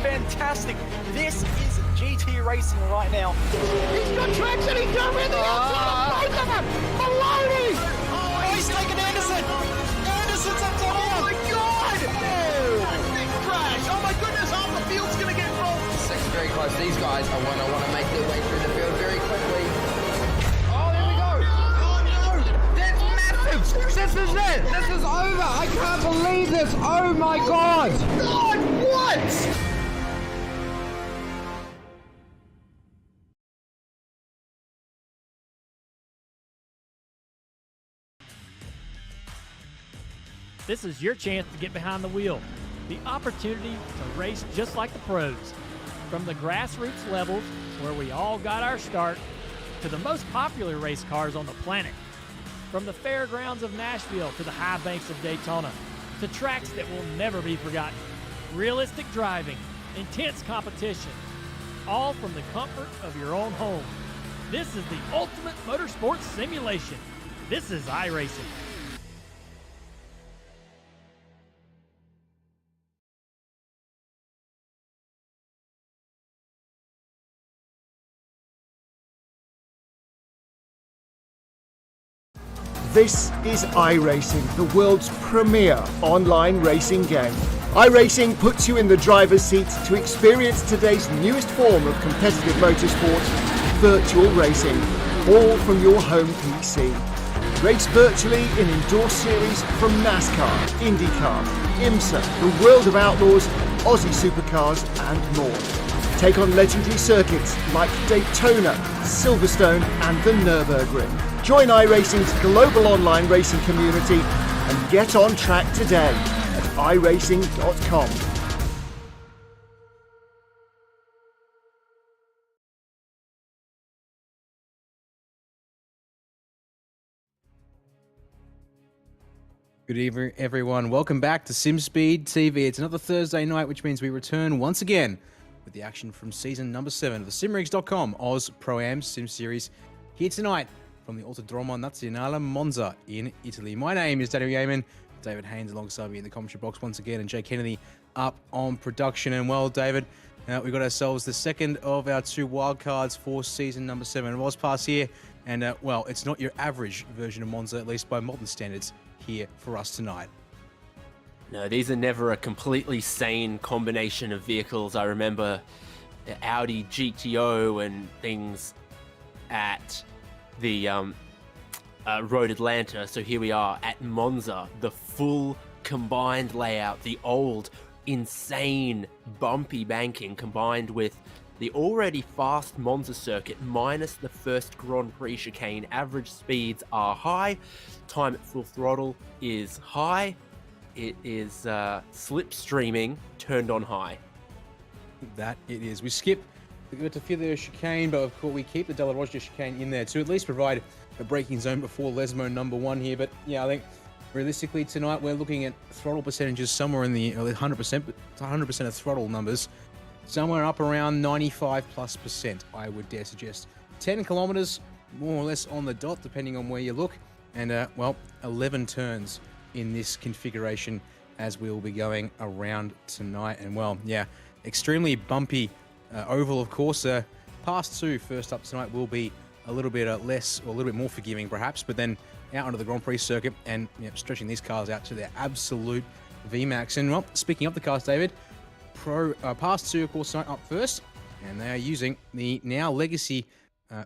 fantastic. This is GT Racing right now. He's got traction, he's going with the outside of both of them. Maloney! Oh, he's taking Anderson. Anderson's up top. Oh my God! Big crash. Oh my goodness, half the field's going to get rolled. Second very close. These guys are want to make their way through the field very quickly. Oh, there we go. Oh no! That's massive. This is it. This is over. I can't believe this. Oh my God! God, what? This is your chance to get behind the wheel. The opportunity to race just like the pros. From the grassroots levels, where we all got our start, to the most popular race cars on the planet. From the fairgrounds of Nashville to the high banks of Daytona, to tracks that will never be forgotten. Realistic driving, intense competition, all from the comfort of your own home. This is the ultimate motorsports simulation. This is iRacing. This is iRacing, the world's premier online racing game. iRacing puts you in the driver's seat to experience today's newest form of competitive motorsport, virtual racing, all from your home PC. Race virtually in endorsed series from NASCAR, IndyCar, IMSA, the World of Outlaws, Aussie Supercars and more. Take on legendary circuits like Daytona, Silverstone and the Nürburgring. Join iRacing's global online racing community and get on track today at iRacing.com. Good evening, everyone. Welcome back to SimSpeed TV. It's another Thursday night, which means we return once again with the action from season number 7 of the SimRigs.com Oz Pro-Am Sim Series here tonight from the Autodromo Nazionale Monza in Italy. My name is Daniel Yeaman, David Haynes alongside me in the commentary box once again, and Jay Kennedy up on production. And well, David, we got ourselves the second of our 2 wildcards for season number 7 of AusPass here. And well, it's not your average version of Monza, at least by modern standards, here for us tonight. No, these are never a completely sane combination of vehicles. I remember the Audi GTO and things at the Road Atlanta. So here we are at Monza, the full combined layout, the old insane bumpy banking combined with the already fast Monza circuit minus the first Grand Prix chicane. Average speeds are high, time at full throttle is high, it is slipstreaming turned on high. That it is. We skip the Guertifilio chicane, but of course we keep the Della Roggia chicane in there to at least provide a braking zone before Lesmo number 1 here. But yeah, I think realistically tonight we're looking at throttle percentages somewhere in the 100% of throttle numbers, somewhere up around 95+%, I would dare suggest. 10 kilometers, more or less on the dot, depending on where you look, and well, 11 turns in this configuration as we'll be going around tonight. And well, yeah, extremely bumpy oval, of course. Pass 2 first up tonight will be a little bit less, or a little bit more forgiving perhaps, but then out onto the Grand Prix circuit and stretching these cars out to their absolute VMAX. And well, speaking of the cars, David, Pass 2 of course tonight up first, and they are using the now legacy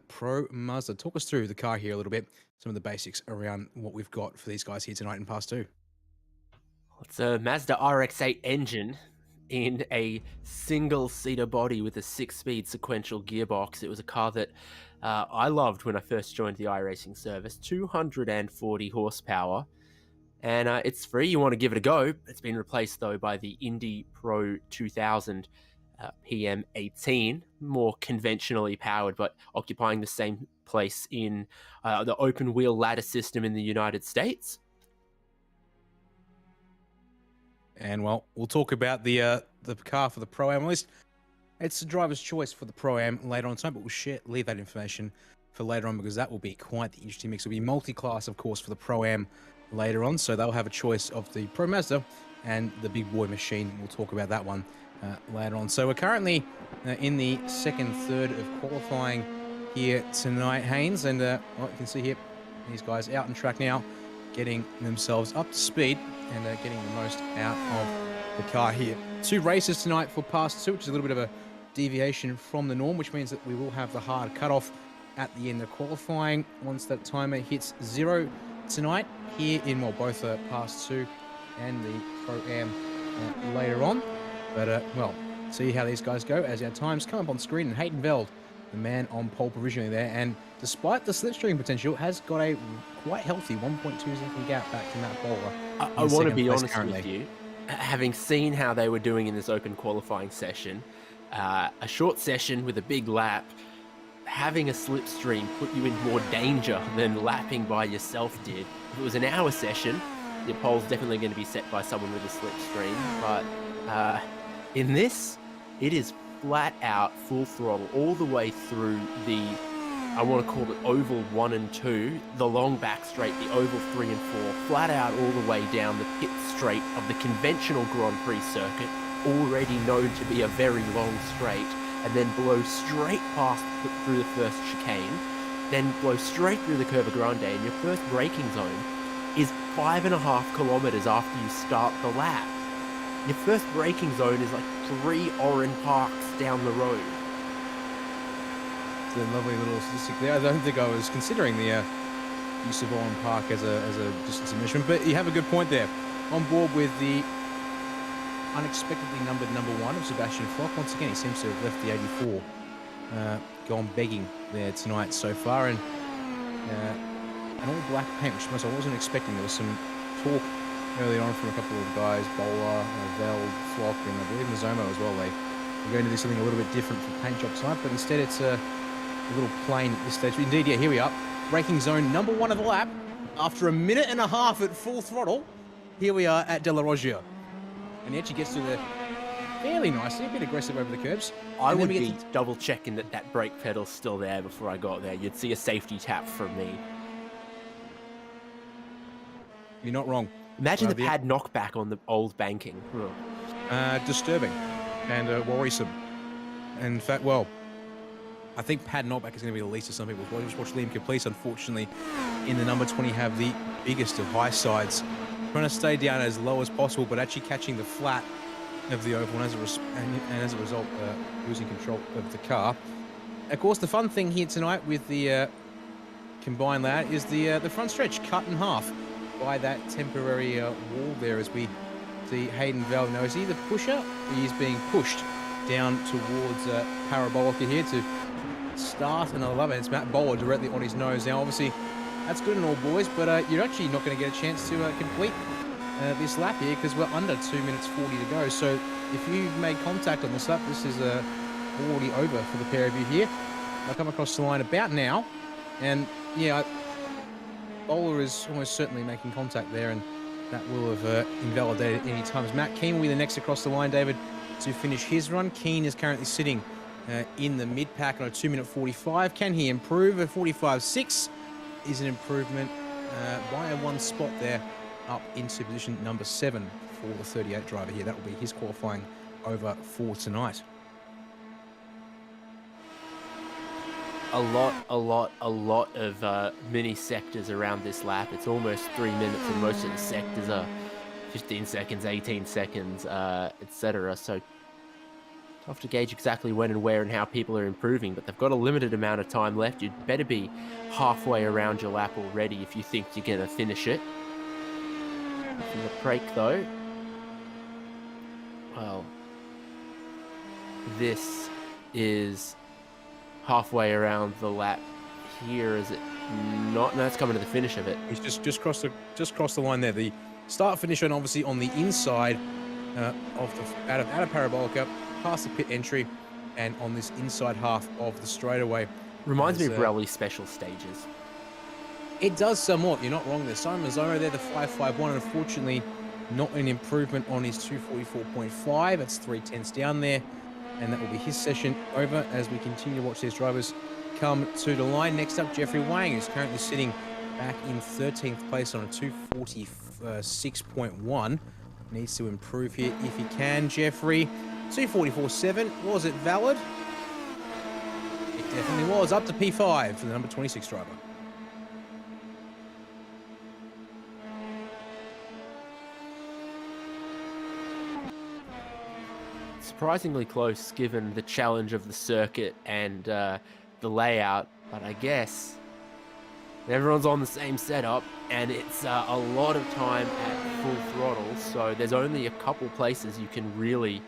Pro Mazda. Talk us through the car here a little bit, some of the basics around what we've got for these guys here tonight in Pass 2. It's a Mazda RX-8 engine in a single-seater body with a 6-speed sequential gearbox. It was a car that I loved when I first joined the iRacing service. 240 horsepower, and it's free. You want to give it a go. It's been replaced, though, by the Indy Pro 2000 PM18, more conventionally powered, but occupying the same place in the open-wheel ladder system in the United States. And well, we'll talk about the car for the Pro-Am. At least it's a driver's choice for the Pro-Am later on tonight, but we'll leave that information for later on, because that will be quite the interesting mix. It'll be multi-class, of course, for the Pro-Am later on, so they'll have a choice of the Pro Mazda and the big boy machine. We'll talk about that one later on. So we're currently in the second third of qualifying here tonight, Haynes, and well, you can see here these guys out on track now, getting themselves up to speed and getting the most out of the car here. 2 races tonight for Pass 2, which is a little bit of a deviation from the norm, which means that we will have the hard cutoff at the end of qualifying once that timer hits 0 tonight here in, well, both Pass 2 and the Pro-Am later on. But, well, see how these guys go as our times come up on screen. And Hayden Veld, the man on pole provisionally there, and despite the slipstream potential, has got a quite healthy 1.2 second gap back to Matt Bowler. I want to be honest with you, having seen how they were doing in this open qualifying session, a short session with a big lap, having a slipstream put you in more danger than lapping by yourself did. If it was an hour session, your pole's definitely going to be set by someone with a slipstream, but in this, it is flat out full throttle all the way through the, I want to call it oval 1 and 2, the long back straight, the oval 3 and 4, flat out all the way down the pit straight of the conventional Grand Prix circuit, already known to be a very long straight, and then blow straight past through the first chicane, then blow straight through the Curva Grande, and your first braking zone is 5.5 kilometers after you start the lap. Your first braking zone is like 3 Oran Parks down the road. It's a lovely little statistic there. I don't think I was considering the use of Oran Park as a distance of measurement, but you have a good point there. On board with the unexpectedly numbered number 1 of Sebastian Flock. Once again, he seems to have left the 84, gone begging there tonight so far, and an all black paint, which I wasn't expecting. There was some talk early on from a couple of guys, Bowler, Veld, Flock, and I believe Mazomo as well. They were going to do something a little bit different for paint job tonight, but instead it's a little plain at this stage. Indeed, yeah, here we are. Braking zone number 1 of the lap. After 1.5 minutes at full throttle, here we are at De La Roggia. And he actually gets to the fairly nicely, a bit aggressive over the curbs. I would be double checking that brake pedal's still there before I got there. You'd see a safety tap from me. You're not wrong. Imagine the pad knockback on the old banking. Disturbing and worrisome. In fact, well, I think pad knockback is going to be the least of some people. We'll just watch Liam Caplice, unfortunately, in the number 20 have the biggest of high sides. Trying to stay down as low as possible, but actually catching the flat of the oval, and as a result, losing control of the car. Of course, the fun thing here tonight with the combined layout is the front stretch cut in half by that temporary wall there, as we see Hayden Veld. Now, is he the pusher? He is being pushed down towards Parabolica here to start another lap, and it's Matt Bowler directly on his nose. Now, obviously, that's good and all, boys, but you're actually not going to get a chance to complete this lap here because we're under 2 minutes 40 to go. So if you've made contact on this lap, this is already over for the pair of you here. I'll come across the line about now, and yeah, Bowler is almost certainly making contact there, and that will have invalidated any times. Matt Keane will be the next across the line, David, to finish his run. Keane is currently sitting in the mid-pack on a 2-minute 45. Can he improve? A 45.6 is an improvement by a 1 spot there up into position number 7 for the 38 driver here. That will be his qualifying over for tonight. A lot of mini sectors around this lap. It's almost 3 minutes, and most of the sectors are 15 seconds, 18 seconds, etc. So tough to gauge exactly when and where and how people are improving, but they've got a limited amount of time left. You'd better be halfway around your lap already if you think you're going to finish it. From the brake, though, well, this is halfway around the lap here, is it not? No, it's coming to the finish of it. He's just crossed the line there. The start finish line obviously on the inside of out of Parabolica, past the pit entry, and on this inside half of the straightaway. Reminds me of rally special stages. It does somewhat. You're not wrong there. Simon Mazzomo there, the 5.51, unfortunately not an improvement on his 244.5. That's 3/10 down there, and that will be his session over as we continue to watch these drivers come to the line. Next up, Jeffrey Wang, who's currently sitting back in 13th place on a 246.1. Needs to improve here if he can. Jeffrey, 2:44.7. Was it valid? It definitely was. Up to P5 for the number 26 driver. Surprisingly close given the challenge of the circuit and the layout, but I guess everyone's on the same setup and it's a lot of time at full throttle, so there's only a couple places you can really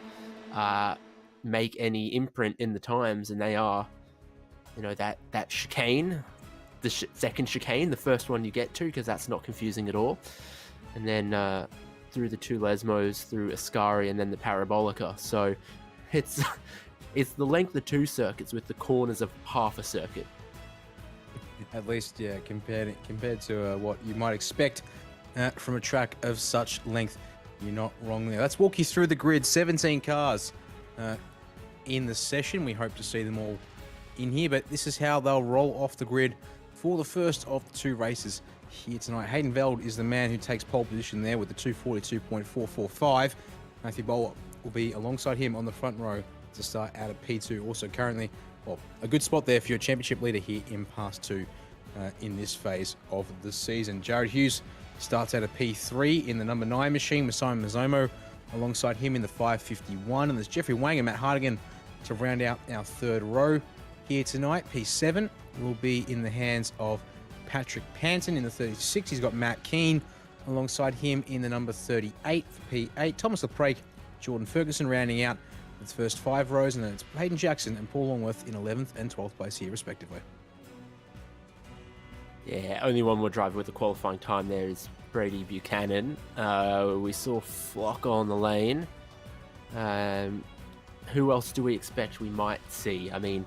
make any imprint in the times, and they are, you know, that chicane, the second chicane, the first one you get to, because that's not confusing at all, and then through the two Lesmos, through Ascari, and then the Parabolica. So it's the length of two circuits with the corners of half a circuit. At least, yeah, compared to what you might expect from a track of such length, you're not wrong there. Let's walk you through the grid. 17 cars in the session. We hope to see them all in here, but this is how they'll roll off the grid for the first of the two races here tonight. Hayden Veld is the man who takes pole position there with the 2:42.445. Matthew Bowler will be alongside him on the front row to start out at P2. Also currently, well, a good spot there for your championship leader here in Pass 2 in this phase of the season. Jared Hughes starts out at P3 in the number 9 machine with Simon Mazzomo alongside him in the 5:51. And there's Jeffrey Wang and Matt Hardigan to round out our third row here tonight. P7 will be in the hands of Patrick Panton in the 36. He's got Matt Keane alongside him in the number 38 for P8. Thomas LePrake, Jordan Ferguson rounding out its first 5 rows, and then it's Hayden Jackson and Paul Longworth in 11th and 12th place here respectively. Yeah, only one more driver with a qualifying time there is Brady Buchanan. We saw Flock on the lane. Who else do we expect we might see? I mean,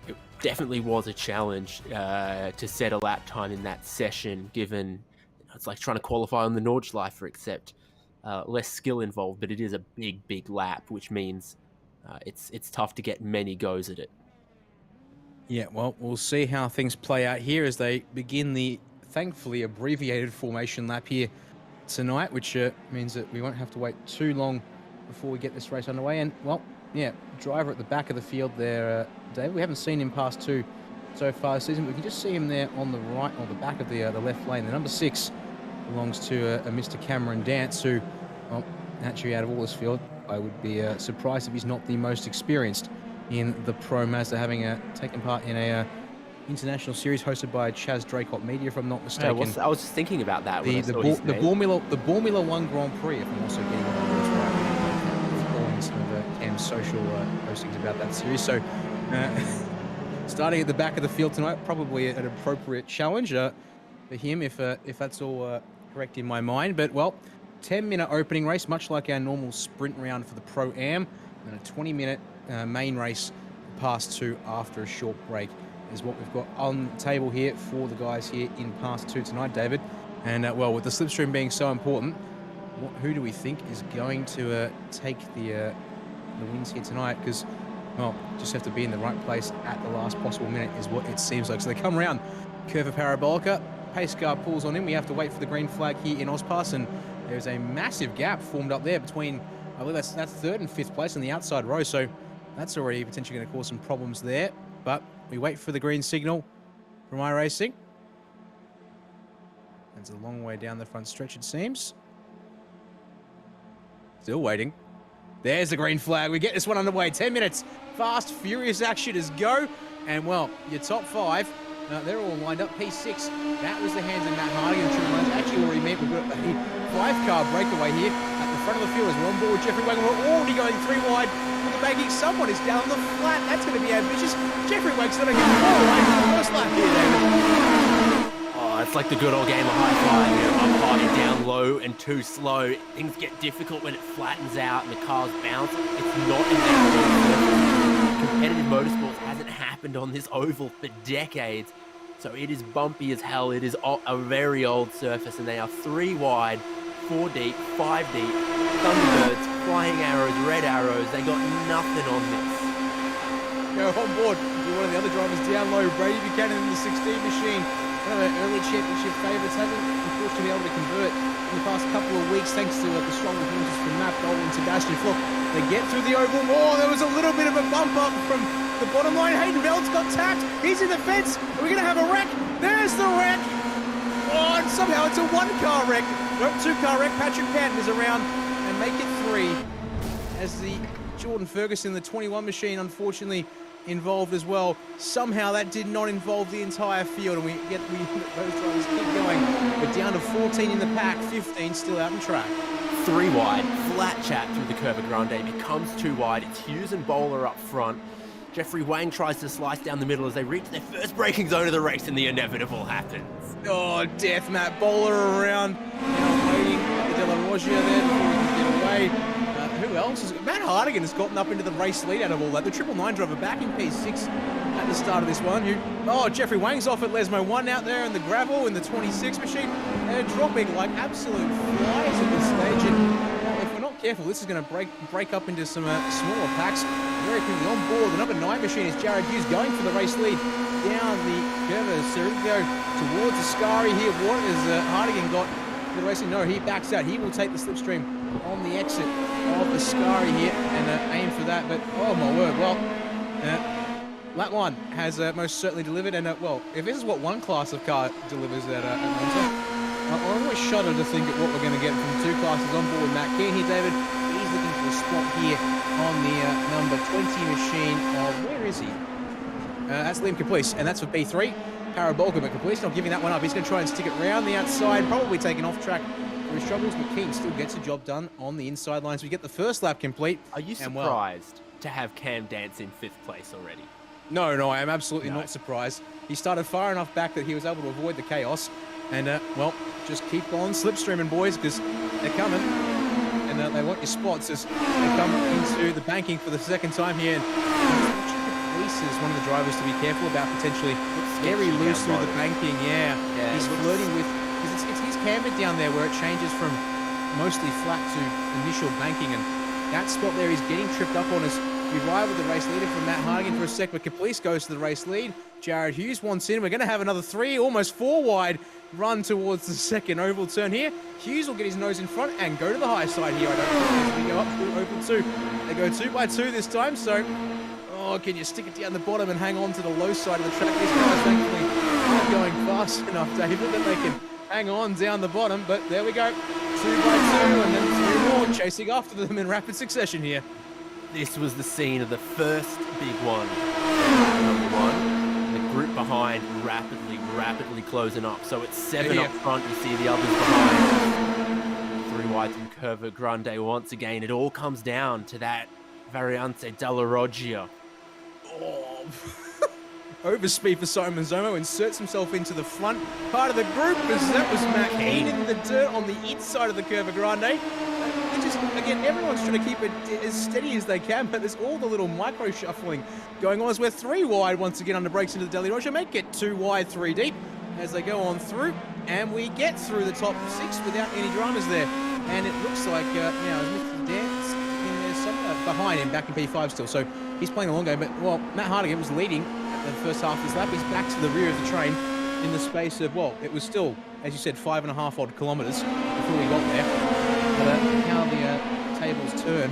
it definitely was a challenge to set a lap time in that session, given it's like trying to qualify on the Nordschleifer, except less skill involved, but it is a big lap, which means it's tough to get many goes at it. Yeah, well, we'll see how things play out here as they begin the thankfully abbreviated formation lap here tonight, which means that we won't have to wait too long before we get this race underway. And, well, yeah, driver at the back of the field there, Dave. We haven't seen him Pass 2 so far this season, but we can just see him there on the right, or the back of the left lane. The number 6 belongs to a Mr. Cameron Dance, who, well, actually out of all this field, I would be surprised if he's not the most experienced in the Pro Mazda, having taken part in a international series hosted by Chaz Draycott Media, if I'm not mistaken. Yeah, I was just thinking about that. The Formula 1 Grand Prix, if I'm also getting all those right. Following some of Cam's social postings about that series. So, starting at the back of the field tonight, probably an appropriate challenge for him, if that's all correct in my mind. But, well, 10-minute opening race, much like our normal sprint round for the Pro-Am, and a 20-minute main race Pass 2 after a short break is what we've got on the table here for the guys here in Pass 2 tonight, David. And, well, with the slipstream being so important, who do we think is going to take the wins here tonight? Because, well, just have to be in the right place at the last possible minute is what it seems like. So they come around curve of Parabolica, pace car pulls on in. We have to wait for the green flag here in AusPass, and there's a massive gap formed up there between, I believe that's 3rd and 5th place in the outside row. So that's already potentially going to cause some problems there. But we wait for the green signal from iRacing. It's a long way down the front stretch, it seems. Still waiting. There's the green flag. We get this one underway. 10 minutes. Fast, furious action as go. And, well, your top 5, they're all lined up. P6, that was the hands of Matt Hardigan. Actually already met. We've got a 5-car breakaway here at the front of the field as we're on board with Jeffrey Wang. We're already going 3 wide. With the banking, someone is down the flat. That's going to be ambitious. Jeffrey Wake's going to get the first lap here, David. Oh, it's like the good old game of high five. You know, up high, down low, and too slow. Things get difficult when it flattens out and the cars bounce. It's not in that competitive motorsports hasn't happened on this oval for decades. So it is bumpy as hell. It is a very old surface, and they are 3 wide, 4 deep, 5 deep. Thunderbirds, flying arrows, red arrows. They got nothing on this. Go on board. One of the other drivers down low. Brady Buchanan in the 16 machine one of our early championship favourites, hasn't unfortunately been able to convert in the past couple of weeks thanks to the strong performances from Matt Bowl and Sebastian Flock. They get through the oval. Oh, there was a little bit of a bump up from the bottom line. Hayden Veld's got tapped. He's in the fence. Are we going to have a wreck? There's the wreck. Oh, and somehow it's a one-car wreck. Nope, two-car wreck. Patrick Patton is around and make it 3 as the Jordan Ferguson, the 21 machine, unfortunately involved as well. Somehow that did not involve the entire field, and we get those drivers keep going. We're down to 14 in the pack, 15 still out in track. 3 wide, flat chat through the Curva Grande, becomes 2 wide. It's Hughes and Bowler up front. Jeffrey Wang tries to slice down the middle as they reach their first braking zone of the race, and the inevitable happens. Oh, death, Matt Bowler around, now waiting for De La Roggia there before we can get away. Who else? Matt Hardigan has gotten up into the race lead out of all that. The 999 driver back in P6 at the start of this one. Jeffrey Wang's off at Lesmo 1 out there in the gravel in the 26 machine. They're dropping like absolute flies at this stage. And if we're not careful, this is going to break up into some smaller packs. Very quickly on board. The number 9 machine is Jared Hughes going for the race lead down the Curva Cerrigo towards Ascari here. What has Hardigan got? The racing, no, he backs out. He will take the slipstream on the exit of Ascari here and aim for that. But oh my word, well, lap 1 has most certainly delivered. And well, if this is what one class of car delivers at Monza, I always shudder to think at what we're going to get from 2 classes on board with Matt Keane here, David. He's looking for a spot here on the number 20 machine of, where is he? That's Liam Caplice, and that's for B3. Parabolka, but Caplice not giving that one up. He's going to try and stick it round the outside, probably taking off track for his troubles. McKean still gets the job done on the inside lines. We get the first lap complete. Are you surprised to have Cam Dance in 5th place already? No, I am absolutely not surprised. He started far enough back that he was able to avoid the chaos. And, well, just keep on slipstreaming, boys, because they're coming. And they want your spots as they come into the banking for the second time here. And is one of the drivers to be careful about, potentially very loose through the banking. Yeah, he's flirting with, because it's his camber down there where it changes from mostly flat to initial banking, and that spot there he's getting tripped up on as we ride with the race leader from Matt Hardigan for a sec, but Caplice goes to the race lead. Jared Hughes wants in. We're going to have another 3, almost 4 wide run towards the second oval turn here. Hughes will get his nose in front and go to the high side here. I don't think as we go up through oval 2. They go 2 by 2 this time, so can you stick it down the bottom and hang on to the low side of the track? These guys thankfully aren't going fast enough, David, that they can hang on down the bottom. But there we go, 2 by 2, and then 3 more chasing after them in rapid succession here. This was the scene of the first big one. Number 1, the group behind rapidly closing up. So it's 7 up front. You see the others behind. 3 wide through Curva Grande once again. It all comes down to that Variante Della Roggia. Oh, overspeed for Simon Zomo, inserts himself into the front part of the group as that was Matt Keane in the dirt on the inside of the Curva Grande. Again, everyone's trying to keep it as steady as they can, but there's all the little micro shuffling going on as we're 3 wide once again under brakes into the Della Roggia. Make it 2 wide, 3 deep as they go on through, and we get through the top 6 without any dramas there. And it looks like now Mr. Dance behind him, back in P5 still, so he's playing a long game. But well, Matt Hardigan was leading at the first half of this lap. He's back to the rear of the train in the space of, well, it was still, as you said, 5.5 odd kilometers before we got there. But how the tables turn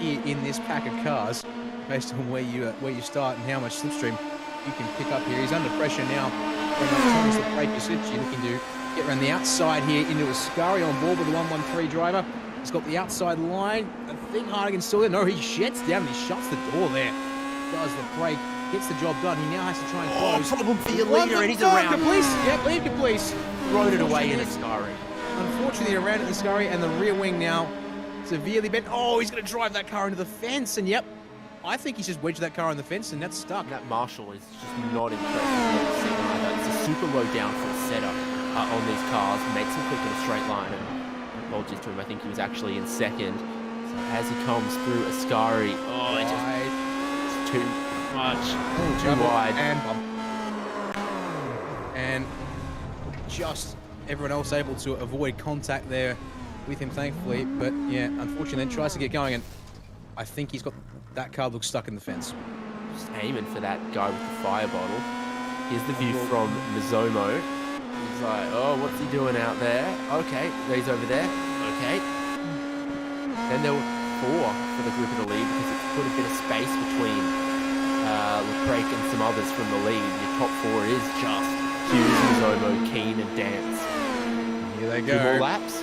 here in this pack of cars, based on where you start and how much slipstream you can pick up here. He's under pressure now from Thomas the brake usage. You're looking to get around the outside here into Ascari on board with the 113 driver. He's got the outside line. I think Hardigan's still there. No, he sheds down and he shuts the door there. Does the brake, gets the job done. He now has to try and close. Problem for your leader, and he's around. Caplice. Yep, leave Caplice. Rode it away in Ascari. Unfortunately, around at Ascari, and the rear wing now severely bent. Oh, he's going to drive that car into the fence, and yep, I think he's just wedged that car on the fence, and that's stuck. That Marshall is just not impressive. It's a super low downforce setup on these cars. Makes him quick in a straight line. Apologies to him, I think he was actually in second. So as he comes through Ascari, it's too much, too wide. And just everyone else able to avoid contact there with him, thankfully. But yeah, unfortunately, then tries to get going, and I think he's got that car looks stuck in the fence. Just aiming for that guy with the fire bottle. Here's the view from Mizomo. He's like, oh, what's he doing out there? Okay, he's over there. Okay. Then there were 4 for the group of the lead because it's put a bit of space between Lecrae and some others from the lead. Your top 4 is just Hughes, Mizomo, Keen, and Dance. Here they go. 2 more laps.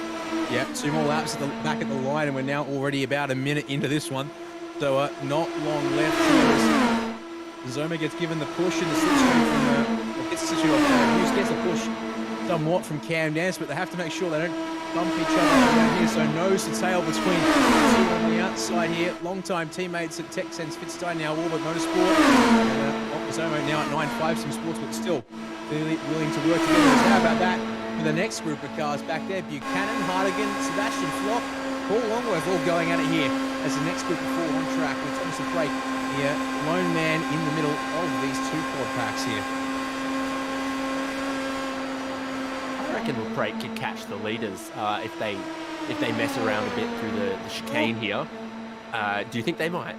Yep, 2 more laps at back at the line, and we're now already about a minute into this one. So not long left. Zoma gets given the push in the slipstream from gets the situation. Hughes gets the push somewhat from Cam Dance, but they have to make sure they don't bump each other down here. So nose to tail between 2 on the outside here. Long-time teammates at TechSense Fitzstein, now Warburg Motorsport. Zoma now at 9.5 Sim Sports, but still clearly willing to work together. So how about that for the next group of cars back there? Buchanan, Hardigan, Sebastian Flock, Paul Longworth all going at it here as the next group of 4 on track with Thomas Lecrae, the lone man in the middle of these 2 quad packs here. I reckon Lecrae could catch the leaders if they mess around a bit through the chicane here. Do you think they might?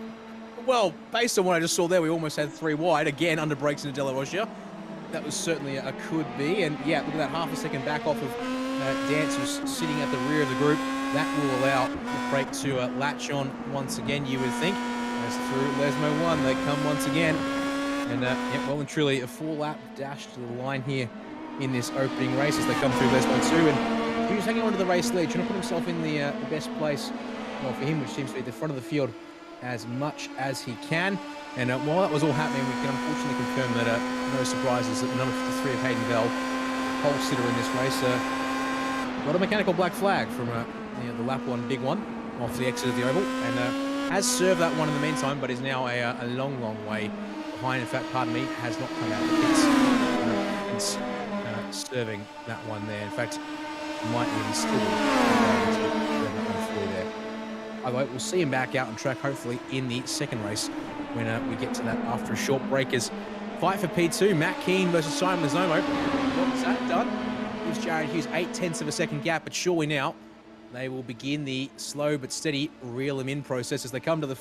Well, based on what I just saw there, we almost had 3 wide. Again, under brakes into De La Rocha. That was certainly a could be. And yeah, look at that half a second back off of Dance, who's sitting at the rear of the group. That will allow Lecrae to latch on once again, you would think. As through Lesmo 1, they come once again. And yeah, well and truly, a 4-lap dash to the line here in this opening race as they come through Lesmo 2. And Hughes hanging on to the race lead, trying to put himself in the best place, well, for him, which seems to be at the front of the field as much as he can. And while that was all happening, we can unfortunately confirm that no surprises that number 53 of Hayden Bell, pole sitter in this race, got a mechanical black flag from the lap 1 big one off the exit of the oval, and has served that one in the meantime, but is now a long, long way behind. In fact, pardon me, has not come out of the pits since serving that one there. In fact, might even still be there. Otherwise, we'll see him back out on track, hopefully, in the second race when we get to that after a short break. As fight for P2, Matt Keane versus Simon Mizomo. What's that done? Gives Jared Hughes 0.8 of a second gap, but surely now they will begin the slow but steady reel him in process as they come to the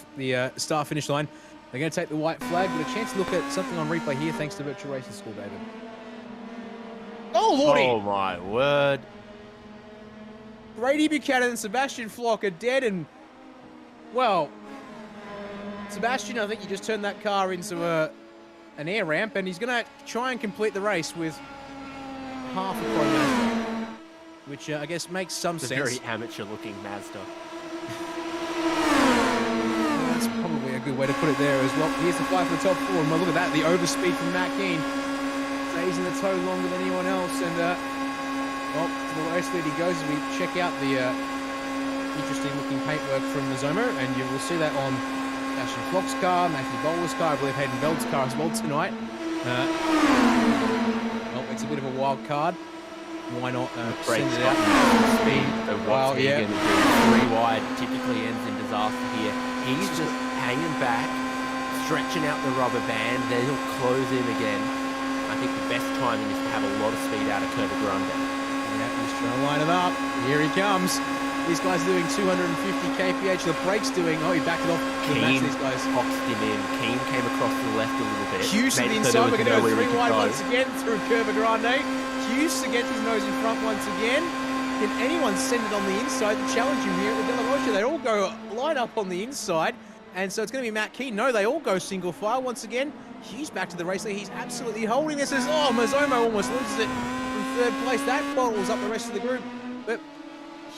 start-finish line. They're going to take the white flag, but a chance to look at something on replay here, thanks to Virtual Racing School, David. Oh, Lordy! Oh, my word. Brady Buchanan and Sebastian Flock are dead, and, well, Sebastian, I think you just turned that car into an air ramp, and he's going to try and complete the race with half a Pro Mazda, which I guess makes some sense. Very amateur-looking Mazda. That's probably a good way to put it there as well. Here's the fight for the top 4, and well, look at that, the overspeed from Matt Keane. Stays in the toe longer than anyone else, and well, to the race lead he goes as we check out the interesting looking paintwork from Mizomo, and you will see that on Sebastian Flock's car, Matthew Bowler's car, I believe Hayden Belt's car as well tonight. Well, it's a bit of a wild card. Why not send it out? Speed, Well, yeah. 3 wide typically ends in disaster here. He's just hanging back, stretching out the rubber band, then he'll close in again. I think the best timing is to have a lot of speed out of Curva Grande. Yeah, he's trying to line it up. Here he comes. These guys are doing 250 kph. The brake's doing, oh, he backed it off. Keane these guys. boxed him in. Keane came across to the left a little bit. Hughes to the inside. We're going to go 3 wide once again through Curva Grande. Hughes to get his nose in front once again. Can anyone send it on the inside to challenge him here at the De La Rocha? They all go line up on the inside. And so it's going to be Matt Keane. No, they all go single file once again. Hughes back to the race lead. He's absolutely holding this. Oh, Mizomo almost loses it from 3rd place. That bottles up the rest of the group. But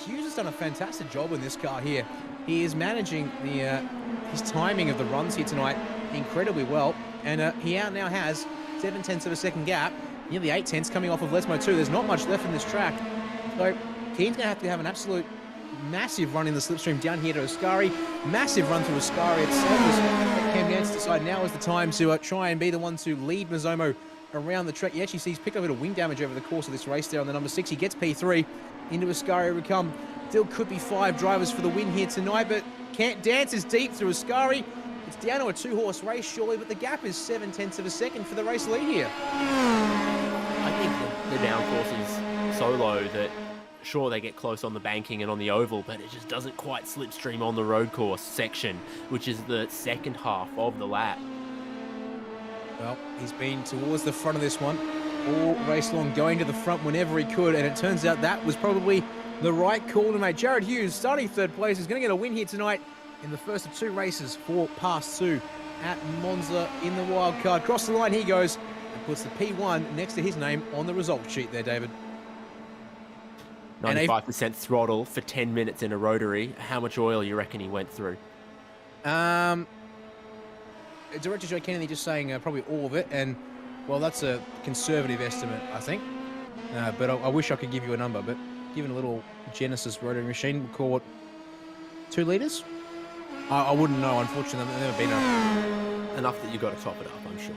Hughes has done a fantastic job in this car here. He is managing his timing of the runs here tonight incredibly well. And he now has 0.7 of a second gap. Nearly 0.8 coming off of Lesmo 2. There's not much left in this track. So Keane's going to have an absolute massive run in the slipstream down here to Ascari. Massive run through Ascari itself. As Cam Nance decided now is the time to try and be the one to lead Mizomo around the track. You actually see he's picked up a bit of wing damage over the course of this race there on the number 6. He gets P3 into Ascari we come. Still could be 5 drivers for the win here tonight, but Can't Dance is deep through Ascari. It's down to a 2-horse race surely, but the gap is 0.7 of a second for the race lead here. I think the downforce is so low that sure they get close on the banking and on the oval, but it just doesn't quite slipstream on the road course section, which is the second half of the lap. Well, he's been towards the front of this one all race long, going to the front whenever he could, and it turns out that was probably the right call to make. Jared Hughes, starting third place, is going to get a win here tonight in the first of 2 races for Pass 2 at Monza in the wildcard. Across the line he goes and puts the P1 next to his name on the result sheet there, David. 95% throttle for 10 minutes in a rotary. How much oil you reckon he went through? Director Joe Kennedy just saying probably all of it, and well, that's a conservative estimate, I think. But I wish I could give you a number, but given a little Genesis rotary machine, we'll call it 2 litres. I wouldn't know, unfortunately. There's never been Enough that you got to top it up, I'm sure.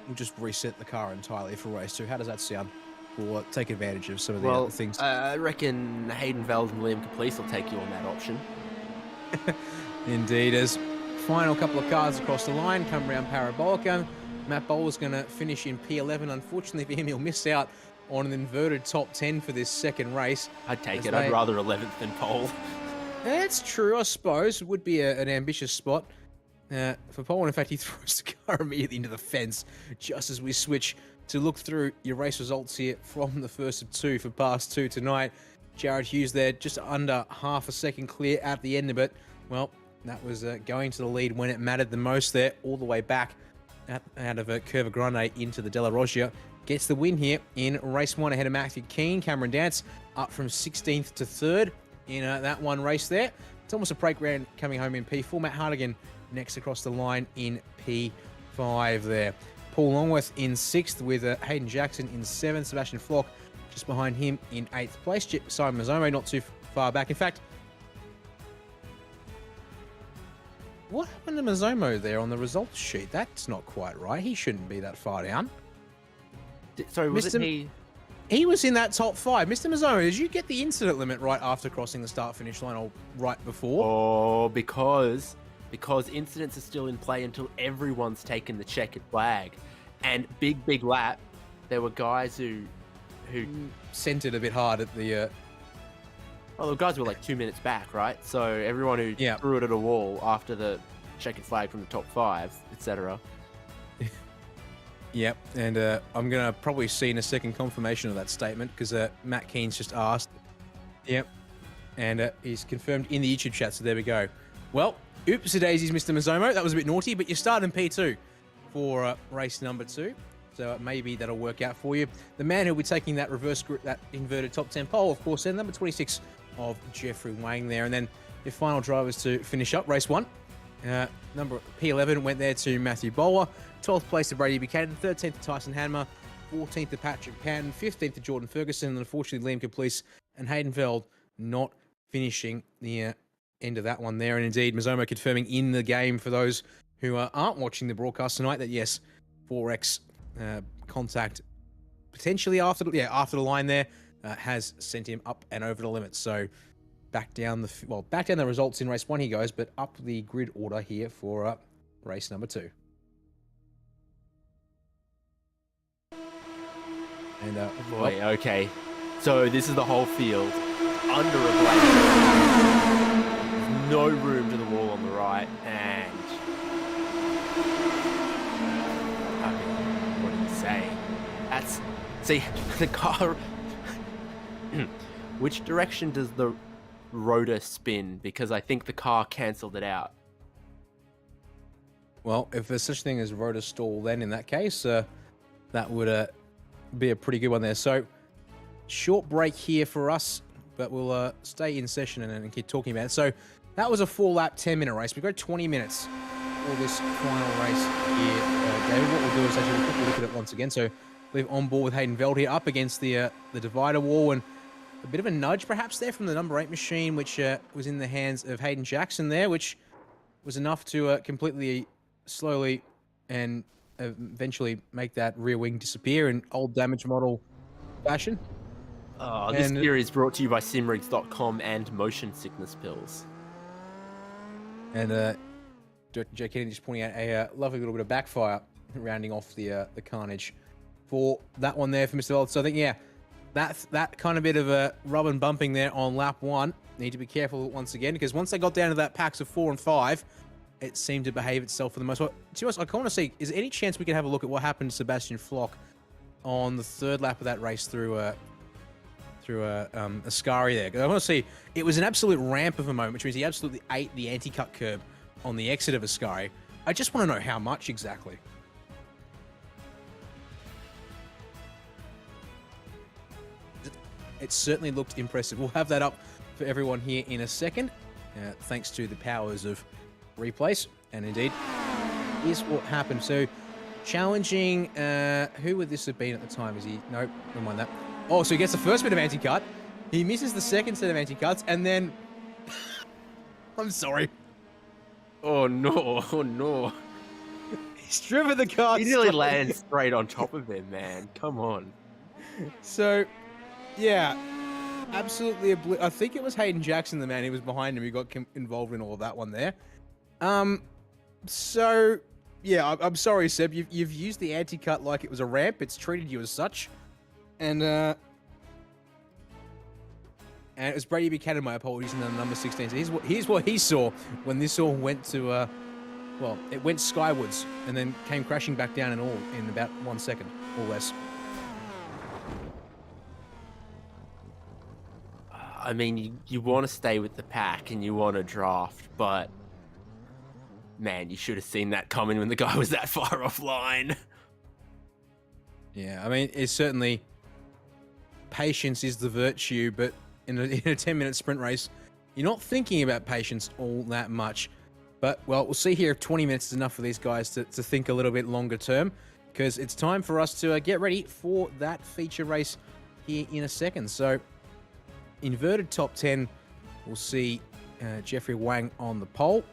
We'll just reset the car entirely for race 2. How does that sound? We'll take advantage of some of the other things. I reckon Hayden Veld and Liam Caplice will take you on that option. Indeed, as final couple of cars across the line come around Parabolica. Matt Bowler's going to finish in P11. Unfortunately for him, he'll miss out on an inverted top 10 for this second race. I'd take it. I'd rather 11th than pole. That's true, I suppose. It would be an ambitious spot for pole. And in fact, he throws the car immediately into the fence just as we switch to look through your race results here from the first of 2 for Pass 2 tonight. Jared Hughes there, just under half a second clear at the end of it. Well, that was going to the lead when it mattered the most there, all the way back out of Curva Grande into the Della Roggia. Gets the win here in race 1 ahead of Matthew Keane. Cameron Dance up from 16th to 3rd in that one race there. Thomas Aprake ran coming home in P4. Matt Hardigan next across the line in P5 there. Paul Longworth in 6th with Hayden Jackson in 7th. Sebastian Flock just behind him in 8th place. Simon Mazzomo not too far back. In fact, what happened to Mazzomo there on the results sheet? That's not quite right. He shouldn't be that far down. Sorry, was it he? He was in that top 5. Mr. Mazzomo, did you get the incident limit right after crossing the start-finish line or right before? Oh, because incidents are still in play until everyone's taken the checkered flag. And big lap, there were guys who centered a bit hard at the... Well, the guys were like 2 minutes back, right? So everyone who threw it at a wall after the checkered flag from the top 5, etc. Yep, and I'm going to probably see in a second confirmation of that statement because Matt Keen's just asked. Yep, and he's confirmed in the YouTube chat, so there we go. Well, oops-a-daisies, Mr. Mazzomo. That was a bit naughty, but you start in P2 for race number 2. So maybe that'll work out for you. The man who'll be taking that that inverted top 10 pole, of course, then number 26 of Jeffrey Wang there. And then the final drivers to finish up race 1. Number P11 went there to Matthew Bowler. 12th place to Brady Buchanan. 13th to Tyson Hanmer. 14th to Patrick Patton. 15th to Jordan Ferguson. And unfortunately, Liam Caplice and Hayden Veld not finishing the end of that one there. And indeed, Mazzomo confirming in the game for those who aren't watching the broadcast tonight that yes, 4X contact potentially after the line there has sent him up and over the limit. So back down the results in race 1 he goes, but up the grid order here for race number 2. And boy, okay. So this is the whole field under a blade. There's no room to the wall on the right, and what do you say? See the car. Which direction does the rotor spin? Because I think the car cancelled it out. Well, if there's such a thing as rotor stall, then in that case, that would be a pretty good one there. So, short break here for us, but we'll stay in session and keep talking about it. So, that was a 4-lap, 10-minute race. We've got 20 minutes for this final race here, David. What we'll do is actually quickly look at it once again. So, we're on board with Hayden Veld here, up against the divider wall, and a bit of a nudge perhaps there from the number 8 machine, which was in the hands of Hayden Jackson there, which was enough to completely, slowly, and eventually make that rear wing disappear in old damage model fashion. This series is brought to you by simrigs.com and motion sickness pills. And Joe Kennedy just pointing out a lovely little bit of backfire, rounding off the carnage for that one there for Mr. Veld. So I think, yeah, that kind of bit of a rub and bumping there on lap 1. Need to be careful once again, because once they got down to that packs of 4 and 5, it seemed to behave itself for the most part. To us, I want to see, is there any chance we could have a look at what happened to Sebastian Flock on the third lap of that race through Ascari there? 'Cause I want to see, it was an absolute ramp of a moment, which means he absolutely ate the anti-cut curb on the exit of Ascari. I just want to know how much exactly. It certainly looked impressive. We'll have that up for everyone here in a second, thanks to the powers of replays. And indeed, here's what happened. So, challenging, who would this have been at the time? Is he, nope, never mind that. Oh, so he gets the first bit of anti-cut. He misses the second set of anti-cuts, and then, I'm sorry. Oh no, oh no. He's driven the car. He nearly lands straight on top of him, man. Come on. So, yeah, absolutely. I think it was Hayden Jackson, the man who was behind him, who got involved in all of that one there. So, yeah, I'm sorry, Seb. You've used the anti-cut like it was a ramp. It's treated you as such. And it was Brady Buchanan, my apologies, in the number 16. So here's what he saw when this all went to, well, it went skywards and then came crashing back down in about 1 second or less. I mean, you want to stay with the pack and you want to draft, but man, you should have seen that coming when the guy was that far offline. Yeah, I mean, it's certainly patience is the virtue, but in a 10-minute sprint race, you're not thinking about patience all that much. But, well, we'll see here if 20 minutes is enough for these guys to think a little bit longer term, because it's time for us to get ready for that feature race here in a second. So, inverted top 10, we'll see Jeffrey Wang on the pole,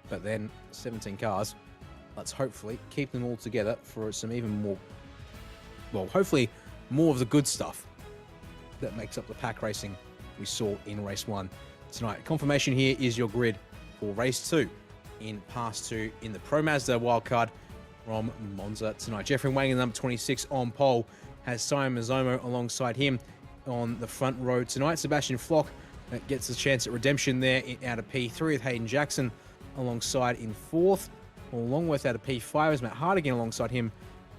but then 17 cars. Let's hopefully keep them all together for some even more, well, hopefully more of the good stuff that makes up the pack racing we saw in race 1 tonight. Confirmation here is your grid for race 2 in pass 2 in the Pro Mazda Wildcard from Monza tonight. Jeffrey Wang in number 26 on pole, has Simon Mazzomo alongside him on the front row tonight. Sebastian Flock gets a chance at redemption there out of P3 with Hayden Jackson alongside in 4th. Longworth out of P5 is Matt Hardigan alongside him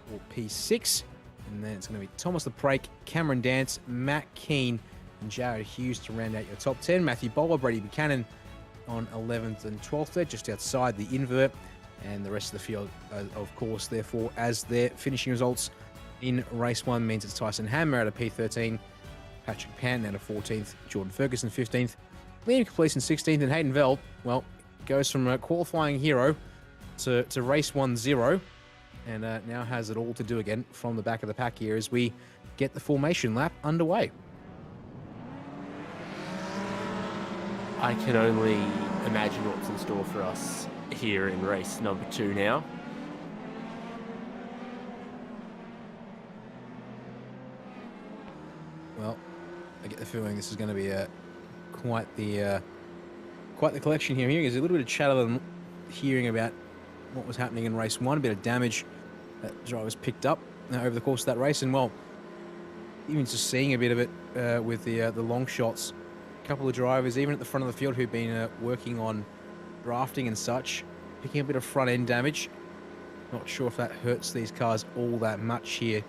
for P6. And then it's going to be Thomas LePrake, Cameron Dance, Matt Keane, and Jared Hughes to round out your top 10. Matthew Bowler, Brady Buchanan on 11th and 12th there, just outside the invert. And the rest of the field, of course, therefore, as their finishing results in race 1 means it's Tyson Hammer out of P13, Patrick Panton out of 14th, Jordan Ferguson 15th, Liam Completion 16th, and Hayden Veld, well, goes from a qualifying hero to race 1-0, and now has it all to do again from the back of the pack here as we get the formation lap underway. I can only imagine what's in store for us here in race number 2 now. Well, I get the feeling this is going to be quite the collection here. There's a little bit of chatter hearing about what was happening in race 1, a bit of damage that drivers picked up over the course of that race, and well, even just seeing a bit of it with the long shots. A couple of drivers, even at the front of the field, who've been working on drafting and such, picking a bit of front end damage. Not sure if that hurts these cars all that much here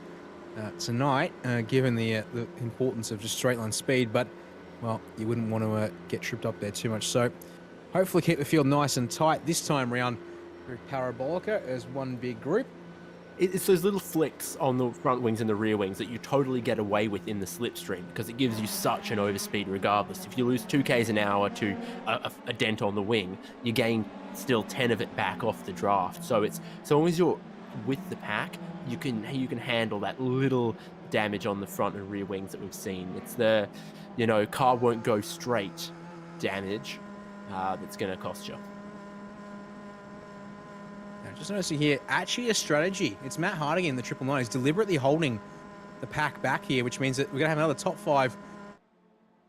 tonight, given the importance of just straight line speed, but well, you wouldn't want to get tripped up there too much. So hopefully keep the field nice and tight this time round through Parabolica as one big group. It's those little flicks on the front wings and the rear wings that you totally get away with in the slipstream because it gives you such an overspeed regardless. If you lose 2 k's an hour to a dent on the wing, you gain still 10 of it back off the draft. So it's so long as you're with the pack, you can handle that little damage on the front and rear wings that we've seen. It's the, car won't go straight damage that's going to cost you. Now, just noticing here, actually a strategy. It's Matt Hardigan, the 999. He's deliberately holding the pack back here, which means that we're going to have another top 5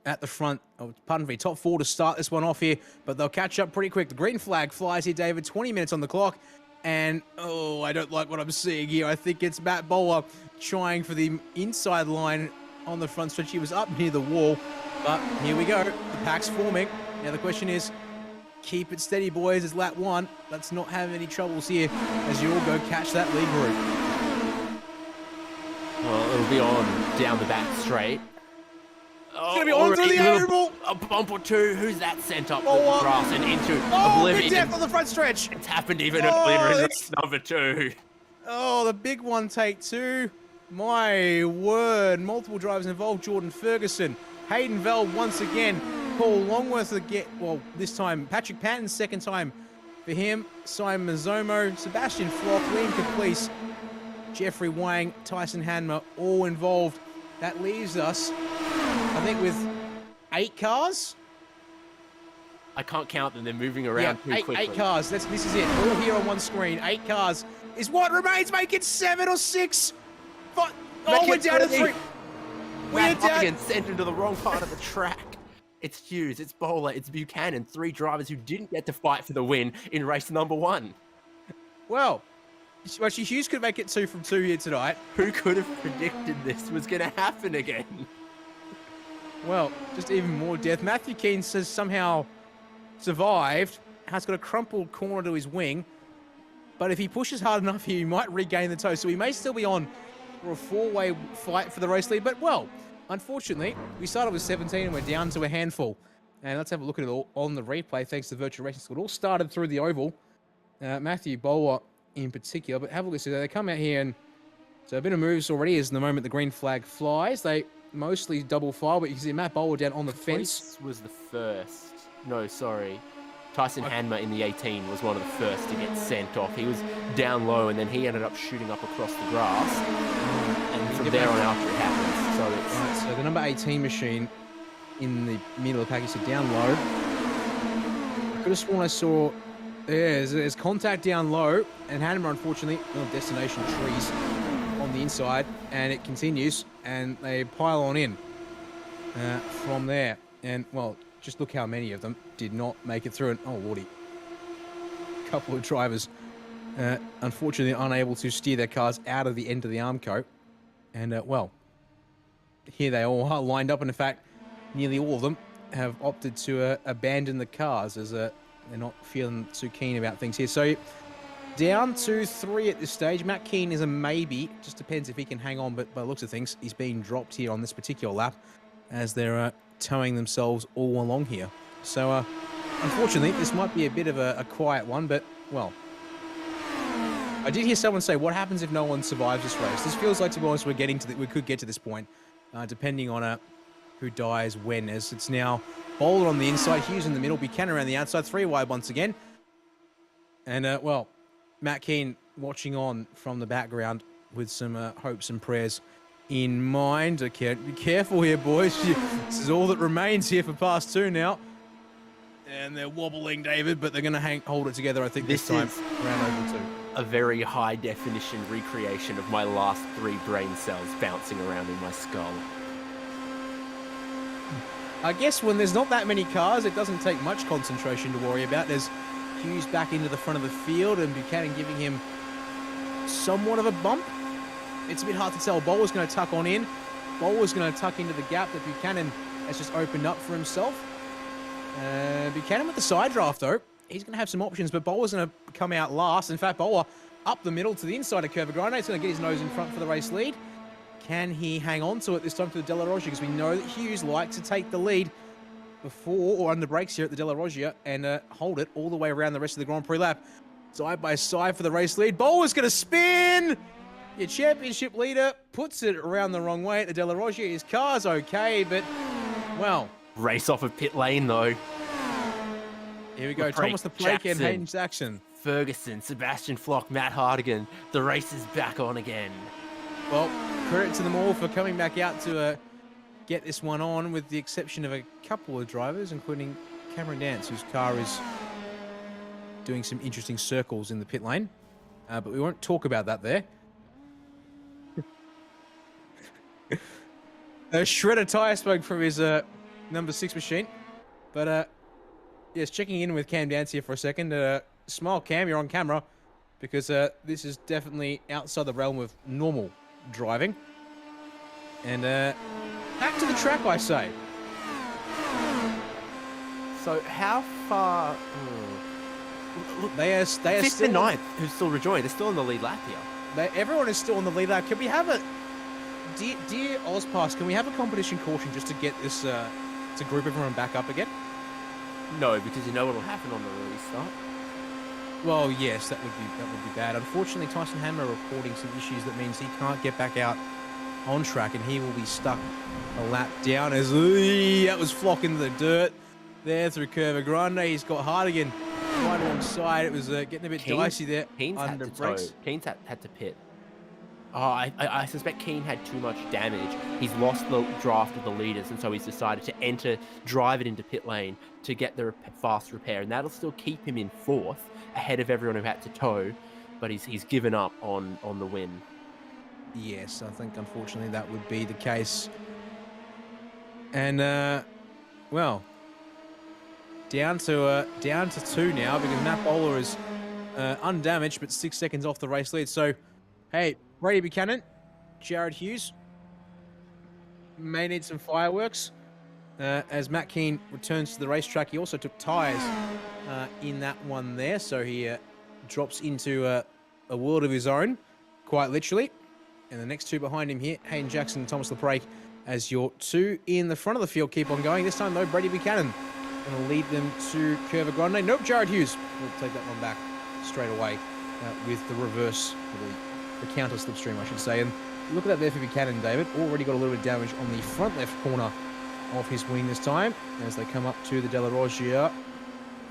at the front. Oh, pardon me, top 4 to start this one off here, but they'll catch up pretty quick. The green flag flies here, David. 20 minutes on the clock. And, oh, I don't like what I'm seeing here. I think it's Matt Bowler trying for the inside line on the front stretch. He was up near the wall, but here we go. The pack's forming. Now the question is, keep it steady, boys. It's lap 1. Let's not have any troubles here as you all go catch that lead route. Well, it'll be on down the back straight. It's going to be on through the oval. A bump or two. Who's that sent up the Oh, grass and into Big oblivion? depth on the front stretch. It's happened even earlier in race number 2. Oh, the big one, take 2. My word. Multiple drivers involved. Jordan Ferguson, Hayden Veld once again. Paul Longworth again. Well, this time Patrick Patton, second time for him. Simon Mazzomo, Sebastian Flock, Liam Caplice, Jeffrey Wang, Tyson Hanmer, all involved. That leaves us, I think, with 8 cars. I can't count them. They're moving around too quickly. 8 cars. This is it. All here on one screen. 8 cars is what remains. Make it 7 or 6. But, we're down to 3. We're down. Sent into the wrong part of the track. It's Hughes, it's Bowler, it's Buchanan, 3 drivers who didn't get to fight for the win in race number 1. Well, actually, Hughes could make it 2 from 2 here tonight. Who could have predicted this was going to happen again? Well, just even more death. Matthew Keynes has somehow survived, has got a crumpled corner to his wing, but if he pushes hard enough here, he might regain the toe, so he may still be on for a 4-way fight for the race lead, but well, unfortunately, we started with 17 and we're down to a handful. And let's have a look at it all on the replay, thanks to Virtual Racing School. It all started through the oval. Matthew Bowler in particular, but have a look at this. They come out here and so a bit of moves already as the moment the green flag flies. They mostly double file, but you can see Matt Bowler down on the fence. This was the first. No, sorry. Tyson Hanmer in the 18 was one of the first to get sent off. He was down low and then he ended up shooting up across the grass. And from there on after it happens. So it's... Right, so the number 18 machine in the middle of the package, so down low. I could have sworn I saw... There's contact down low, and Hanmer, unfortunately, destination trees on the inside, and it continues, and they pile on in from there. And, well, just look how many of them did not make it through. And, oh, lordy. A couple of drivers, unfortunately, unable to steer their cars out of the end of the Armco. And, well, here they all are lined up, and in fact, nearly all of them have opted to abandon the cars as they're not feeling too keen about things here. So down to 3 at this stage. Matt Keane is a maybe. Just depends if he can hang on, but by the looks of things, he's being dropped here on this particular lap as they're towing themselves all along here. So unfortunately, this might be a bit of a quiet one, but, well, I did hear someone say, what happens if no one survives this race? This feels like, to be honest, we could get to this point, depending on who dies when, as it's now Bowler on the inside, Hughes in the middle, Buchanan around the outside, 3 wide once again. And, well, Matt Keane watching on from the background with some hopes and prayers in mind. Okay, be careful here, boys. This is all that remains here for pass 2 now. And they're wobbling, David, but they're going to hold it together, I think, this time around over 2. A very high definition recreation of my last 3 brain cells bouncing around in my skull. I guess when there's not that many cars, it doesn't take much concentration to worry about. There's Hughes back into the front of the field and Buchanan giving him somewhat of a bump. It's a bit hard to tell. Bowler's going to tuck on in. Bowler's going to tuck into the gap that Buchanan has just opened up for himself. Buchanan with the side draft, though. He's going to have some options, but Bowler's going to come out last. In fact, Bowler up the middle to the inside of Curvagrande. He's going to get his nose in front for the race lead. Can he hang on to it this time for the De La Roggia? Because we know that Hughes likes to take the lead before or under brakes here at the De La Roggia and hold it all the way around the rest of the Grand Prix lap. Side by side for the race lead. Bowler's going to spin! Your championship leader puts it around the wrong way at the De La Roggia. His car's okay, but, well... Race off of pit lane, though. Here we go. Thomas the Plake and Hayden Jackson. Ferguson, Sebastian Flock, Matt Hardigan. The race is back on again. Well, credit to them all for coming back out to get this one on, with the exception of a couple of drivers, including Cameron Dance, whose car is doing some interesting circles in the pit lane. But we won't talk about that there. Shredder tyre smoke from his number 6 machine. But, yes, checking in with Cam Dance here for a second. Smile, Cam, you're on camera, because this is definitely outside the realm of normal driving. And back to the track, I say. So how far? Look, They are fifth still and ninth, who's still rejoined. They're still in the lead lap here. Everyone is still on the lead lap. Can we have a dear AusPass? Can we have a competition caution just to get this to group everyone back up again? No, because you know what will happen on the restart. Well, yes, that would be bad. Unfortunately, Tyson Hammer reporting some issues that means he can't get back out on track, and he will be stuck a lap down as that was flocking the dirt there through Curva Grande. He's got Hardigan right alongside. It was getting a bit dicey there under brakes. Keen's had to pit. Oh, I suspect Keen had too much damage. He's lost the draft of the leaders, and so he's decided to drive it into pit lane to get the fast repair, and that'll still keep him in fourth, ahead of everyone who had to tow, but he's given up on the win. Yes, I think unfortunately that would be the case. And well, down to 2 now because Matt Bowler is undamaged but 6 seconds off the race lead. So, hey, Brady Buchanan, Jared Hughes may need some fireworks as Matt Keane returns to the racetrack. He also took tyres in that one there, so he drops into a world of his own, quite literally. And the next two behind him here, Hayden Jackson and Thomas LePrake, as your two in the front of the field keep on going. This time, though, Brady Buchanan going to lead them to Curva Grande. Nope, Jared Hughes will take that one back straight away with the reverse, the counter slipstream, I should say. And look at that there for Buchanan, David. Already got a little bit of damage on the front left corner of his wing this time as they come up to the Della Roggia,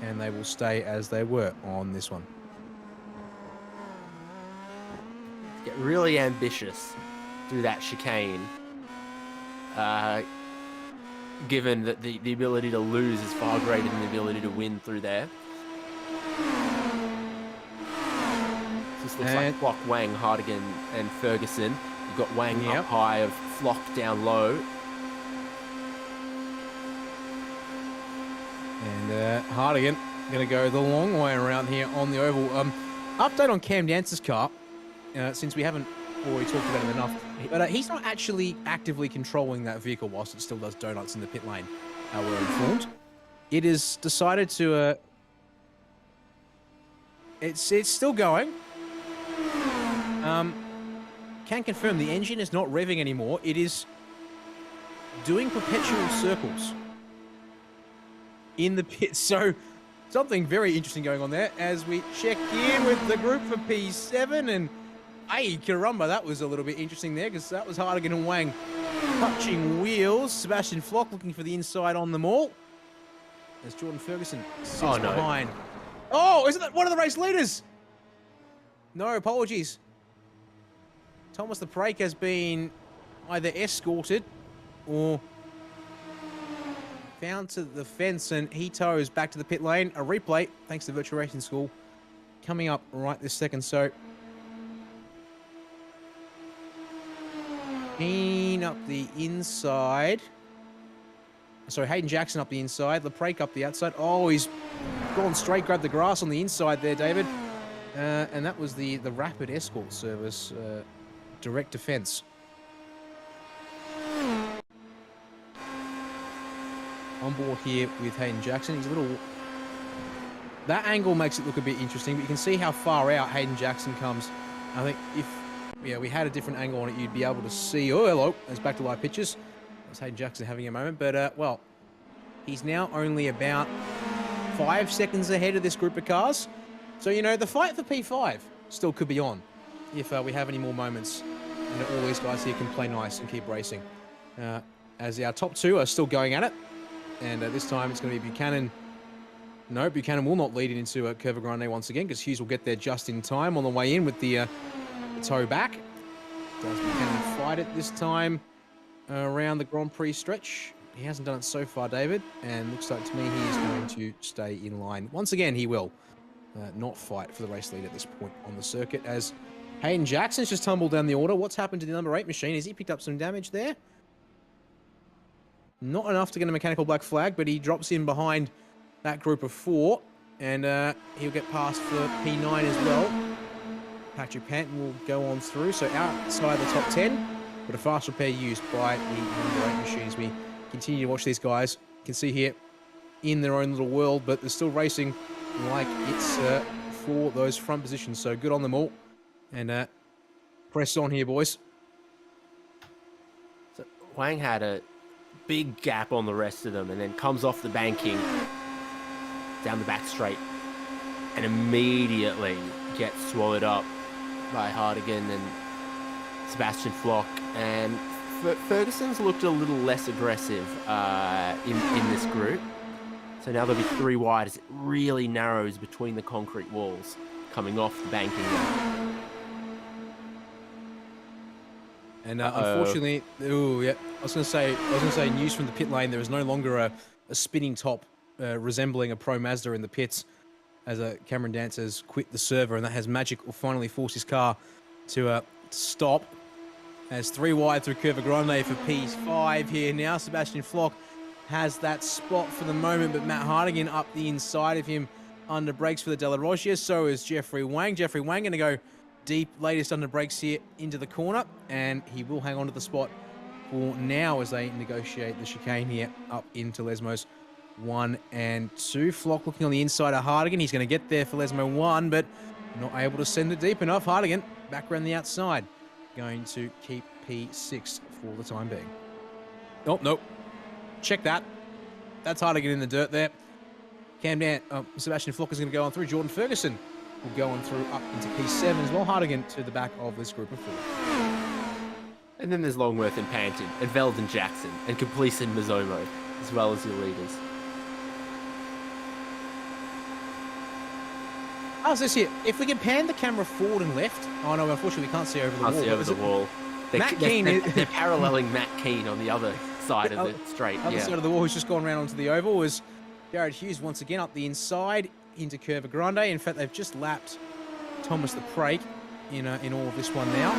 and they will stay as they were on this one. Get really ambitious through that chicane, given that the ability to lose is far greater than the ability to win through there. This looks like Flock, Wang, Hardigan, and Ferguson. You've got Wang up high, of Flock down low. And Hardigan going to go the long way around here on the oval. Update on Cam Dance's car. Since we haven't already talked about him enough, but he's not actually actively controlling that vehicle whilst it still does donuts in the pit lane, we're informed. It is decided to... It's still going. Can confirm the engine is not revving anymore. It is doing perpetual circles in the pit. So something very interesting going on there as we check in with the group for P7, and hey, caramba, that was a little bit interesting there because that was Hardigan and Wang touching wheels. Sebastian Flock looking for the inside on them all as Jordan Ferguson sits behind. Oh, isn't that one of the race leaders? No, apologies. Thomas the Prake has been either escorted or found to the fence, and he tows back to the pit lane. A replay, thanks to Virtual Racing School, coming up right this second. So Keen up the inside. Sorry, Hayden Jackson up the inside. LePrake up the outside. Oh, he's gone straight, grabbed the grass on the inside there, David. And that was the rapid escort service, direct defense. On board here with Hayden Jackson. He's a little... That angle makes it look a bit interesting, but you can see how far out Hayden Jackson comes. I think if we had a different angle on it, you'd be able to see... Oh, hello. There's back to live pictures. That's Hayden Jackson having a moment. But, well, he's now only about 5 seconds ahead of this group of cars. So, you know, the fight for P5 still could be on if we have any more moments. And all these guys here can play nice and keep racing. As our top two are still going at it. And this time it's going to be Buchanan. No, Buchanan will not lead it into Curva Grande once again because Hughes will get there just in time on the way in with the toe back. Does Buchanan fight it this time around the Grand Prix stretch? He hasn't done it so far, David. And looks like to me he is going to stay in line. Once again, he will not fight for the race lead at this point on the circuit as Hayden Jackson's just tumbled down the order. What's happened to the number 8 machine? Has he picked up some damage there? Not enough to get a mechanical black flag, but he drops in behind that group of 4, and he'll get past for P9 as well. Patrick Panton will go on through, so outside the top 10, but a fast repair used by the number 8 machine as we continue to watch these guys. You can see here, in their own little world, but they're still racing like it's for those front positions. So good on them all. And press on here, boys. So Wang had a big gap on the rest of them and then comes off the banking down the back straight and immediately gets swallowed up by Hardigan and Sebastian Flock. And Ferguson's looked a little less aggressive in this group. So now there'll be 3 wide as it really narrows between the concrete walls coming off the banking. And unfortunately, I was going to say news from the pit lane. There is no longer a spinning top resembling a Pro Mazda in the pits, as Cameron Dance has quit the server, and that has Magic will finally force his car to stop. As 3 wide through Curva Grande for P5 here now. Sebastian Flock has that spot for the moment, but Matt Hardigan up the inside of him under brakes for the De La Roggia. So is Jeffrey Wang. Jeffrey Wang going to go deep, latest under brakes here into the corner, and he will hang on to the spot for now as they negotiate the chicane here up into Lesmos 1 and 2. Flock looking on the inside of Hardigan. He's going to get there for Lesmo 1, but not able to send it deep enough. Hardigan back around the outside, going to keep P6 for the time being. Oh, nope. Check that. That's Hardigan in the dirt there. Sebastian Flock is going to go on through. Jordan Ferguson will go on through up into P7 as well. Hardigan to the back of this group of 4. And then there's Longworth and Panton, and Veldon Jackson, and Caplice and Mazomo, as well as your leaders. How's this here? If we can pan the camera forward and left. Oh no, unfortunately we can't see over the wall. Can't see over the wall. Matt Keane they're paralleling Matt Keane on the other side of the straight. Other side of the wall, who's just gone around onto the oval, was Jared Hughes once again up the inside into Curva Grande. In fact, they've just lapped Thomas the Prake in all of this one now.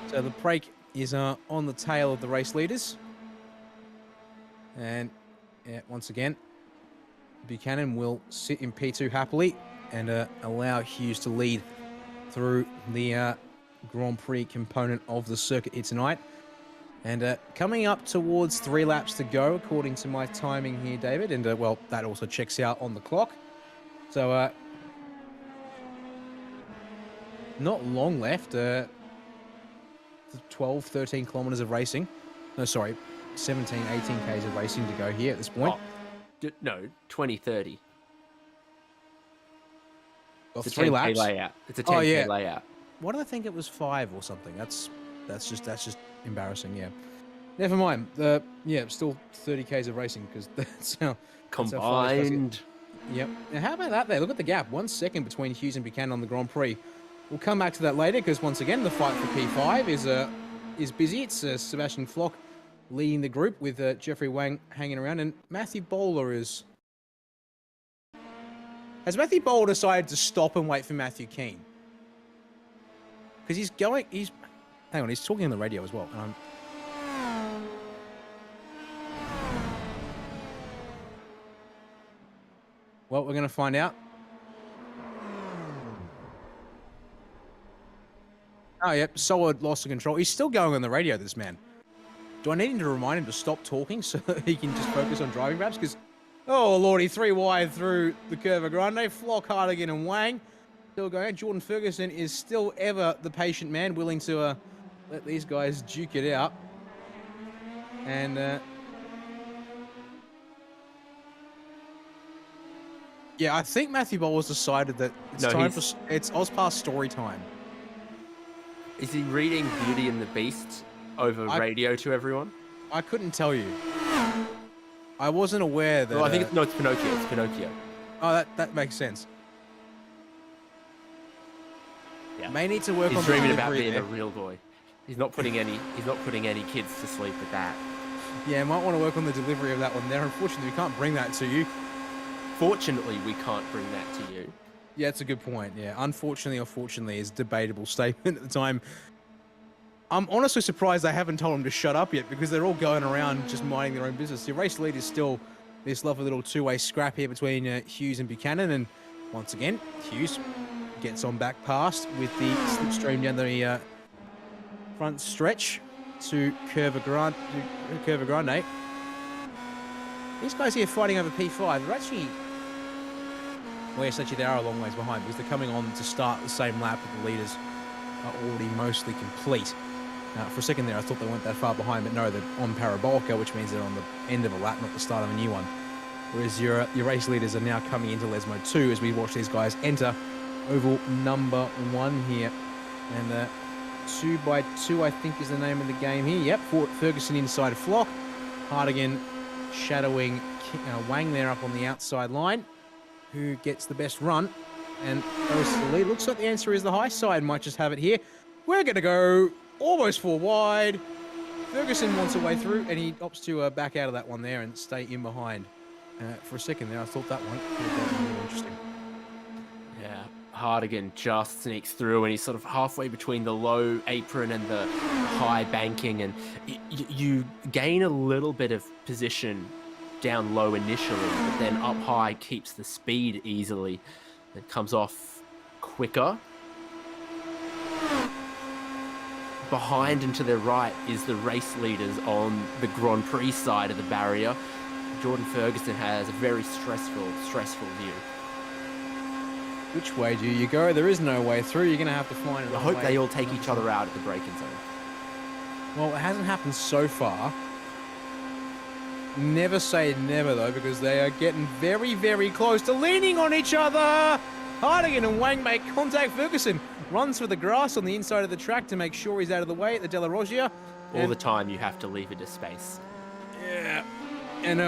So the Prake is on the tail of the race leaders. And once again, Buchanan will sit in P2 happily and allow Hughes to lead through the Grand Prix component of the circuit here tonight. And coming up towards 3 laps to go, according to my timing here, David. And, well, that also checks out on the clock. So, not long left. 12, 13 kilometers of racing. No, sorry, 17, 18 Ks of racing to go here at this point. Oh, no, 20, 30. Well, It's a 3 10K laps. layout. It's a 10K layout. Why did I think it was 5 or something? That's just embarrassing. Yeah, never mind. Still 30 Ks of racing because that's how Combined. Yep. Now how about that there? Look at the gap. 1 second between Hughes and Buchanan on the Grand Prix. We'll come back to that later because once again the fight for P5 is busy. It's Sebastian Flock leading the group with Jeffrey Wang hanging around, and Matthew Bowler is. Has Matthew Bowler decided to stop and wait for Matthew Keane? Because he's hang on, he's talking on the radio as well. And well, we're going to find out. Oh, yep, solid loss of control. He's still going on the radio, this man. Do I need him to remind him to stop talking so that he can just focus on driving perhaps? Because, oh, lordy, 3 wide through the Curva Grande. Flock, Hardigan and Wang still going. Jordan Ferguson is still ever the patient man, willing to let these guys duke it out. And, yeah, I think Matthew Bowles decided that it's it's AusPass story time. Is he reading Beauty and the Beast over radio to everyone? I couldn't tell you. I wasn't aware that. Well, I think it's Pinocchio. It's Pinocchio. Oh, that makes sense. Yeah. May need to work on He's dreaming the about delivery being there. a real boy. He's not putting any kids to sleep with that. Yeah, might want to work on the delivery of that one there. Unfortunately, we can't bring that to you. Fortunately, we can't bring that to you. Yeah, it's a good point. Yeah, unfortunately or fortunately is a debatable statement at the time. I'm honestly surprised they haven't told him to shut up yet because they're all going around just minding their own business. The race lead is still this lovely little 2-way scrap here between Hughes and Buchanan. And once again, Hughes gets on back past with the slipstream down the front stretch to Curva Grande. These guys here fighting over P5. They're actually... Well, yes, actually, they are a long ways behind because they're coming on to start the same lap, but the leaders are already mostly complete. For a second there, I thought they weren't that far behind, but no, they're on Parabolica, which means they're on the end of a lap, not the start of a new one. Whereas your race leaders are now coming into Lesmo 2 as we watch these guys enter oval number 1 here. And 2x2, I think, is the name of the game here. Yep, Ferguson inside Flock. Hardigan shadowing Wang there up on the outside line. Who gets the best run and goes to the lead. Looks like the answer is the high side might just have it here. We're going to go almost 4 wide. Ferguson wants a way through, and he opts to back out of that one there and stay in behind. For a second there, I thought that one could have been really interesting. Yeah, Hardigan just sneaks through, and he's sort of halfway between the low apron and the high banking, and you gain a little bit of position down low initially, but then up high keeps the speed easily. It comes off quicker. Behind and to their right is the race leaders on the Grand Prix side of the barrier. Jordan Ferguson has a very stressful view. Which way do you go? There is no way through. You're going to have to find it. I hope they all take each other out at the braking zone. Well, it hasn't happened so far. Never say never, though, because they are getting very, very close to leaning on each other. Hardigan and Wang make contact. Ferguson runs for the grass on the inside of the track to make sure he's out of the way at the Della Roggia. All the time you have to leave it to space. Yeah. And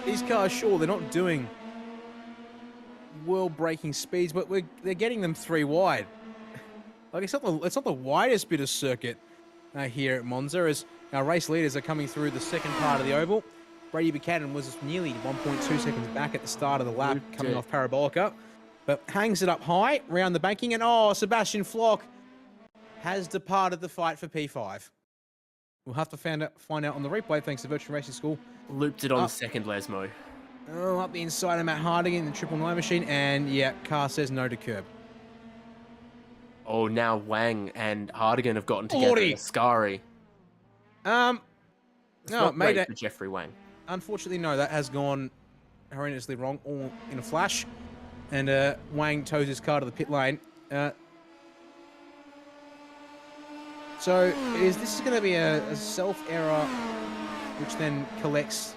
these cars, sure, they're not doing world-breaking speeds, but they're getting them 3 wide. Like, it's not the widest bit of circuit here at Monza, as our race leaders are coming through the second part of the oval. Brady Buchanan was nearly 1.2 seconds back at the start of the lap, coming off Parabolica, but hangs it up high, round the banking, and Sebastian Flock has departed the fight for P5. We'll have to find out on the replay, thanks to Virtual Racing School. Looped it on second, Lesmo. Oh, up the inside of Matt Hardigan, the 999 machine, and yeah, car says no to curb. Oh, now Wang and Hardigan have gotten together. Ascari. No, not great for Jeffrey Wang. Unfortunately, no, that has gone horrendously wrong, all in a flash. And Wang tows his car to the pit lane. So this is going to be a self-error, which then collects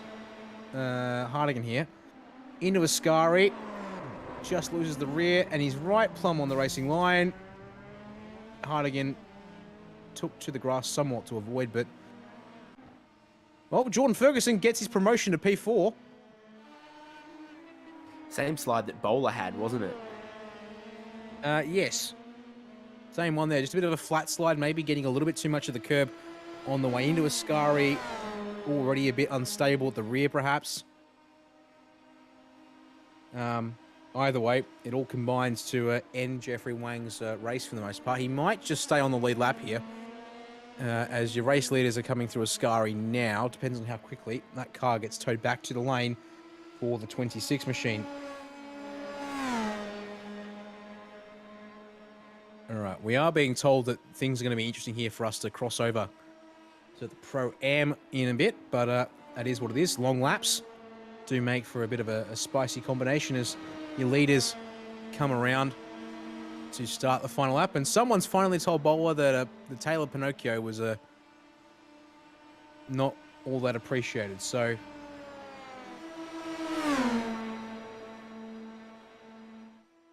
Hardigan here into Ascari. Just loses the rear, and he's right plumb on the racing line. Hardigan took to the grass somewhat to avoid, but... Well, Jordan Ferguson gets his promotion to P4. Same slide that Bowler had, wasn't it? Yes. Same one there. Just a bit of a flat slide, maybe getting a little bit too much of the curb on the way into Ascari. Already a bit unstable at the rear, perhaps. Either way, it all combines to end Jeffrey Wang's race for the most part. He might just stay on the lead lap here. As your race leaders are coming through Ascari now, depends on how quickly that car gets towed back to the lane for the 26 machine. All right, we are being told that things are going to be interesting here for us to cross over to the Pro-Am in a bit, but that is what it is. Long laps do make for a bit of a spicy combination as your leaders come around to start the final lap, and someone's finally told Bowler that the Taylor Pinocchio was not all that appreciated. So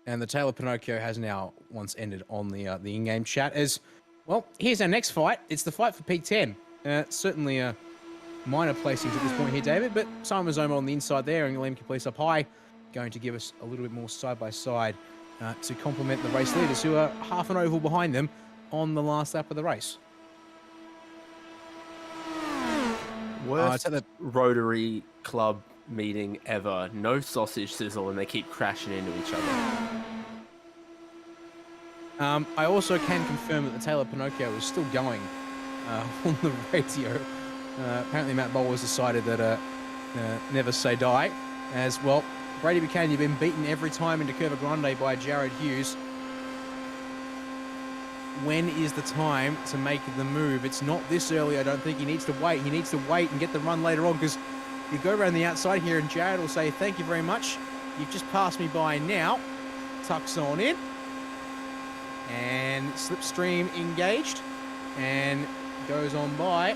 and the Taylor Pinocchio has now once ended on the in-game chat. As well, here's our next fight. It's the fight for P10. Certainly minor placings at this point here, David, but Simon Zoma on the inside there and Liam Caplice up high, going to give us a little bit more side-by-side to complement the race leaders who are half an oval behind them on the last lap of the race. Worst Rotary Club meeting ever. No sausage sizzle, and they keep crashing into each other. I also can confirm that the Taylor Pinocchio is still going on the radio. Apparently Matt Bowles decided that never say die. As well, Brady Buchanan, you've been beaten every time into Curva Grande by Jared Hughes. When is the time to make the move? It's not this early, I don't think. He needs to wait. He needs to wait and get the run later on, because You go around the outside here, and Jared will say, thank you very much. You've just passed me by now. Tucks on in. And slipstream engaged. And goes on by.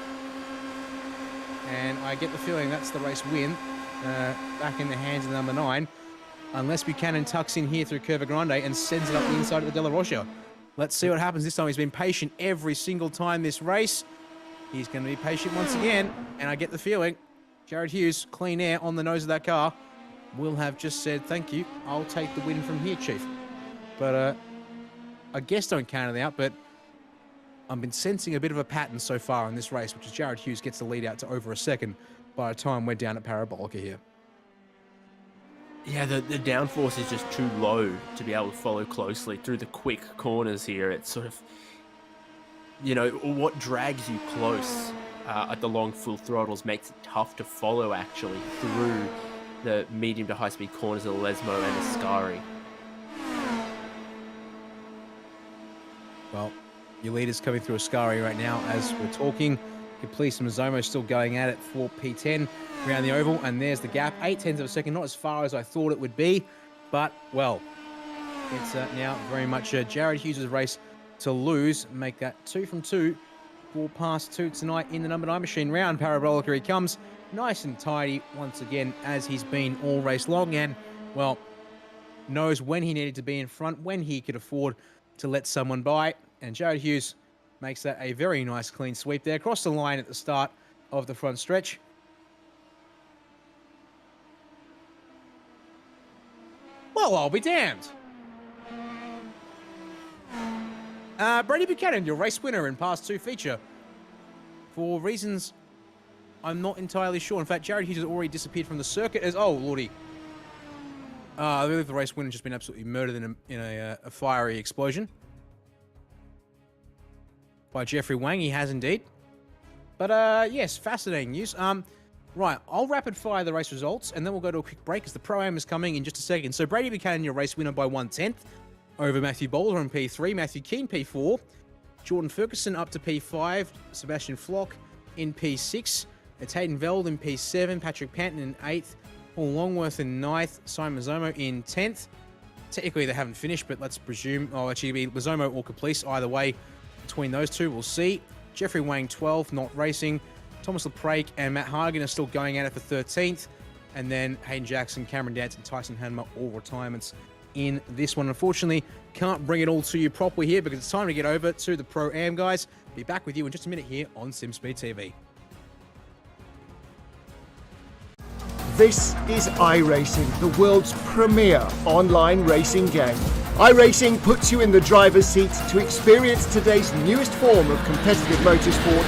And I get the feeling that's the race win. Back in the hands of number 9. Unless Buchanan tucks in here through Curva Grande and sends it up the inside of the Della Rocha. Let's see what happens this time. He's been patient every single time this race. He's going to be patient once again. And I get the feeling Jared Hughes, clean air on the nose of that car, will have just said, thank you, I'll take the win from here, Chief. But I guess don't count it out, but I've been sensing a bit of a pattern so far in this race, which is Jared Hughes gets the lead out to over a second by the time we're down at Parabolica here. Yeah, the downforce is just too low to be able to follow closely through the quick corners here. It's sort of, you know, what drags you close at the long full throttles makes it tough to follow actually through the medium to high speed corners of Lesmo and Ascari. Well, your leader's coming through Ascari right now as we're talking. Caplice and Mazzomo still going at it for P10 around the oval, and there's the gap. 0.8 of a second, not as far as I thought it would be, but, well, it's now very much Jared Hughes' race to lose. Make that 2 from 2 for past 2 tonight in the number 9 machine. Round Parabolica he comes, nice and tidy once again, as he's been all race long, and, well, knows when he needed to be in front, when he could afford to let someone by, and Jared Hughes makes that a very nice clean sweep there. Across the line at the start of the front stretch. Well, I'll be damned. Brady Buchanan, your race winner in past 2 feature. For reasons I'm not entirely sure. In fact, Jared Hughes has already disappeared from the circuit as... Oh, lordy. I believe the race winner has just been absolutely murdered in a fiery explosion. By Jeffrey Wang, he has indeed. But, yes, fascinating news. Right, I'll rapid fire the race results, and then we'll go to a quick break as the Pro-Am is coming in just a second. So, Brady Buchanan, your race winner by 1/10 over Matthew Bowler in P3, Matthew Keane P4, Jordan Ferguson up to P5, Sebastian Flock in P6, it's Hayden Veld in P7, Patrick Panton in 8th, Paul Longworth in 9th, Simon Mazzomo in 10th. Technically, they haven't finished, but let's presume... Oh, actually, it'll be Mazzomo or Caplice, either way. Between those two, we'll see. Jeffrey Wang, 12th, not racing. Thomas LePrake and Matt Hagen are still going at it for 13th. And then Hayden Jackson, Cameron Dance, and Tyson Hanma, all retirements in this one. Unfortunately, can't bring it all to you properly here because it's time to get over to the Pro-Am, guys. Be back with you in just a minute here on SimSpeed TV. This is iRacing, the world's premier online racing game. iRacing puts you in the driver's seat to experience today's newest form of competitive motorsport,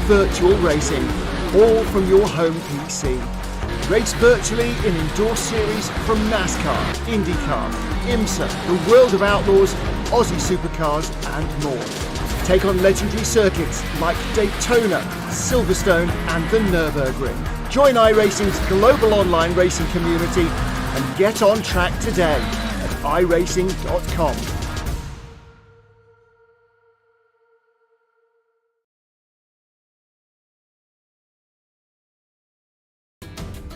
virtual racing, all from your home PC. Race virtually in endorsed series from NASCAR, IndyCar, IMSA, the World of Outlaws, Aussie Supercars and more. Take on legendary circuits like Daytona, Silverstone and the Nürburgring. Join iRacing's global online racing community and get on track today at iRacing.com.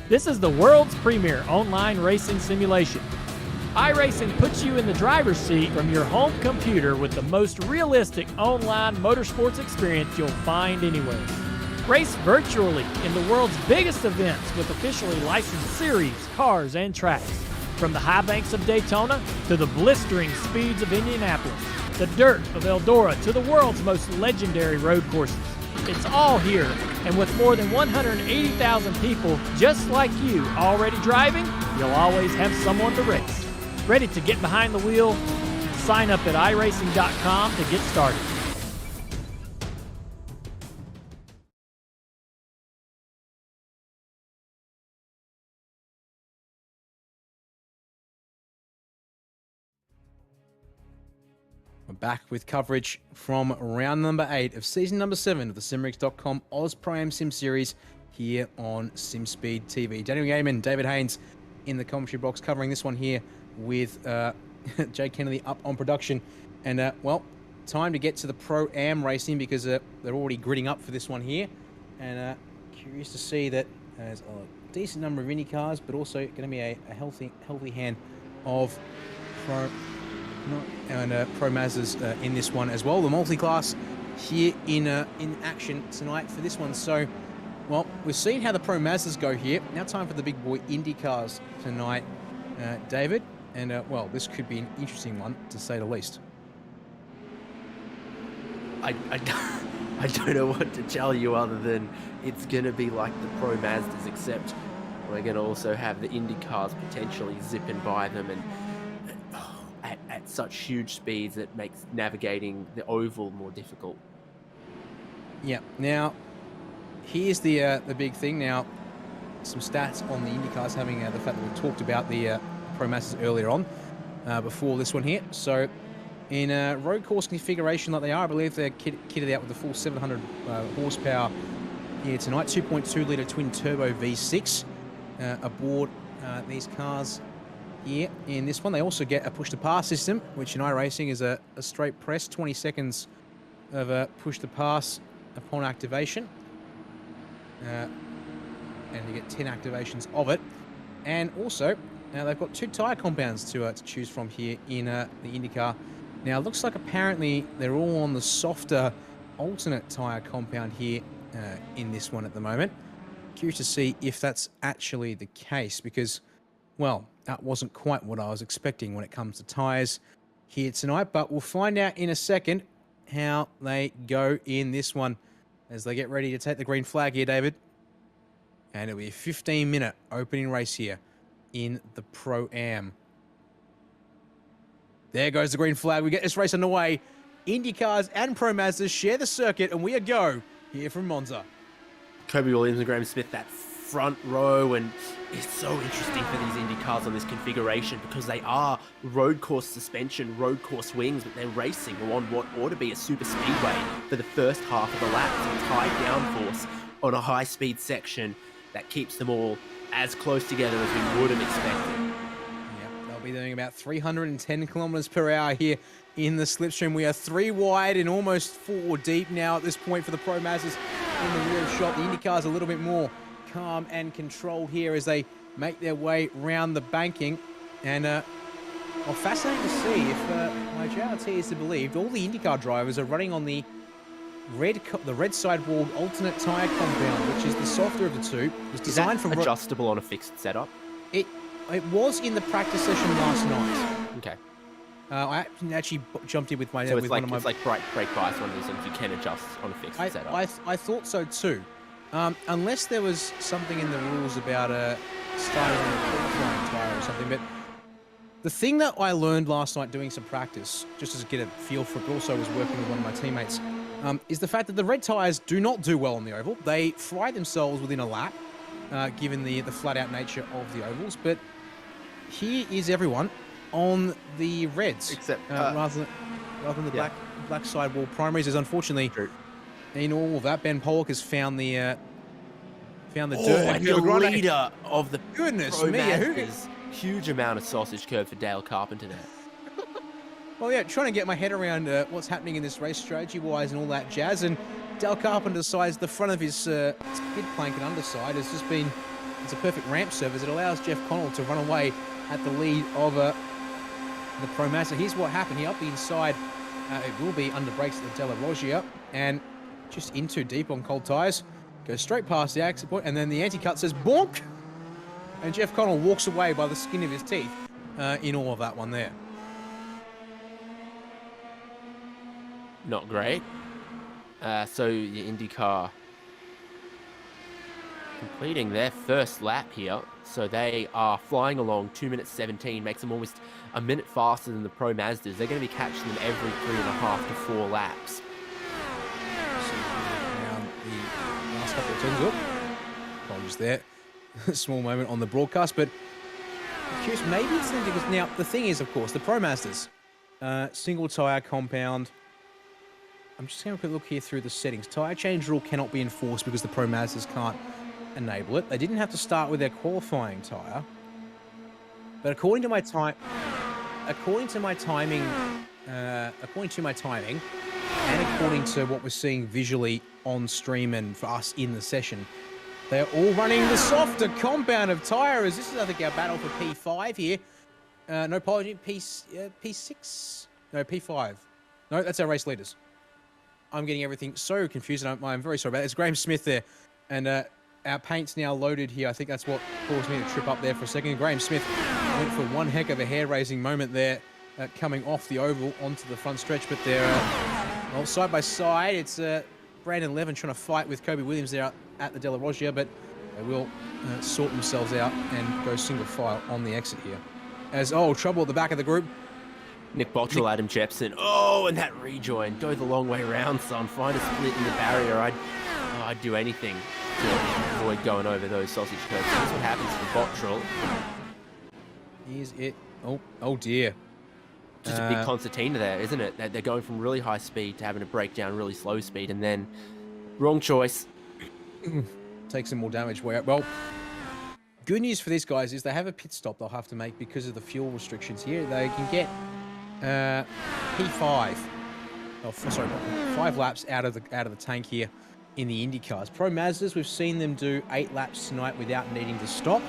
This is the world's premier online racing simulation. iRacing puts you in the driver's seat from your home computer with the most realistic online motorsports experience you'll find anywhere. Race virtually in the world's biggest events with officially licensed series, cars, and tracks. From the high banks of Daytona to the blistering speeds of Indianapolis, the dirt of Eldora to the world's most legendary road courses. It's all here, and with more than 180,000 people just like you already driving, you'll always have someone to race. Ready to get behind the wheel? Sign up at iRacing.com to get started. We're back with coverage from round number 8 of season number 7 of the Simrigs.com Oz Pro-Am Sim Series here on SimSpeed TV. Daniel Gaiman, David Haynes in the commentary box covering this one here with Jay Kennedy up on production. And, well, time to get to the Pro-Am racing because they're already gridding up for this one here. And curious to see that as decent number of Indy cars, but also going to be a healthy hand of Pro Mazdas in this one as well. The multi-class here in action tonight for this one. So, well, we've seen how the Pro Mazdas go here. Now time for the big boy Indy cars tonight, David. And, well, this could be an interesting one, to say the least. I don't know what to tell you other than it's going to be like the Pro Mazdas, except we're going to also have the Indy cars potentially zipping by them and at such huge speeds that makes navigating the oval more difficult. Yeah. Now, here's the big thing. Now, some stats on the Indy cars, having the fact that we talked about the Pro Mazdas earlier on before this one here. So, in road course configuration like they are, I believe they're kitted out with the full 700 horsepower here tonight. 2.2 litre twin turbo V6 aboard these cars here in this one. They also get a push to pass system, which in iRacing is a straight press, 20 seconds of a push to pass upon activation. And you get 10 activations of it. And also, now they've got 2 tyre compounds to choose from here in the IndyCar. Now, it looks like apparently they're all on the softer alternate tyre compound here in this one at the moment. Curious to see if that's actually the case because, well, that wasn't quite what I was expecting when it comes to tyres here tonight. But we'll find out in a second how they go in this one as they get ready to take the green flag here, David. And it'll be a 15-minute opening race here in the Pro-Am. There goes the green flag. We get this race underway. Indy cars and Pro Mazdas share the circuit, and we are go here from Monza. Kobe Williams and Graham Smith, that front row, and it's so interesting for these Indy cars on this configuration because they are road course suspension, road course wings, but they're racing on what ought to be a super speedway for the first half of the lap. It's high downforce on a high-speed section that keeps them all as close together as we would have expected. They'll be doing about 310 kilometers per hour here in the slipstream. We are 3 wide and almost 4 deep now at this point for the Pro Mazdas in the rear shot. The Indy cars a little bit more calm and controlled here as they make their way round the banking. And well, fascinating to see if my JRT is to believe. All the IndyCar drivers are running on the red sidewalled alternate tyre compound, which is the softer of the two. It was designed for adjustable on a fixed setup. It was in the practice session last night. Okay. I actually jumped in with my. So with it's like one of my, it's like brake price one of these things you can adjust on a fixed setup. I thought so too, unless there was something in the rules about starting on a qualifying tyre or something. But the thing that I learned last night doing some practice, just to get a feel for it, but also was working with one of my teammates, is the fact that the red tyres do not do well on the oval. They fry themselves within a lap, given the flat-out nature of the ovals. But here is everyone on the reds, except rather than the black sidewall primaries. Is unfortunately in all of that, Ben Pollock has found the dirt. And the leader of the Goodness Pro me, Mazdas. Huge amount of sausage curve for Dale Carpenter there. Well, yeah, trying to get my head around what's happening in this race strategy-wise and all that jazz. And Dale Carpenter decides the front of his skid plank and underside has just been, it's a perfect ramp surface. It allows Jeff Connell to run away at the lead of the Pro Mazda. Here's what happened. He up the inside. It will be under brakes at the Della Roggia and just in too deep on cold tyres. Goes straight past the exit point, and then the anti-cut says bonk, and Jeff Connell walks away by the skin of his teeth in all of that one there. Not great. So the IndyCar completing their first lap here. So they are flying along 2 minutes 17, makes them almost a minute faster than the Pro Mazdas. They're going to be catching them every 3.5 to 4 laps. Down the last couple of turns up. Apologies there. Small moment on the broadcast, but I'm curious, maybe it's because now the thing is, of course, the Pro Mazdas, single tyre compound. I'm just going to look here through the settings. Tyre change rule cannot be enforced because the Pro Mazdas can't enable it. They didn't have to start with their qualifying tyre, but according to my timing, and according to what we're seeing visually on stream and for us in the session, They're all running the softer compound of tyre as this is, I think, our battle for P5 here. No apology, P6? No, P5. No, that's our race leaders. I'm getting everything so confused, and I'm very sorry about it. It's Graham Smith there, and our paint's now loaded here. I think that's what caused me to trip up there for a second. Graham Smith went for one heck of a hair-raising moment there, coming off the oval onto the front stretch, but they're well, side by side. It's Brandon Levin trying to fight with Kobe Williams there at the De La Roggia, but they will sort themselves out and go single file on the exit here. As, trouble at the back of the group. Nick Bottrell, Adam Jepson. Oh, and that rejoin. Go the long way round, son. Find a split in the barrier. I'd do anything to avoid going over those sausage curves. That's what happens for Bottrell. Here's it. Oh dear. Just a big concertina there, isn't it? They're going from really high speed to having to break down really slow speed, and then wrong choice. Take some more damage. Well, good news for these guys is they have a pit stop they'll have to make because of the fuel restrictions here. They can get P5. Oh, sorry, 5 laps out of the tank here in the Indy cars. Pro Mazdas, we've seen them do 8 laps tonight without needing to stop.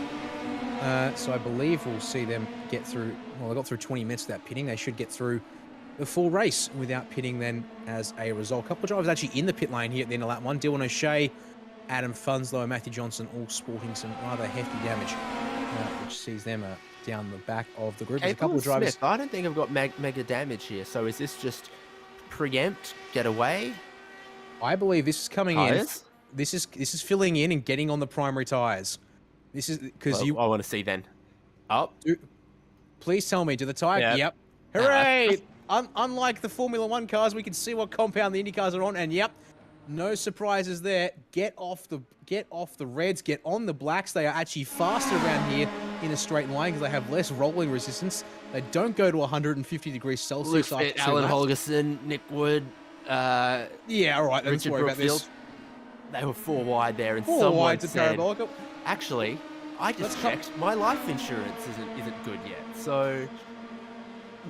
So I believe we'll see them get through. Well, they got through 20 minutes without pitting. They should get through the full race without pitting then as a result. A couple of drivers actually in the pit lane here at the end of lap 1. Dylan O'Shea, Adam Funslow, and Matthew Johnson all sporting some rather hefty damage, which sees them down the back of the group. There's a couple of drivers. Smith, I don't think I've got mega damage here. So is this just preempt, get away? I believe this is coming Tires? in. This is filling in and getting on the primary tires. This is because I want to see then. Up. Please tell me, do the tire? Yep. Hooray! Unlike the Formula 1 cars, we can see what compound the Indy cars are on, and yep, no surprises there. Get off the reds, get on the blacks. They are actually faster around here in a straight line because they have less rolling resistance. They don't go to 150 degrees Celsius. Alan Holgerson, Nick Wood. Yeah, all right. Let's worry about this. They were 4 wide there, and 4 wide to Parabolica. Actually, I just checked. My life insurance isn't good yet, so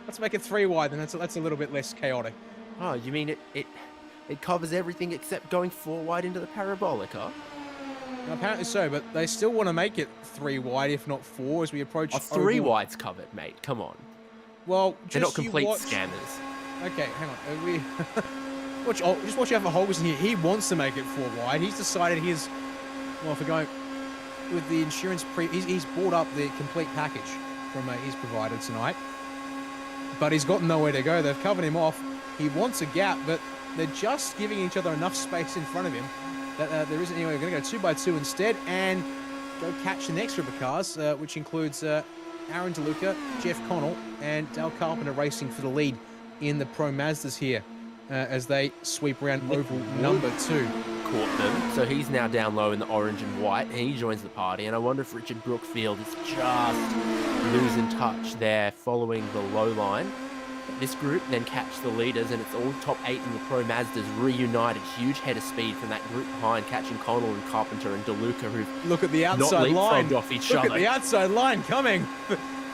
let's make it 3 wide. Then that's a little bit less chaotic. Oh, you mean it covers everything except going 4 wide into the Parabolica? Apparently so, but they still want to make it 3 wide, if not 4, as we approach. 3 wide's covered, mate. Come on. Well, they're not complete scanners. Okay, hang on. We just watch out for Holgerson here. He wants to make it 4 wide. He's decided for going with the insurance he's bought up the complete package from his provider tonight, but he's got nowhere to go. They've covered him off. He wants a gap, but they're just giving each other enough space in front of him that there isn't anywhere. We're going to go 2x2 instead and go catch the next group of cars, which includes Aaron DeLuca, Jeff Connell, and Dale Carpenter racing for the lead in the Pro Mazdas here as they sweep around oval number 2. Caught them, so he's now down low in the orange and white, and he joins the party. And I wonder if Richard Brookfield is just losing touch there following the low line. This group then catch the leaders, and it's all top 8 in the Pro Mazdas reunited. Huge head of speed from that group behind, catching Connell and Carpenter and DeLuca, who've look at the outside line off each look other. At the outside line coming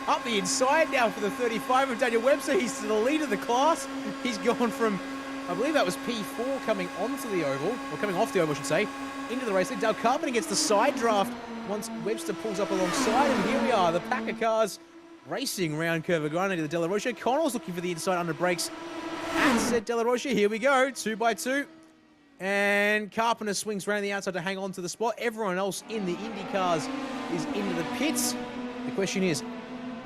up the inside now for the 35 of Daniel Webster. He's to the lead of the class. He's gone from, I believe that was P4 coming onto the oval, or coming off the oval, I should say, into the race. Dale Carpenter gets the side draft once Webster pulls up alongside, and here we are, the pack of cars racing around Curva Grande to the De La Roggia. Connell's looking for the inside under brakes at said De La Roggia. Here we go, 2x2. And Carpenter swings around the outside to hang on to the spot. Everyone else in the Indy cars is into the pits. The question is,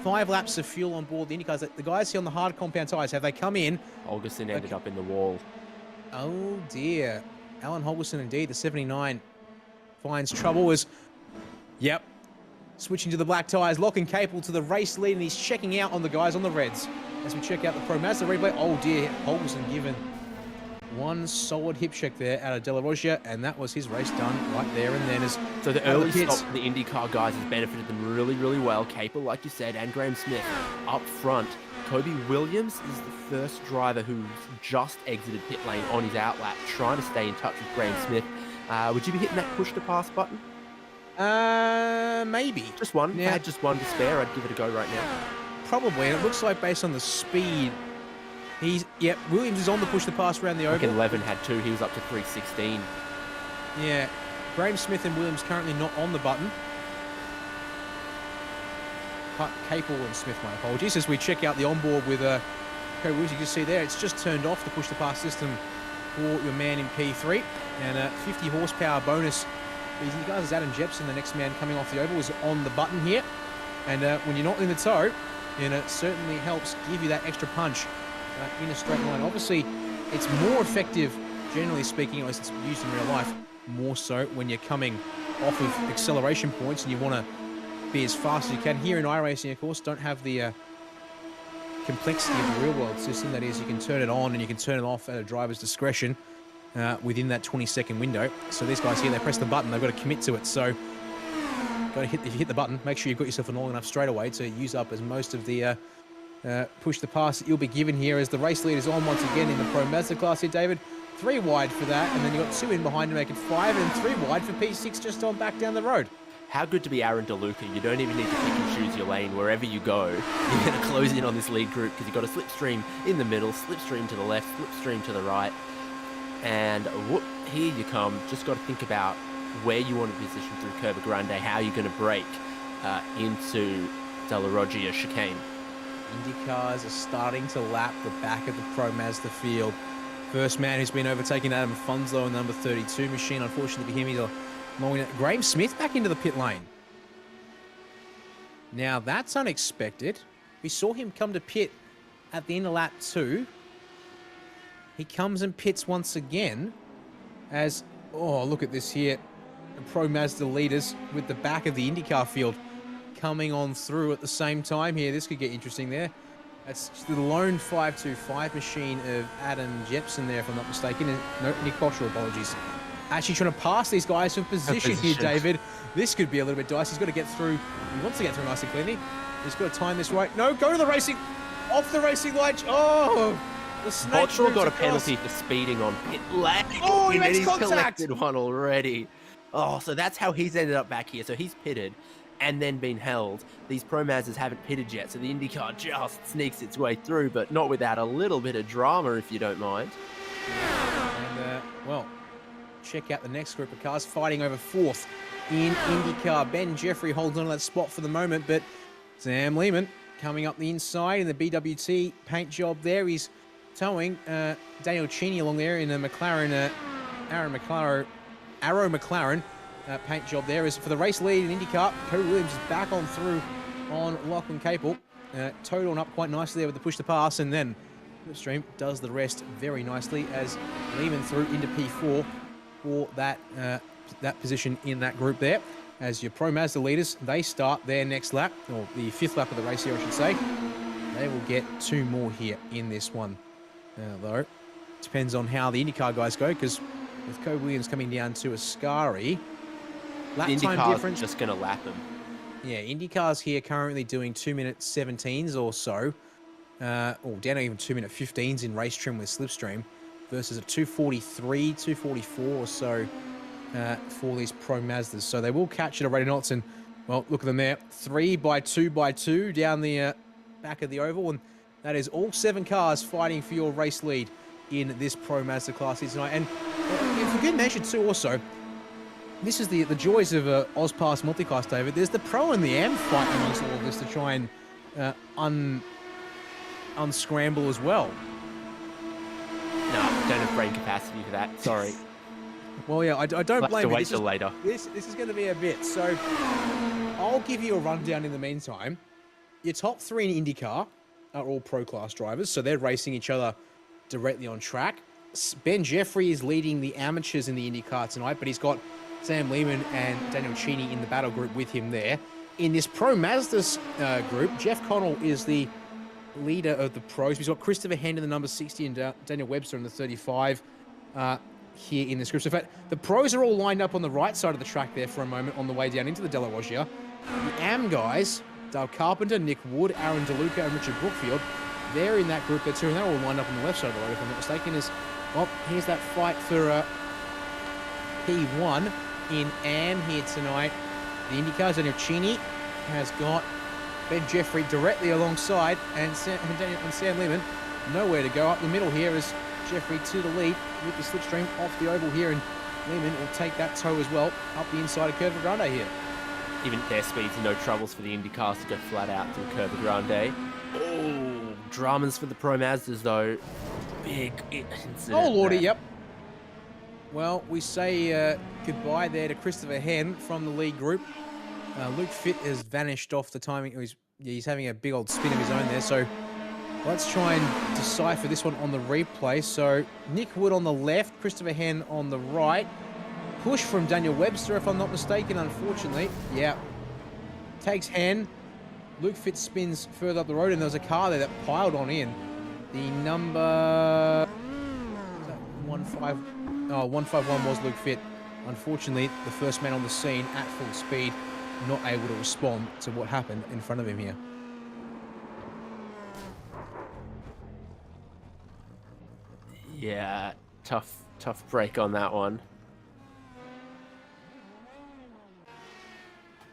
5 laps of fuel on board the Indy cars. The guys here on the hard compound tyres, have they come in? Holgerson ended up in the wall. Oh dear. Alan Holgerson indeed, the 79 finds trouble as, yep, switching to the black tyres, locking Capel to the race lead, and he's checking out on the guys on the reds. As we check out the Pro Mazda replay, oh dear, Holgerson given one solid hip check there out of De La Roggia, and that was his race done right there and then. So the early stop for the IndyCar guys has benefited them really, really well. Capel, like you said, and Graham Smith up front. Kobe Williams is the first driver who's just exited pit lane on his outlap, trying to stay in touch with Graham Smith. Would you be hitting that push to pass button? Maybe. Just one. Yeah. I had just one to spare. I'd give it a go right now. Probably, and it looks like based on the speed, Williams is on the push to pass around the oval. I reckon Levin had 2. He was up to 3:16. Yeah, Graham Smith and Williams currently not on the button. Capel and Smith, my apologies. As we check out the onboard with Williams, you can see there, it's just turned off the push-to-pass system for your man in P3. And a 50 horsepower bonus. These guys, Adam Jepson, the next man coming off the oval, is on the button here. And when you're not in the tow, and it certainly helps give you that extra punch in a straight line. Obviously, it's more effective, generally speaking, at least it's used in real life, more so when you're coming off of acceleration points and you want to be as fast as you can. Here in iRacing, of course, don't have the complexity of the real-world system. That is, you can turn it on and you can turn it off at a driver's discretion within that 20-second window. So these guys here, they press the button, they've got to commit to it. So if you hit the button, make sure you've got yourself long enough straight away to use up as most of the push the pass that you'll be given here as the race lead is on once again in the Pro Mazda class here, David. 3 wide for that, and then you've got 2 in behind to make it 5, and 3 wide for P6 just on back down the road. How good to be Aaron DeLuca. You don't even need to pick and choose your lane. Wherever you go, you're going to close in on this lead group because you've got a slipstream in the middle, slipstream to the left, slipstream to the right. And whoop, here you come. Just got to think about where you want to position through Curva Grande, how you're going to brake into Della Roggia chicane. IndyCars are starting to lap the back of the Pro Mazda field. First man who's been overtaken, Adam Funzlo in the number 32 machine. Unfortunately for him, he's Graham Smith back into the pit lane. Now that's unexpected. We saw him come to pit at the end of lap 2. He comes and pits once again as, oh, look at this here. The Pro Mazda leaders with the back of the IndyCar field coming on through at the same time here. This could get interesting there. That's the lone 525 machine of Adam Jepson there, if I'm not mistaken. No, Nick Bottcher, apologies. Actually trying to pass these guys from position here, David. This could be a little bit dicey. He's got to get through. He wants to get through nice and cleanly. He's got to time this right. No, go to the racing. Off the racing line. Oh, the snake. Bottrell got a penalty for speeding on pit lane. Oh, he makes he's contact. Collected one already. Oh, so that's how he's ended up back here. So he's pitted and then been held. These Pro Mazdas haven't pitted yet, so the IndyCar just sneaks its way through, but not without a little bit of drama, if you don't mind. And, well, check out the next group of cars fighting over 4th in IndyCar. Ben Jeffrey holds on to that spot for the moment, but Sam Lehman coming up the inside in the BWT paint job there. He's towing Daniel Cheney along there in a McLaren, Arrow McLaren paint job there. As for the race lead in IndyCar, Cody Williams is back on through on Lachlan Capel. Towed on up quite nicely there with the push to pass, and then Slipstream does the rest very nicely as Lehman through into P4 for that position in that group there. As your Pro Mazda leaders, they start their next lap, or the 5th lap of the race here, I should say. They will get 2 more here in this one. Though, depends on how the IndyCar guys go, because with Cody Williams coming down to Ascari, lap time difference. Just going to lap him. Yeah, IndyCar's here currently doing 2-minute 17s or so, or down even 2-minute 15s in race trim with Slipstream, versus a 2:43, 2:44 or so for these Pro Mazdas. So they will catch it at rate of knots, and well, look at them there, 3 by 2 by 2 down the back of the oval, and that is all 7 cars fighting for your race lead in this Pro Mazda class here tonight. And for good measure too, also, this is the joys of AusPass multiclass, David. There's the Pro and the Am fight amongst all of this to try and unscramble as well. No, don't have brain capacity for that. Sorry. Well, yeah, I don't We'll blame have to you. wait till later. This is going to be a bit. So I'll give you a rundown in the meantime. Your top 3 in IndyCar are all Pro class drivers, so they're racing each other directly on track. Ben Jeffrey is leading the amateurs in the IndyCar tonight, but he's got Sam Lehman and Daniel Cheney in the battle group with him there. In this Pro Mazdas group, Jeff Connell is the leader of the pros. We've got Christopher Hen in the number 60 and Daniel Webster in the 35 here in this group. So in fact, the pros are all lined up on the right side of the track there for a moment on the way down into the Della Roggia. The Am guys, Dale Carpenter, Nick Wood, Aaron DeLuca, and Richard Brookfield, they're in that group there too, and they're all lined up on the left side of the road, if I'm not mistaken. Well, here's that fight for P1 in Am here tonight. The IndyCars, Daniel Cheney has got Ben Jeffrey directly alongside, and Sam Lehman nowhere to go. Up the middle here is Jeffrey to the lead with the slipstream off the oval here, and Lehman will take that toe as well up the inside of Curva Grande here. Even their speeds, no troubles for the IndyCars to go flat out to Curva Grande. Oh, dramas for the Pro Mazdas though. Big incident. Oh lordy, there. yep. Well, we say goodbye there to Christopher Henn from the lead group. Luke Fitt has vanished off the timing. He's having a big old spin of his own there. So let's try and decipher this one on the replay. So Nick Wood on the left, Christopher Henn on the right. Push from Daniel Webster, if I'm not mistaken, unfortunately. Yeah. Takes Henn. Luke Fitt spins further up the road, and there was a car there that piled on in. The number... 151 was Luke Fitt. Unfortunately, the first man on the scene at full speed, not able to respond to what happened in front of him here. Yeah, tough break on that one.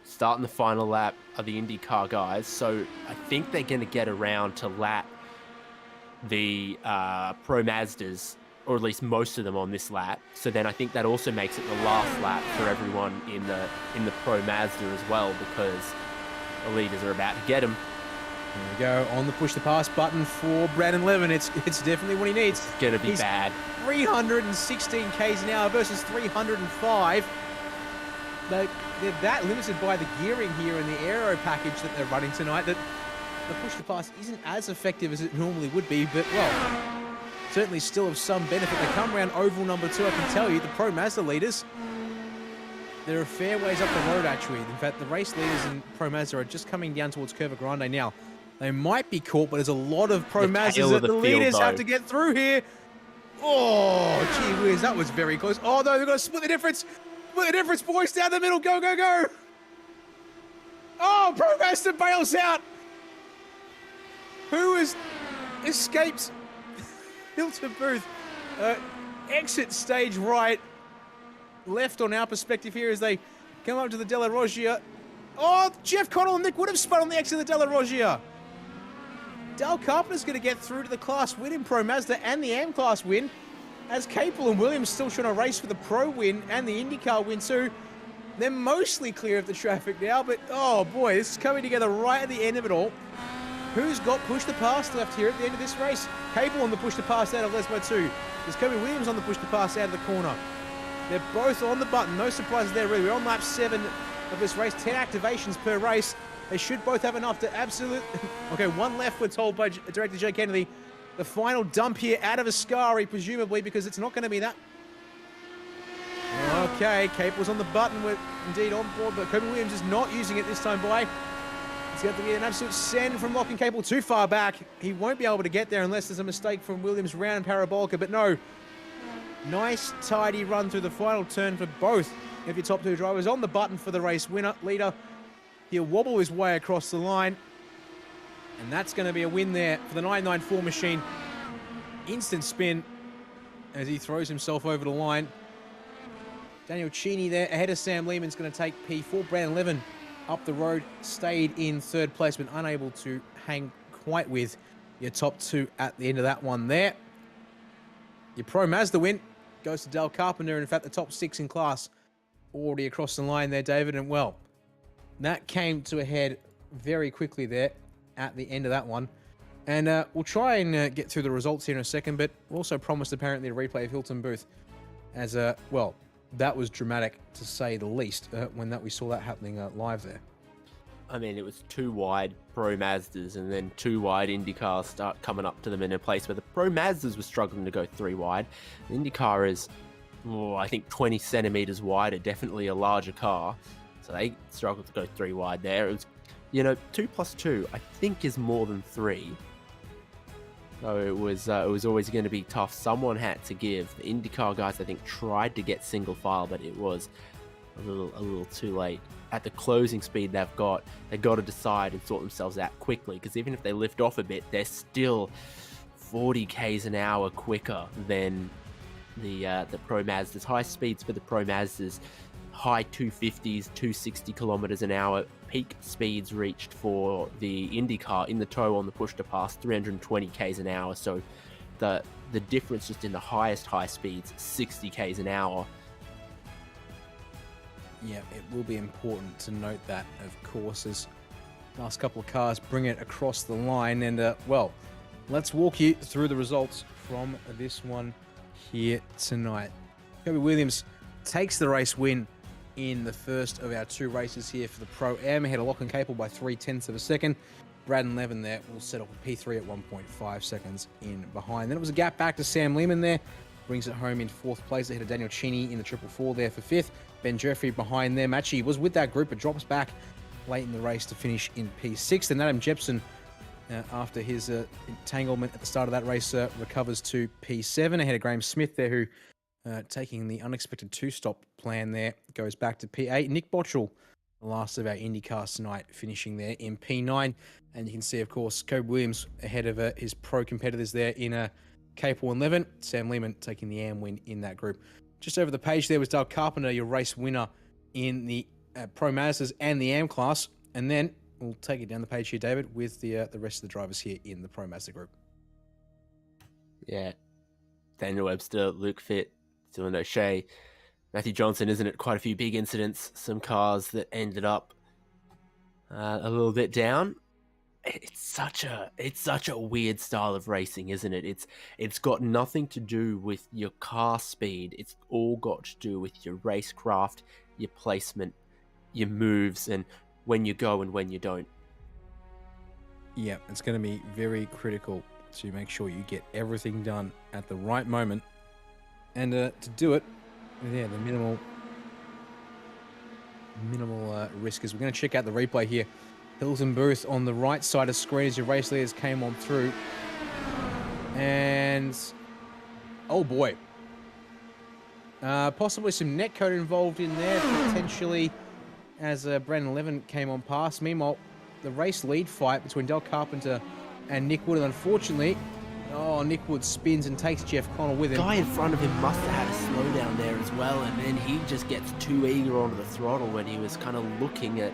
Starting the final lap of the IndyCar guys, so I think they're going to get around to lap the Pro Mazdas, or at least most of them on this lap. So then I think that also makes it the last lap for everyone in the Pro Mazda as well, because the leaders are about to get them. There we go, on the push to pass button for Brandon Levin. It's definitely what he needs. It's going to be bad. 316 k's an hour versus 305. They're that limited by the gearing here and the aero package that they're running tonight that the push to pass isn't as effective as it normally would be, but well, certainly still of some benefit. They come around oval number 2, I can tell you, the Pro Mazda leaders, there are fair ways up the road actually. In fact, the race leaders in Pro Mazda are just coming down towards Curva Grande now. They might be caught, but there's a lot of Pro Mazdas that the leaders have to get through here. Oh, gee whiz, that was very close. Oh no, they're going to split the difference. Split the difference, boys, down the middle. Go, go, go. Oh, Pro Mazda bails out. Who has escaped Hilton Booth? Exit stage right. Left on our perspective here as they come up to the Della Roggia. Oh, Jeff Connell and Nick would have spun on the exit of the Della Roggia. Dale Carpenter's going to get through to the class win in Pro Mazda and the AM class win, as Capel and Williams still trying to race for the Pro win and the IndyCar win too. They're mostly clear of the traffic now, but oh boy, this is coming together right at the end of it all. Who's got push to pass left here at the end of this race? Capel on the push to pass out of Lesmo 2. There's Kobe Williams on the push to pass out of the corner. They're both on the button. No surprises there, really. We're on lap 7 of this race. 10 activations per race. They should both have enough to absolute... Okay, one left, we're told by Director Jay Kennedy. The final dump here out of Ascari, presumably, because it's not going to be that. Okay, Capel's on the button. We're indeed on board, but Kobe Williams is not using it this time by. It's going to be an absolute send from Locking Capel too far back. He won't be able to get there unless there's a mistake from Williams round Parabolica, but no. Nice, tidy run through the final turn for both of your top 2 drivers. On the button for the race winner, leader. He'll wobble his way across the line. And that's going to be a win there for the 994 machine. Instant spin as he throws himself over the line. Daniel Cheney there ahead of Sam Lehman's going to take P4. Brandon Levin up the road, stayed in 3rd place, but unable to hang quite with your top 2 at the end of that one there. Your Pro Mazda win goes to Dale Carpenter, and in fact the top 6 in class already across the line there, David. And well, that came to a head very quickly there at the end of that one. And we'll try and get through the results here in a second, but we also promised apparently a replay of Hilton Booth as, well, that was dramatic to say the least when we saw that happening live there. I mean, it was 2 wide Pro Mazdas and then 2 wide IndyCars start coming up to them in a place where the Pro Mazdas were struggling to go 3 wide. The IndyCar is, I think, 20 centimeters wider, definitely a larger car. So they struggled to go 3 wide there. It was, 2 plus 2, I think, is more than 3. So it was always going to be tough. Someone had to give. The IndyCar guys, I think, tried to get single file, but it was a little too late. At the closing speed they've got to decide and sort themselves out quickly, because even if they lift off a bit, they're still 40 k's an hour quicker than the Pro Mazdas. High speeds for the Pro Mazdas, high 250s, 260 kilometers an hour. Peak speeds reached for the IndyCar in the tow on the push to pass, 320 k's an hour. So the difference just in the highest high speeds, 60 k's an hour. yeah, it will be important to note that, of course, as last couple of cars bring it across the line. And, well, let's walk you through the results from this one here tonight. Kobe Williams takes the race win in the first of our 2 races here for the Pro-Am. Ahead of Lachlan Capel by 0.3 of a second. Braden Levin there will settle for P3 at 1.5 seconds in behind. Then it was a gap back to Sam Lehman there. Brings it home in 4th place ahead of Daniel Cheney in the 444 there for 5th. Ben Jeffrey behind them. Actually was with that group, but drops back late in the race to finish in P6. Then Adam Jepson, after his entanglement at the start of that race, recovers to P7 ahead of Graham Smith there, who taking the unexpected 2-stop plan there, goes back to P8. Nick Bottrell, the last of our IndyCars tonight, finishing there in P9. And you can see, of course, Kobe Williams ahead of his pro competitors there in Capel and Levin. Sam Lehman taking the AM win in that group. Just over the page there was Dale Carpenter, your race winner in the Pro Mazdas and the AM class. And then we'll take it down the page here, David, with the rest of the drivers here in the Pro Mazda group. Yeah. Daniel Webster, Luke Fitt, Dylan O'Shea, Matthew Johnson, isn't it? Quite a few big incidents, some cars that ended up a little bit down. It's such a weird style of racing, isn't it? It's got nothing to do with your car speed. It's all got to do with your racecraft, your placement, your moves, and when you go and when you don't. Yeah, it's going to be very critical to make sure you get everything done at the right moment. And to do it, yeah, the minimal risk is we're going to check out the replay here. Hilton Booth on the right side of screen as your race leaders came on through. And, oh boy. Possibly some netcode involved in there, potentially, as Brandon Levin came on past. Meanwhile, the race lead fight between Del Carpenter and Nick Wood. And unfortunately, Nick Wood spins and takes Jeff Connell with him. The guy in front of him must have had a slowdown there as well, and then he just gets too eager onto the throttle when he was kind of looking at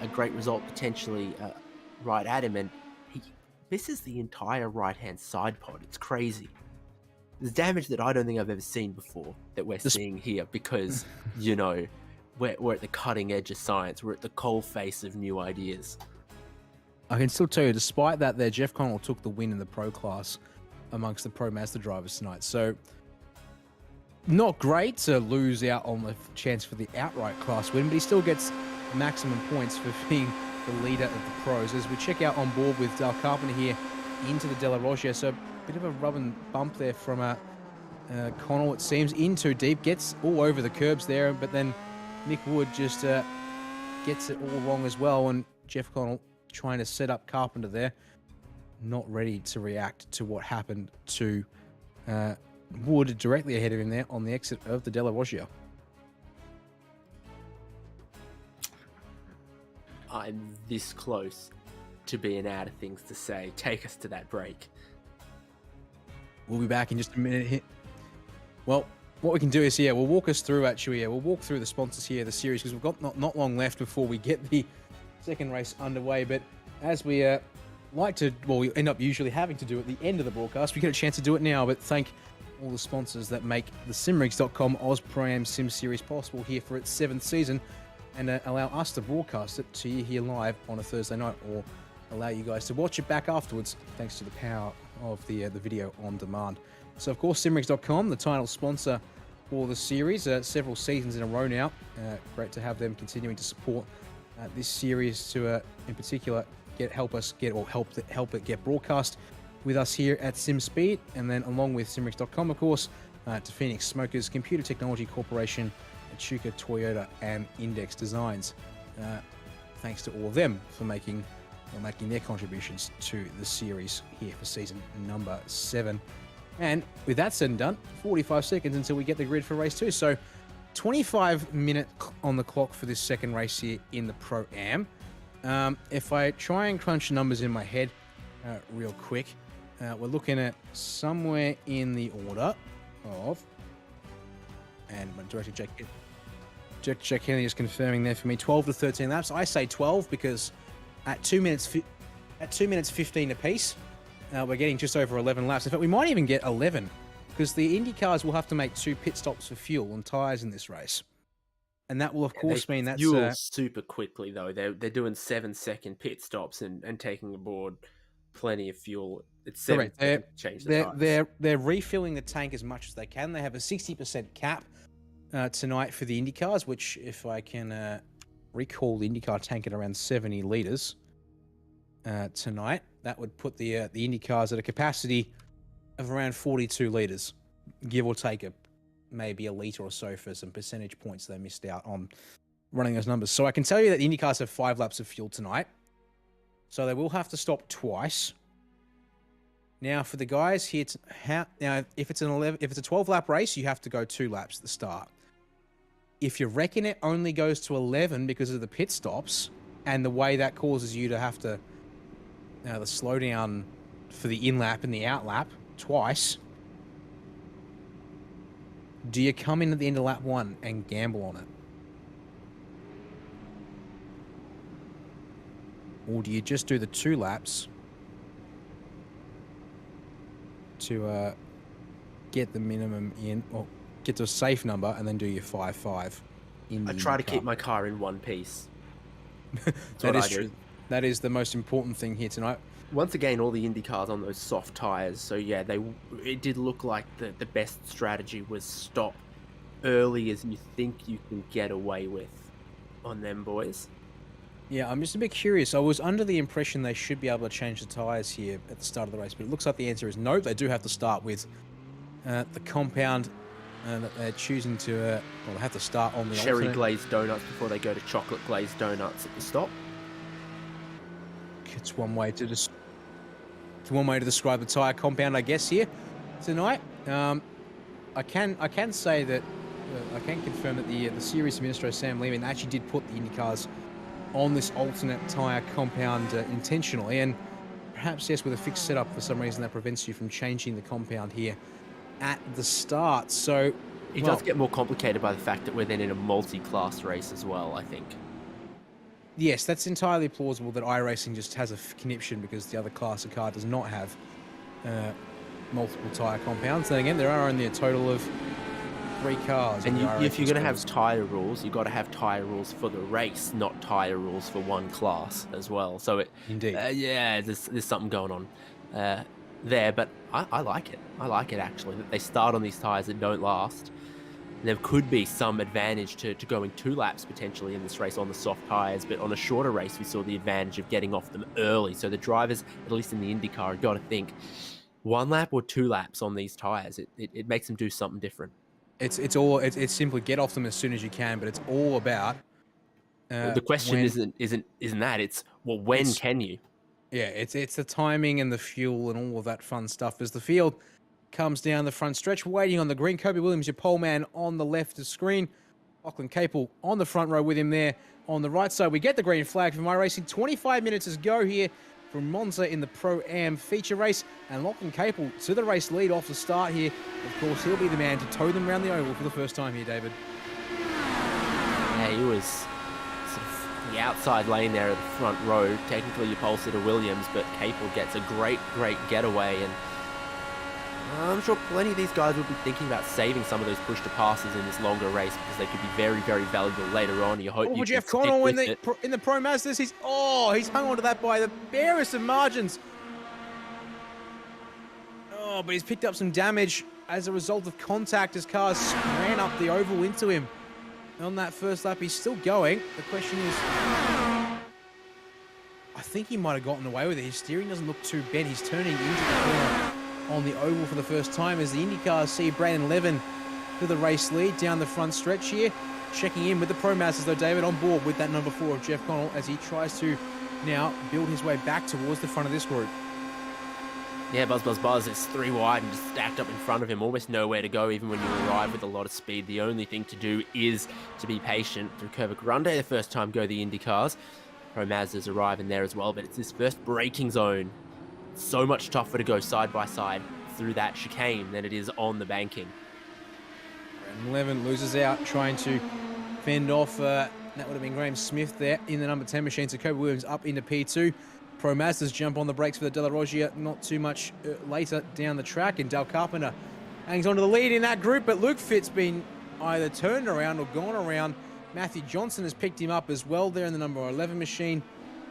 a great result potentially right at him, and he misses the entire right-hand side pod. It's crazy. There's damage that I don't think I've ever seen before that we're seeing here because, you know, we're at the cutting edge of science. We're at the coal face of new ideas. I can still tell you, despite that there, Jeff Connell took the win in the pro class amongst the Pro Mazda drivers tonight. So, not great to lose out on the chance for the outright class win, but he still gets maximum points for being the leader of the pros. As we check out on board with Dale Carpenter here into the De La Rogia, so a bit of a rub and bump there from Connell, it seems, in too deep, gets all over the curbs there, but then Nick Wood just gets it all wrong as well, and Jeff Connell trying to set up Carpenter there, not ready to react to what happened to Wood directly ahead of him there on the exit of the De La Rogia. I'm this close to being out of things to say. Take us to that break. We'll be back in just a minute here. Well, what we can do is, we'll walk us through, actually, we'll walk through the sponsors here, the series, because we've got not long left before we get the second race underway. But as we we end up usually having to do at the end of the broadcast, we get a chance to do it now. But thank all the sponsors that make the simrigs.com Oz Pro-Am Sim Series possible here for its 7th season, and allow us to broadcast it to you here live on a Thursday night, or allow you guys to watch it back afterwards thanks to the power of the video on demand. So, of course, simrigs.com, the title sponsor for the series, several seasons in a row now. Great to have them continuing to support this series to, in particular, help it get broadcast with us here at SimSpeed, and then along with simrigs.com, of course, to Phoenix Smokers, Computer Technology Corporation, Echuca Toyota, and Index Designs. Thanks to all of them for making their contributions to the series here for season number 7. And with that said and done, 45 seconds until we get the grid for race 2. So 25 minutes on the clock for this second race here in the Pro-Am. If I try and crunch numbers in my head real quick, we're looking at somewhere in the order of, and my director Jack Kennedy is confirming there for me, 12 to 13 laps. I say 12 because at 2 minutes 15 apiece, we're getting just over 11 laps. In fact, we might even get 11 because the Indy cars will have to make 2 pit stops for fuel and tyres in this race. And that will, of course, mean that's... fuel super quickly, though. They're doing 7-second pit stops and taking aboard plenty of fuel. It's 7 seconds to change the tires. They're refilling the tank as much as they can. They have a 60% cap tonight for the IndyCars, which, if I can recall the IndyCar tank at around 70 litres tonight, that would put the IndyCars at a capacity of around 42 litres, give or take maybe a litre or so for some percentage points they missed out on running those numbers. So I can tell you that the IndyCars have 5 laps of fuel tonight, so they will have to stop twice. Now, for the guys here, if it's a 12-lap race, you have to go 2 laps at the start. If you reckon it only goes to 11 because of the pit stops and the way that causes you to have to the slow down for the in-lap and the out-lap twice, do you come in at the end of lap 1 and gamble on it? Or do you just do the 2 laps to get the minimum in, or get to a safe number, and then do your 5-5 in the I try to car? keep my car in one piece. That is true. That is the most important thing here tonight. Once again, all the Indy cars on those soft tires. So yeah, it did look like the best strategy was stop early as you think you can get away with on them boys. Yeah, I'm just a bit curious. I was under the impression they should be able to change the tires here at the start of the race, but it looks like the answer is no. They do have to start with the compound that they're choosing to, well, they have to start on the cherry alternate. glazed donuts before they go to chocolate glazed donuts at the stop. It's one way to describe the tire compound, I guess, here tonight. I can say that I can confirm that the series administrator Sam Lehman actually did put the IndyCars on this alternate tire compound intentionally, and perhaps yes, with a fixed setup for some reason that prevents you from changing the compound here at the start. So it does get more complicated by the fact that we're then in a multi-class race as well, I think. Yes, that's entirely plausible that iRacing just has a conniption because the other class of car does not have multiple tyre compounds. Then again, there are only a total of 3 cars. And if you're going to have tyre rules, you've got to have tyre rules for the race, not tyre rules for one class as well. So Indeed. Yeah, there's something going on there, but I like it. I like it, actually, that they start on these tyres that don't last. There could be some advantage to going 2 laps potentially in this race on the soft tyres, but on a shorter race, we saw the advantage of getting off them early. So the drivers, at least in the IndyCar, have got to think 1 lap or 2 laps on these tyres. It makes them do something different. It's simply get off them as soon as you can, but it's all about. The question isn't that. It's, well, when can you? Yeah, it's the timing and the fuel and all of that fun stuff as the field comes down the front stretch, waiting on the green. Kobe Williams, your pole man, on the left of the screen. Lachlan Capel on the front row with him there on the right side. We get the green flag from iRacing. 25 minutes to go here from Monza in the Pro-Am feature race. And Lachlan Capel to the race lead off the start here. Of course, he'll be the man to tow them around the oval for the first time here, David. Yeah, he was sort of the outside lane there at the front row. Technically, you pulse it to Williams, but Capel gets a great getaway, and I'm sure plenty of these guys will be thinking about saving some of those push-to-passes in this longer race because they could be very, very valuable later on. You hope you Jeff can Connell stick with it. in the Pro Mazdas, he's hung on to that by the barest of margins. Oh, but he's picked up some damage as a result of contact as cars ran up the oval into him. On that first lap, he's still going. The question is, I think he might have gotten away with it. His steering doesn't look too bent. He's turning into the corner on the oval for the first time as the IndyCars see Brandon Levin to the race lead down the front stretch here. Checking in with the Pro Masters though, David, on board with that number 4 of Jeff Connell as he tries to now build his way back towards the front of this group. Yeah, Buzz. It's 3 wide and just stacked up in front of him. Almost nowhere to go even when you arrive with a lot of speed. The only thing to do is to be patient through Curva Grande. The first time go the IndyCars. Pro Mazdas arrive in there as well, but it's this first braking zone. So much tougher to go side by side through that chicane than it is on the banking. And Levin loses out trying to fend off, that would have been Graham Smith there in the number 10 machine. So Kobe Williams up into P2. Pro Masters jump on the brakes for the Della Roggia not too much later down the track. And Dale Carpenter hangs on to the lead in that group, but Luke Fitt's been either turned around or gone around Matthew Johnson has picked him up as well there in the number 11 machine.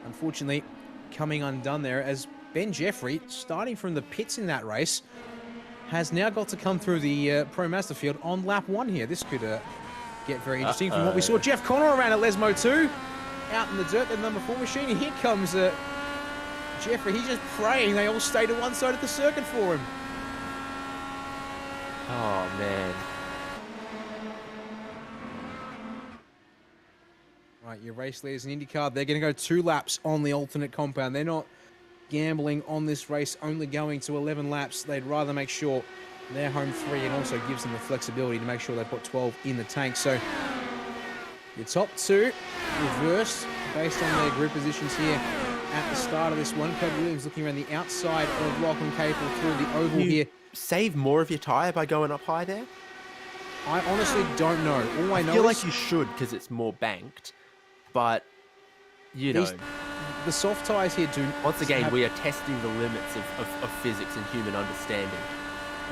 Unfortunately, coming undone there as Ben Jeffrey, starting from the pits in that race, has now got to come through the Pro Master field on lap 1 here. This could get very interesting from what we saw. Jeff Connor around at Lesmo 2, out in the dirt, the number 4 machine. And here comes Jeffrey. He's just praying they all stay to one side of the circuit for him. Oh, man. Right, your race leaders in IndyCar, they're going to go 2 laps on the alternate compound. They're not gambling on this race, only going to 11 laps. They'd rather make sure they're home 3 and also gives them the flexibility to make sure they put 12 in the tank. So your top 2 reversed based on their grid positions here at the start of this one. Cody Williams looking around the outside of Lachlan Capel through the oval here. Save more of your tyre by going up high there? I honestly don't know. All I know feel is like you should because it's more banked, but you know. The soft tyres here do... Once again, we are testing the limits of physics and human understanding.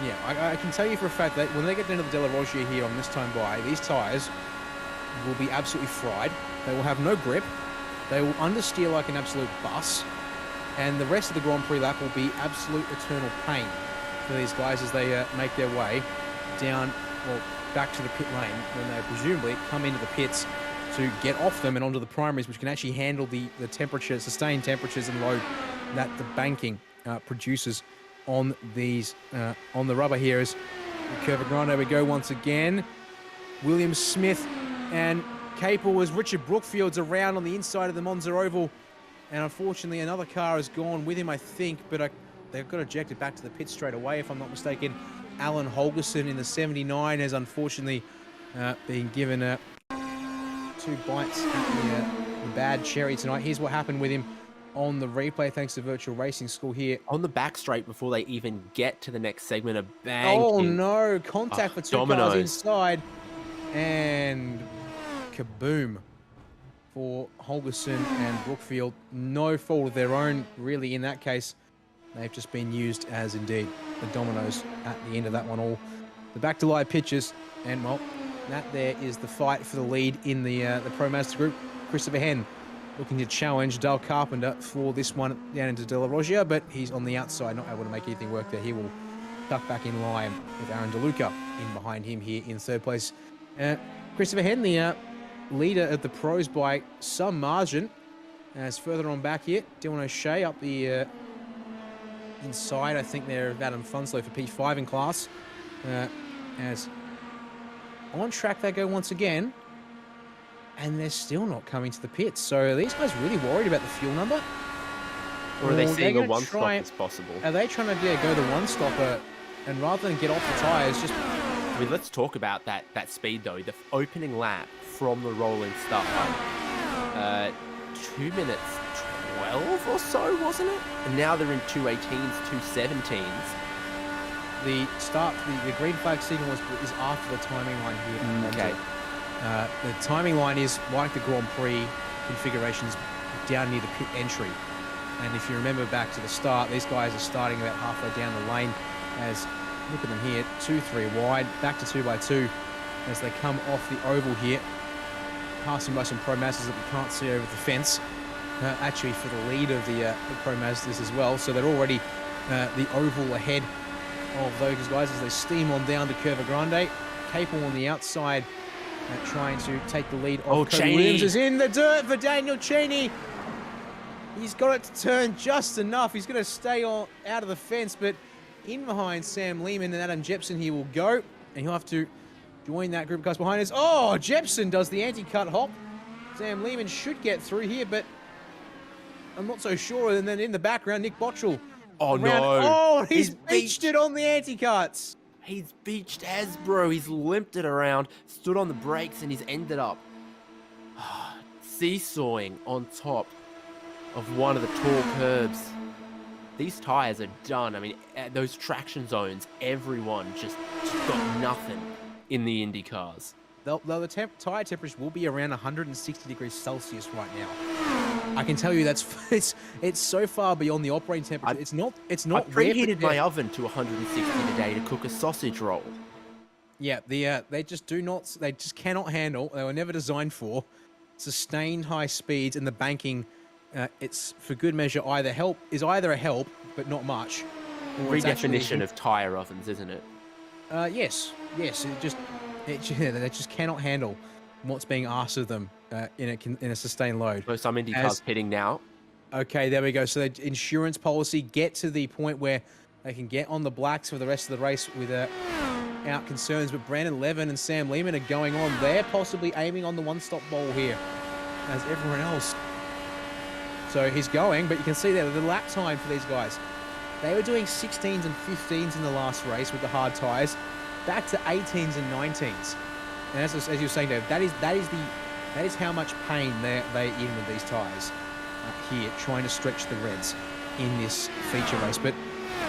Yeah, I can tell you for a fact that when they get down to the De La Roggia here on this time by, these tyres will be absolutely fried. They will have no grip. They will understeer like an absolute bus. And the rest of the Grand Prix lap will be absolute eternal pain for these guys as they make their way down, well, back to the pit lane when they presumably come into the pits to get off them and onto the primaries, which can actually handle the temperature, sustained temperatures and load that the banking produces on these on the rubber here. As the Curva Grande we go once again. William Smith and Capel as Richard Brookfield's around on the inside of the Monza Oval, and unfortunately another car has gone with him, I think, but they got ejected back to the pit straight away, if I'm not mistaken. Alan Holgerson in the 79 has unfortunately been given 2 bites at the bad cherry tonight. Here's what happened with him on the replay, thanks to Virtual Racing School here. On the back straight before they even get to the next segment of banking. Oh no, contact for 2 dominoes. cars inside. And kaboom for Holgerson and Brookfield. No fault of their own, really, in that case. They've just been used as, indeed, the dominoes at the end of that one all. The back to live pitches, and, well, that there is the fight for the lead in the Pro Master Group. Christopher Henn looking to challenge Dale Carpenter for this one down into De La Roggia, but he's on the outside, not able to make anything work there. He will tuck back in line with Aaron DeLuca in behind him here in 3rd place. Christopher Henn, the leader of the pros by some margin. As further on back here, Dylan O'Shea up the inside, I think they're of Adam Funslow for P5 in class. As on track they go once again, and they're still not coming to the pits. So are these guys really worried about the fuel number? Or are they seeing a gonna one-stop as possible? Are they trying to go the one-stopper, and rather than get off the tyres, just... I mean, let's talk about that speed, though. The opening lap from the rolling start, 2 minutes 12 or so, wasn't it? And now they're in 2:18s, 2:17s. The start, the green flag signal is after the timing line here. Okay. The timing line is like the Grand Prix configurations down near the pit entry. And if you remember back to the start, these guys are starting about halfway down the lane as, look at them here, 2-3 wide, back to 2x2 as they come off the oval here, passing by some Pro Masters that we can't see over the fence. Actually for the lead of the Pro Masters as well. So they're already the oval ahead of those guys as they steam on down to Curva Grande. Capel on the outside trying to take the lead off. Cody Williams is in the dirt for Daniel Cheney. He's got it to turn just enough. He's going to stay out of the fence, but in behind Sam Lehman and Adam Jepson he will go, and he'll have to join that group of cars behind us. Oh, Jepson does the anti-cut hop. Sam Lehman should get through here, but I'm not so sure. And then in the background, Nick Bottrell. Oh, no. Oh, he's beached it on the anti-cuts. He's beached Hasbro. He's limped it around, stood on the brakes, and he's ended up seesawing on top of one of the tall curbs. These tires are done. I mean, at those traction zones, everyone just got nothing in the Indy cars. The tire temperature will be around 160 degrees Celsius right now. I can tell you it's so far beyond the operating temperature. It's not. I preheated my oven to 160 today to cook a sausage roll. Yeah, they just cannot handle. They were never designed for sustained high speeds, and the banking. It's for good measure either a help, but not much. Or it's actually Redefinition of tire ovens, isn't it? yes. They just cannot handle what's being asked of them in a sustained load. So some Indy cars pitting now. Okay, there we go. So the insurance policy get to the point where they can get on the blacks for the rest of the race without concerns. But Brandon Levin and Sam Lehman are going on. They're possibly aiming on the one-stop ball here, as everyone else. So he's going, but you can see there the lap time for these guys. They were doing 16s and 15s in the last race with the hard tyres, back to 18s and 19s. And as you were saying, Dave, that is how much pain they're in with these tyres here, trying to stretch the reds in this feature race. But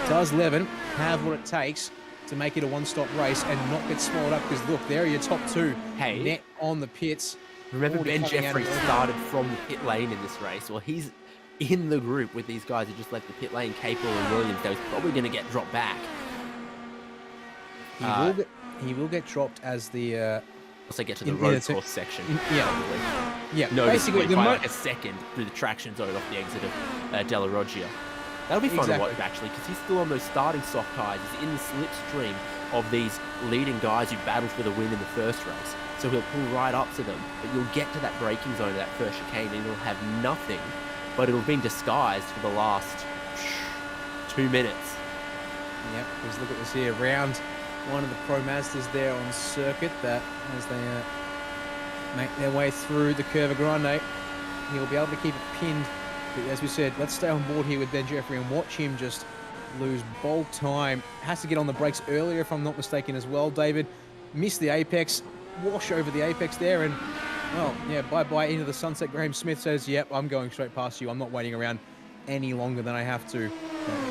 does Levin have what it takes to make it a one-stop race and not get swallowed up? Because look, there are your top two. Hey. Net on the pits. Remember Ben Jeffrey started from the pit lane in this race? Well, he's in the group with these guys who just left the pit lane, Capel and Williams. They're probably going to get dropped back. He will get dropped as the... Once they get to the road course section. Yeah. No, basically, by like a second through the traction zone off the exit of Della Roggia. That'll be fun to watch, actually, because he's still on those starting soft tyres. He's in the slipstream of these leading guys who battled for the win in the first race. So he'll pull right up to them. But you'll get to that braking zone of that first chicane and he'll have nothing. But it'll be disguised for the last 2 minutes. Yep, because look at this here. Round one of the Pro Mazdas there on circuit, that as they make their way through the Curva Grande, he'll be able to keep it pinned. But as we said, let's stay on board here with Ben Jeffrey and watch him just lose bulk time. Has to get on the brakes earlier, if I'm not mistaken, as well. David missed the apex, wash over the apex there, and well, yeah, bye-bye into the sunset. Graham Smith says, yep, I'm going straight past you. I'm not waiting around any longer than I have to,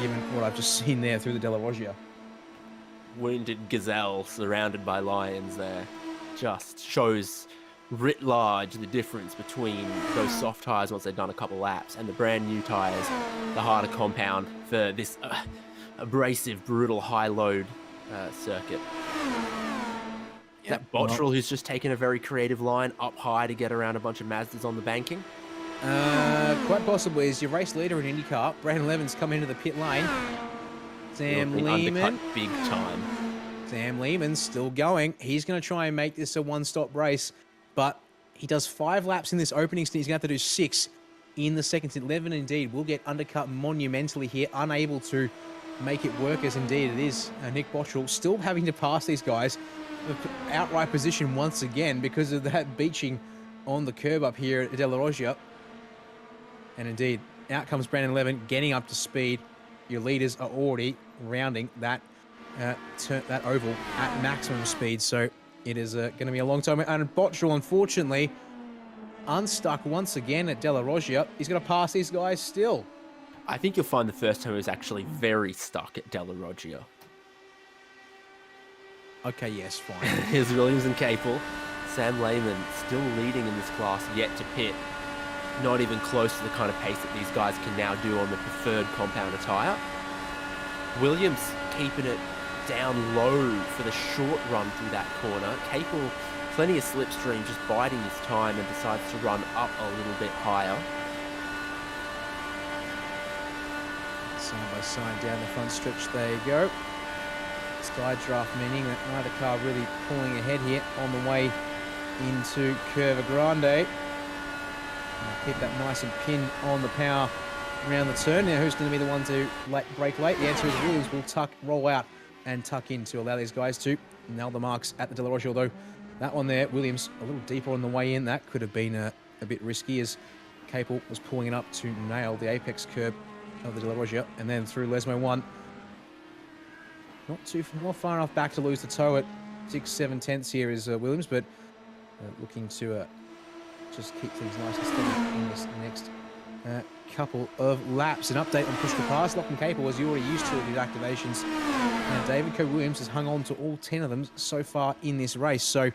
given what I've just seen there through the Della Roggia. Wounded gazelle surrounded by lions there. Just shows writ large the difference between those soft tyres once they've done a couple laps and the brand new tyres, the harder compound for this abrasive, brutal, high-load circuit. Is that Bottrell who's just taken a very creative line up high to get around a bunch of Mazdas on the banking? Quite possibly. As your race leader in IndyCar, Brandon Levin's come into the pit lane. Sam Lehman. Big time. Sam Lehman's still going. He's going to try and make this a one-stop race, but he does 5 laps in this opening stint. He's going to have to do 6 in the second stint. Levin, indeed, will get undercut monumentally here, unable to make it work as indeed it is. Nick Bottrell still having to pass these guys. Outright position once again because of that beaching on the curb up here at Della Roggia. And indeed, out comes Brandon Levin, getting up to speed. Your leaders are already rounding that that oval at maximum speed, so it is going to be a long time. And Bottrell, unfortunately, unstuck once again at Della Roggia. He's going to pass these guys still. I think you'll find the first time he was actually very stuck at Della Roggia. Okay, yes, fine. Here's Williams and Capel. Sam Lehman still leading in this class, yet to pit. Not even close to the kind of pace that these guys can now do on the preferred compounder tyre. Williams keeping it down low for the short run through that corner. Capel, plenty of slipstream, just biding his time and decides to run up a little bit higher. Side by side down the front stretch, there you go. Sky draft, meaning that neither car really pulling ahead here on the way into Curva Grande. Keep that nice and pinned on the power around the turn. Now, who's going to be the one to brake late? The answer is Williams will roll out and tuck in to allow these guys to nail the marks at the Della Roggia, although that one there, Williams, a little deeper on the way in. That could have been a bit risky as Capel was pulling it up to nail the apex curb of the Della Roggia, and then through Lesmo 1. Not far enough back to lose the toe at 6-7 tenths here is Williams, but looking to just keep things nice and steady in this next couple of laps. An update on push to pass. Lock and Capel, as you're already used to these activations. And David Coe-Williams has hung on to all 10 of them so far in this race. So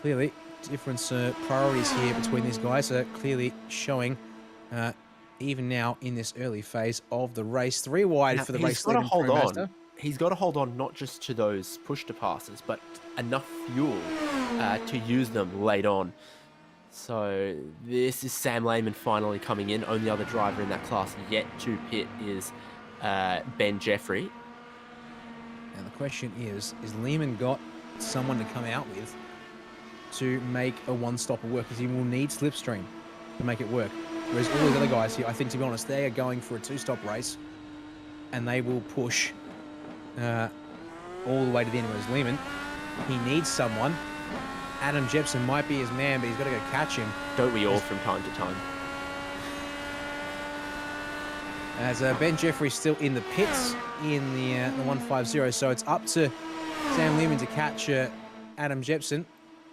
clearly, different priorities here between these guys are clearly showing even now in this early phase of the race. 3 wide now, for the race leader. he's got to hold on not just to those push-to-passes, but enough fuel to use them late on. So this is Sam Lehman finally coming in. Only other driver in that class yet to pit is Ben Jeffrey. Now the question is Lehman got someone to come out with to make a one-stopper work? Because he will need slipstream to make it work. Whereas all these other guys here, I think, to be honest, they are going for a two-stop race, and they will push all the way to the end. Whereas Lehman, he needs someone. Adam Jepson might be his man, but he's got to go catch him. Don't we all from time to time? As Ben Jeffrey's still in the pits in the 150, so it's up to Sam Lehman to catch Adam Jepson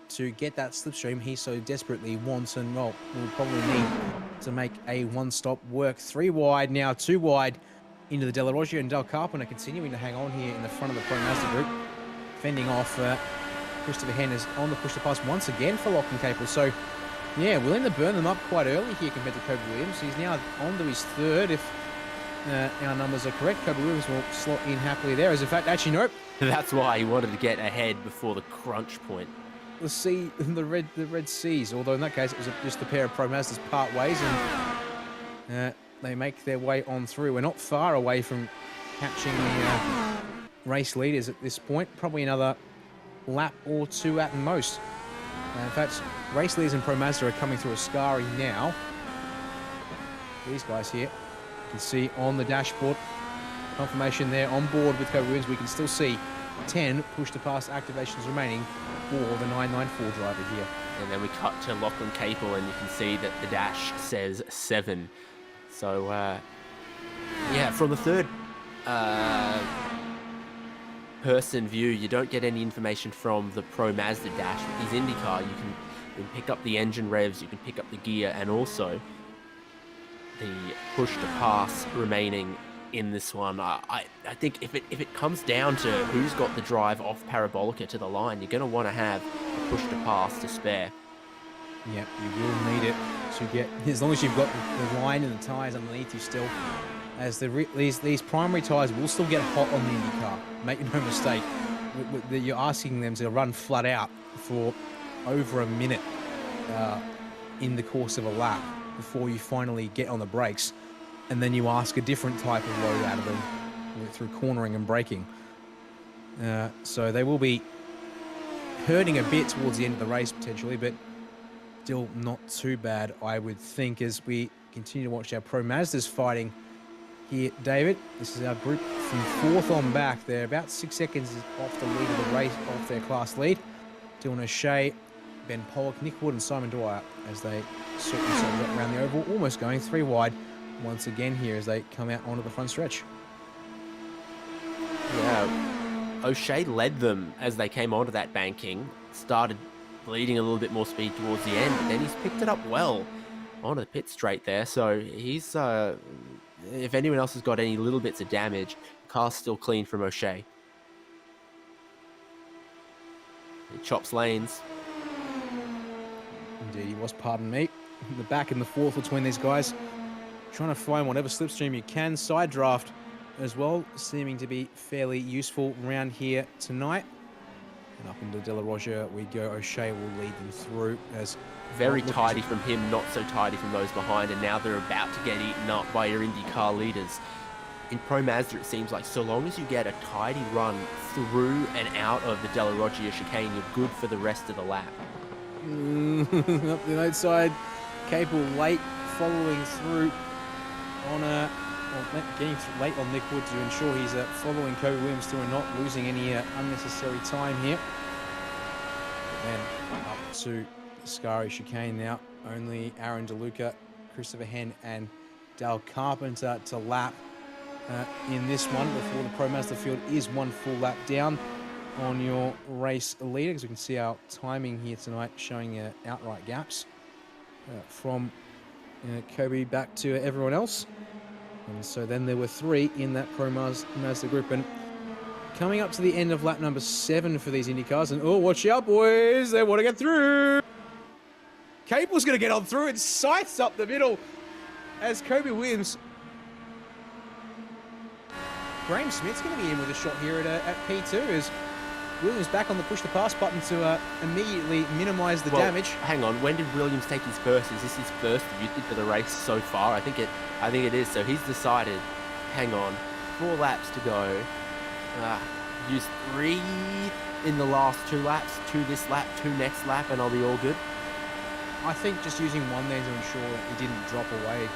to get that slipstream he so desperately wants, and well, will probably need to make a one-stop work. 3 wide now, 2 wide into the De La Roggia, and Dale Carpenter continuing to hang on here in the front of the Pro Mazda group, fending off Christopher Hen is on the push to pass once again for Lachlan Capel. So yeah, willing to burn them up quite early here compared to Kobe Williams. He's now on to his 3rd if our numbers are correct. Kobe Williams will slot in happily there, as in fact, actually nope. That's why he wanted to get ahead before the crunch point. The red seas, although in that case it was just a pair of Pro Mazdas part ways, and they make their way on through. We're not far away from catching the race leaders at this point. Probably another lap or 2 at most. In fact, race leaders in Pro Mazda are coming through Ascari now. These guys here, you can see on the dashboard, confirmation there on board with Kobe Williams. We can still see 10 push-to-pass activations remaining for the 994 driver here. And then we cut to Lachlan Capel, and you can see that the dash says 7. So, yeah, from the third person view, you don't get any information from the Pro Mazda dash. With his IndyCar, you can pick up the engine revs, you can pick up the gear, and also the push-to-pass remaining in this one. I think if it comes down to who's got the drive off Parabolica to the line, you're going to want to have a push to pass to spare. Yeah, you will need it to get, as long as you've got the line and the tyres underneath you still, as these primary tyres will still get hot on the IndyCar. Make no mistake, you're asking them to run flat out for over a minute in the course of a lap before you finally get on the brakes. And then you ask a different type of load out of them through cornering and braking. So they will be hurting a bit towards the end of the race potentially, but still not too bad, I would think, as we continue to watch our Pro Mazdas fighting here. David, this is our group from 4th on back. They're about 6 seconds off the lead of the race, off their class lead. Dylan O'Shea, Ben Pollock, Nick Wood and Simon Dwyer as they sort themselves around the oval, almost going 3 wide. Once again here as they come out onto the front stretch. Yeah, O'Shea led them as they came onto that banking, started bleeding a little bit more speed towards the end, but then he's picked it up well onto the pit straight there. So he's, if anyone else has got any little bits of damage, the car's still clean from O'Shea. He chops lanes. Indeed he was, pardon me. The back and the forth between these guys. Trying to find whatever slipstream you can. Side draft as well, seeming to be fairly useful around here tonight. And up into De La Roggia we go. O'Shea will lead them through as very tidy from him, not so tidy from those behind, and now they're about to get eaten up by your IndyCar leaders. In Pro Mazda, it seems like so long as you get a tidy run through and out of the De La Roggia chicane, you're good for the rest of the lap. Up the outside, Capel late, following through on getting late on Nick Wood to ensure he's following Kobe Williams through and not losing any unnecessary time here. And up to Ascari chicane now. Only Aaron DeLuca, Christopher Hen and Dale Carpenter to lap in this one before the Pro Mazda field is 1 full lap down on your race leader. As we can see our timing here tonight showing outright gaps from Kobe back to everyone else. And so then there were 3 in that Pro Mazda group. And coming up to the end of lap number 7 for these IndyCars. And oh, watch out, boys. They want to get through. Capel's going to get on through and sights up the middle as Kobe Williams Graham Smith's going to be in with a shot here at P2 as Williams back on the push the pass button to immediately minimise the damage. Hang on, when did Williams take his first? Is this his first usage for the race so far? I think it is. So he's decided, hang on, 4 laps to go. Use 3 in the last 2 laps, 2 this lap, 2 next lap, and I'll be all good. I think just using 1 there to ensure that he didn't drop away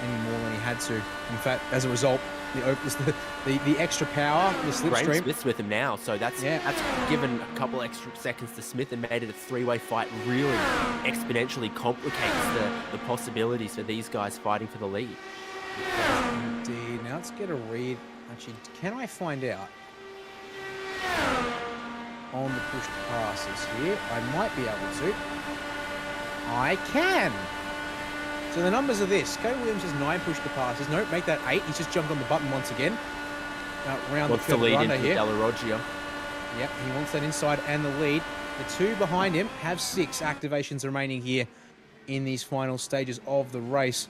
any more than he had to. In fact, as a result, the extra power, the slipstream. Graham Smith's with him now, so that's given a couple extra seconds to Smith and made it a 3-way fight. Really exponentially complicates the possibilities for these guys fighting for the lead. Indeed. Now let's get a read. Actually, can I find out on the push passes here? I might be able to. I can. So the numbers are this. Cody Williams has 9 push to passes. Nope, make that 8. He's just jumped on the button once again. Round wants the to lead under into here. Della Roggia. Yep, he wants that inside and the lead. The 2 behind him have 6 activations remaining here in these final stages of the race.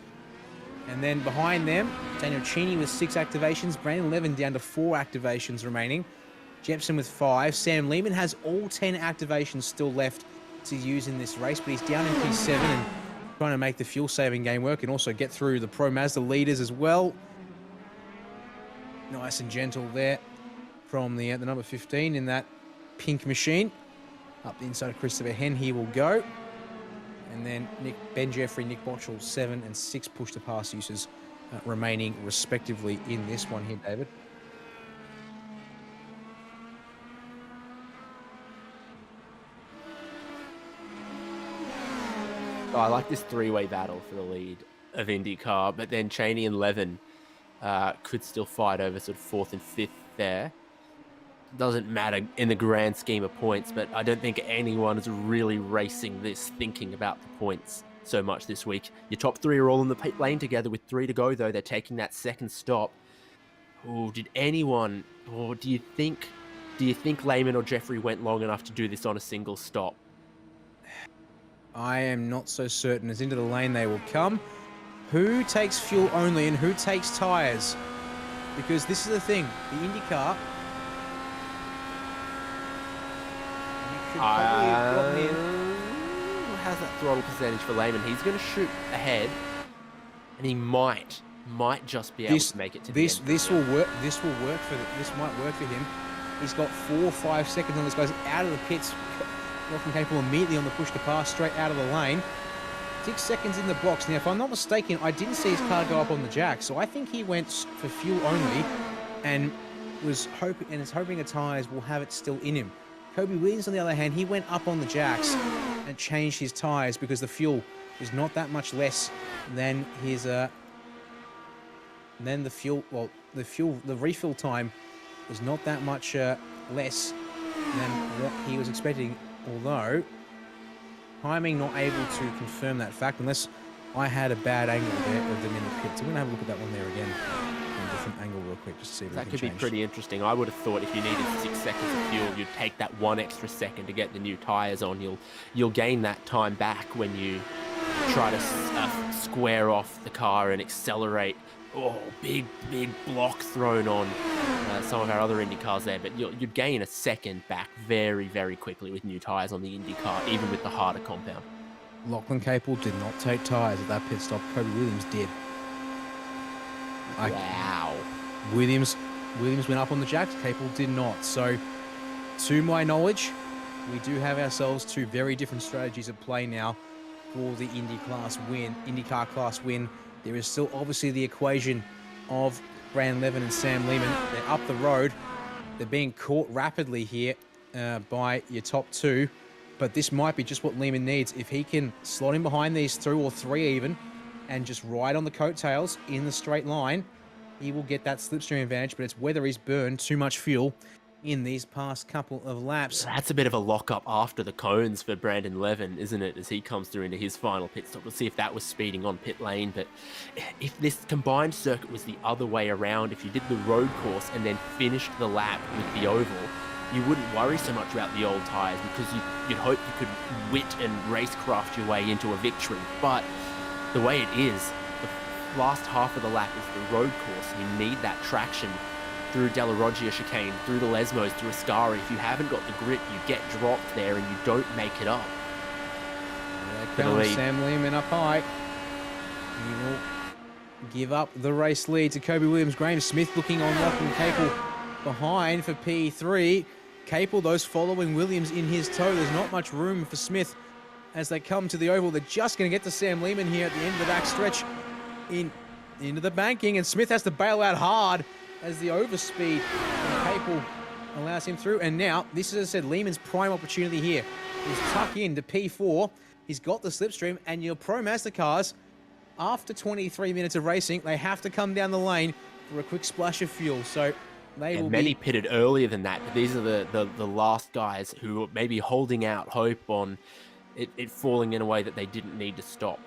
And then behind them, Daniel Cheney with 6 activations. Brandon Levin down to 4 activations remaining. Jepson with 5. Sam Lehman has all 10 activations still left to use in this race, but he's down in P7 and trying to make the fuel-saving game work and also get through the Pro Mazda leaders as well. Nice and gentle there from the number 15 in that pink machine. Up the inside of Christopher Henn, he will go. And then Ben Jeffrey, Nick Botchell, 7 and 6 push-to-pass uses remaining respectively in this one here, David. Oh, I like this 3-way battle for the lead of IndyCar, but then Cheney and Levin could still fight over sort of 4th and 5th there. Doesn't matter in the grand scheme of points, but I don't think anyone is really racing this thinking about the points so much this week. Your top 3 are all in the pit lane together with 3 to go, though. They're taking that second stop. Oh, did anyone, or do you think Lehman or Jeffrey went long enough to do this on a single stop? I am not so certain. As into the lane they will come. Who takes fuel only and who takes tyres? Because this is the thing. The IndyCar... How's that throttle percentage for Lehman? He's going to shoot ahead, and he might just be able to make it to the end. This will work. This might work for him. He's got 4 or 5 seconds on this guy's out of the pits. Lachlan Capel immediately on the push to pass, straight out of the lane. 6 seconds in the box. Now, if I'm not mistaken, I didn't see his car go up on the jack, so I think he went for fuel only, and is hoping the tyres will have it still in him. Kobe Williams, on the other hand, he went up on the jacks and changed his tyres because the fuel is not that much less than his the refill time was not that much less than what he was expecting. Although timing not able to confirm that fact, unless I had a bad angle there of them in the pits. I'm gonna have a look at that one there again. A different angle real quick just to see if that could be pretty interesting. I would have thought if you needed 6 seconds of fuel, you'd take that 1 extra second to get the new tyres on. You'll gain that time back when you try to square off the car and accelerate. Oh, big block thrown on some of our other Indy cars there, but you'd gain a second back very, very quickly with new tyres on the Indy car, even with the harder compound. Lachlan Capel did not take tyres at that pit stop. Kobe Williams did. Wow. Williams went up on the jacks. Capel did not. So, to my knowledge, we do have ourselves 2 very different strategies at play now for the IndyCar class win. There is still obviously the equation of Brandon Levin and Sam Lehman. They're up the road. They're being caught rapidly here by your top 2. But this might be just what Lehman needs. If he can slot in behind these 2 or 3 even and just ride on the coattails in the straight line, he will get that slipstream advantage. But it's whether he's burned too much fuel in these past couple of laps. That's a bit of a lock-up after the cones for Brandon Levin, isn't it, as he comes through into his final pit stop. We'll see if that was speeding on pit lane, but if this combined circuit was the other way around, if you did the road course and then finished the lap with the oval, you wouldn't worry so much about the old tyres because you'd hope you could wit and racecraft your way into a victory. But the way it is, the last half of the lap is the road course. You need that traction through Della Roggia chicane, through the Lesmos, through Ascari. If you haven't got the grip, you get dropped there and you don't make it up. There comes Sam Lehman up high. He will give up the race lead to Kobe Williams. Graham Smith looking on Lachlan Capel behind for P3. Capel, those following Williams in his tow. There's not much room for Smith as they come to the oval. They're just going to get to Sam Lehman here at the end of the back stretch into the banking, and Smith has to bail out hard as the overspeed from Capel allows him through. And now, this is, as I said, Lehman's prime opportunity here. He's tucked in to P4. He's got the slipstream, and your Pro Mazda cars, after 23 minutes of racing, they have to come down the lane for a quick splash of fuel. So they will many pitted earlier than that, but these are the last guys who are maybe holding out hope on it falling in a way that they didn't need to stop.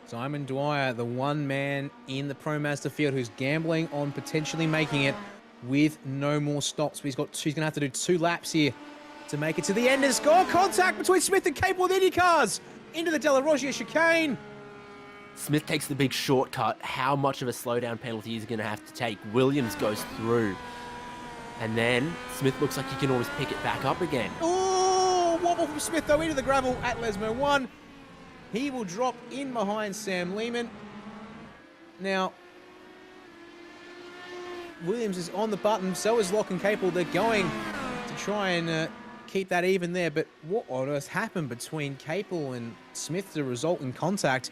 Simon Dwyer, the one man in the Pro Mazda field who's gambling on potentially making it with no more stops. But he's going to have to do 2 laps here to make it to the end and score. Contact between Smith and Capel with Indy cars into the Della Roggia chicane. Smith takes the big shortcut. How much of a slowdown penalty is he going to have to take? Williams goes through. And then Smith looks like he can almost pick it back up again. Oh, wobble from Smith though into the gravel at Lesmo 1. He will drop in behind Sam Lehman. Now, Williams is on the button. So is Lachlan Capel. They're going to try and keep that even there. But what on earth happened between Capel and Smith to result in contact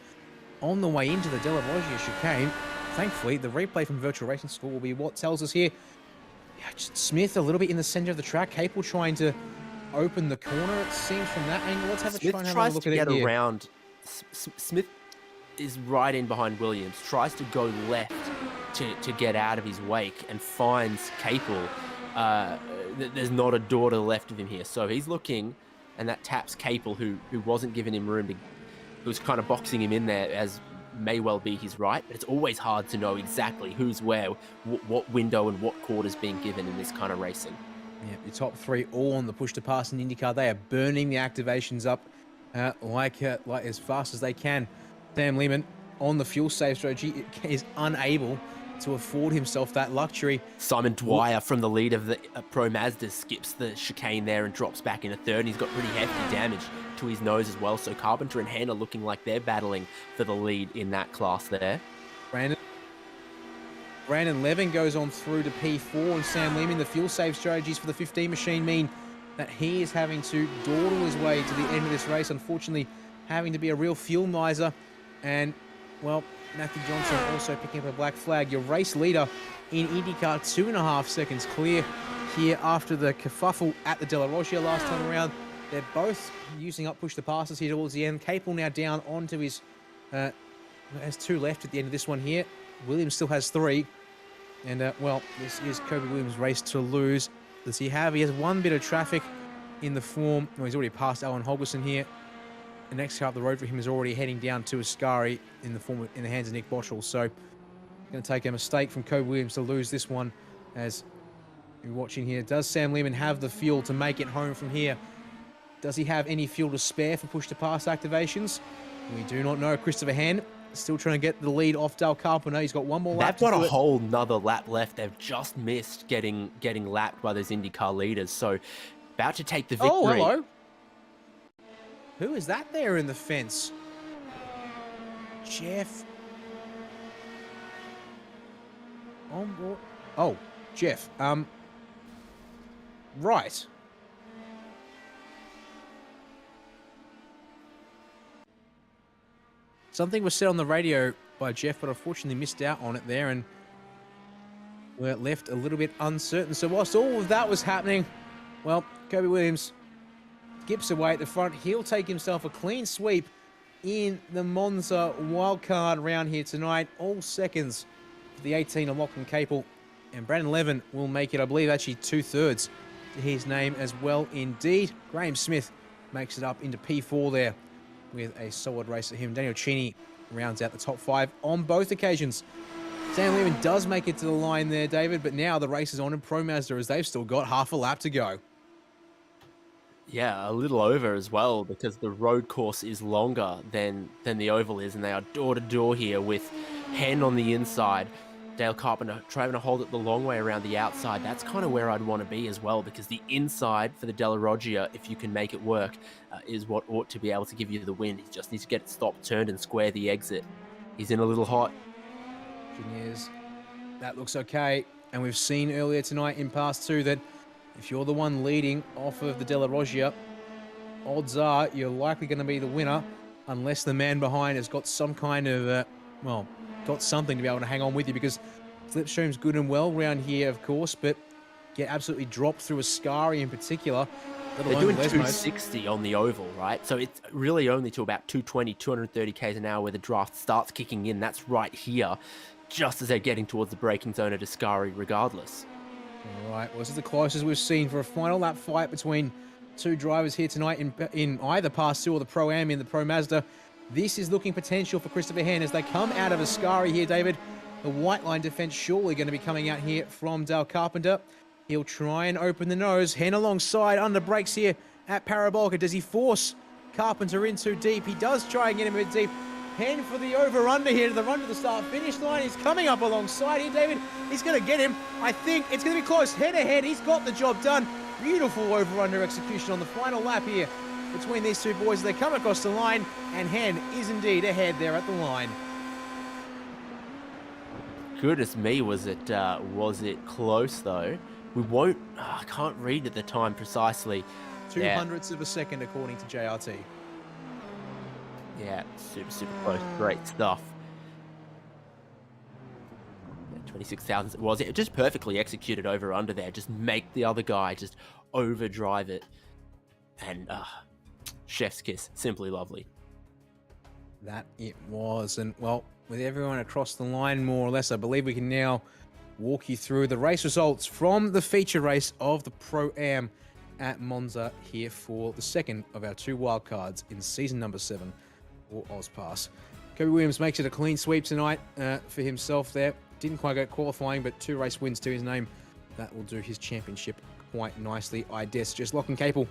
on the way into the Della Roggia chicane? Thankfully, the replay from Virtual Racing School will be what tells us here. Yeah, Smith a little bit in the center of the track. Capel trying to open the corner, it seems, from that angle. Let's have a try and have a look at it here. Smith tries to get around. Smith is right in behind Williams, tries to go left to get out of his wake and finds Capel. There's not a door to the left of him here. So he's looking, and that taps Capel, who wasn't giving him room to, who was kind of boxing him in there, as may well be his right, but it's always hard to know exactly who's where, what window and what quarter's being given in this kind of racing. Yeah, your top 3 all on the push to pass in IndyCar. They are burning the activations up like as fast as they can. Sam Lehman on the fuel save strategy is unable to afford himself that luxury. Simon Dwyer from the lead of the Pro Mazda skips the chicane there and drops back into third, and he's got pretty hefty damage to his nose as well. So Carpenter and Hand are looking like they're battling for the lead in that class there. Brandon Levin goes on through to P4, and Sam Lehman, the fuel save strategies for the 15 machine mean that he is having to dawdle his way to the end of this race, unfortunately having to be a real fuel miser. And, well, Matthew Johnson also picking up a black flag. Your race leader in IndyCar, 2.5 seconds clear here after the kerfuffle at the Della Roggia last time around. They're both using up push the passes here towards the end. Capel now down onto his, has 2 left at the end of this one here. Williams still has 3. And, well, this is Kobe Williams' race to lose. Does he have? He has 1 bit of traffic in the form. Well, he's already passed Alan Holgerson here. The next car up the road for him is already heading down to Ascari in the hands of Nick Botchell. So, going to take a mistake from Kobe Williams to lose this one. As you're watching here, does Sam Lehman have the fuel to make it home from here? Does he have any fuel to spare for push-to-pass activations? We do not know. Christopher Hand still trying to get the lead off Dale Carpenter. He's got 1 more lap. They've got a whole nother lap left. They've just missed getting lapped by those IndyCar leaders. So about to take the victory. Oh, hello. Who is that there in the fence? Jeff. Oh, Jeff. Right. Something was said on the radio by Jeff, but unfortunately missed out on it there, and we're left a little bit uncertain. So whilst all of that was happening, well, Kobe Williams skips away at the front. He'll take himself a clean sweep in the Monza wildcard round here tonight. All seconds for the 18 of Lachlan Capel, and Brandon Levin will make it, I believe, actually 2/3 to his name as well indeed. Graham Smith makes it up into P4 there with a solid race at him. Daniel Cheney rounds out the top 5 on both occasions. Sam Lehman does make it to the line there, David, but now the race is on in Pro Mazda as they've still got half a lap to go. Yeah, a little over as well, because the road course is longer than the oval is, and they are door to door here with Hand on the inside, Dale Carpenter trying to hold it the long way around the outside. That's kind of where I'd want to be as well, because the inside for the Della Roggia, if you can make it work, is what ought to be able to give you the win. He just needs to get it stopped, turned, and square the exit. He's in a little hot. Engineers, that looks okay. And we've seen earlier tonight in pass 2 that if you're the one leading off of the Della Roggia, odds are you're likely going to be the winner unless the man behind has got some kind of, got something to be able to hang on with you, because Slipstream's good and well around here, of course, but get absolutely dropped through Ascari in particular. They're doing 260 on the oval, right? So it's really only to about 220, 230 k's an hour where the draft starts kicking in. That's right here, just as they're getting towards the braking zone at Ascari regardless. All right, well, this is the closest we've seen for a final lap fight between two drivers here tonight in either Pass 2 or the Pro-Am in the Pro Mazda. This is looking potential for Christopher Hen as they come out of Ascari here, David. The white line defense surely going to be coming out here from Dale Carpenter. He'll try and open the nose. Hen alongside, under brakes here at Parabolica. Does he force Carpenter in too deep? He does try and get him a bit deep. Hen for the over-under here to the run to the start-finish line. He's coming up alongside here, David. He's going to get him. I think it's going to be close. Head-to-head, he's got the job done. Beautiful over-under execution on the final lap here between these two boys as they come across the line, and Hen is indeed ahead there at the line. Goodness me, was it close though? We won't, I can't read at the time precisely. 200ths of a second according to JRT. Yeah, super close. Great stuff. 26,000 it was. It just perfectly executed over under there. Just make the other guy just overdrive it. And chef's kiss. Simply lovely. That it was. And well, with everyone across the line more or less, I believe we can now walk you through the race results from the feature race of the Pro-Am at Monza here for the second of our two wildcards in season number 7 for AusPass. Kobe Williams makes it a clean sweep tonight for himself there. Didn't quite get qualifying, but 2 race wins to his name. That will do his championship quite nicely. Ides just lock and Capel,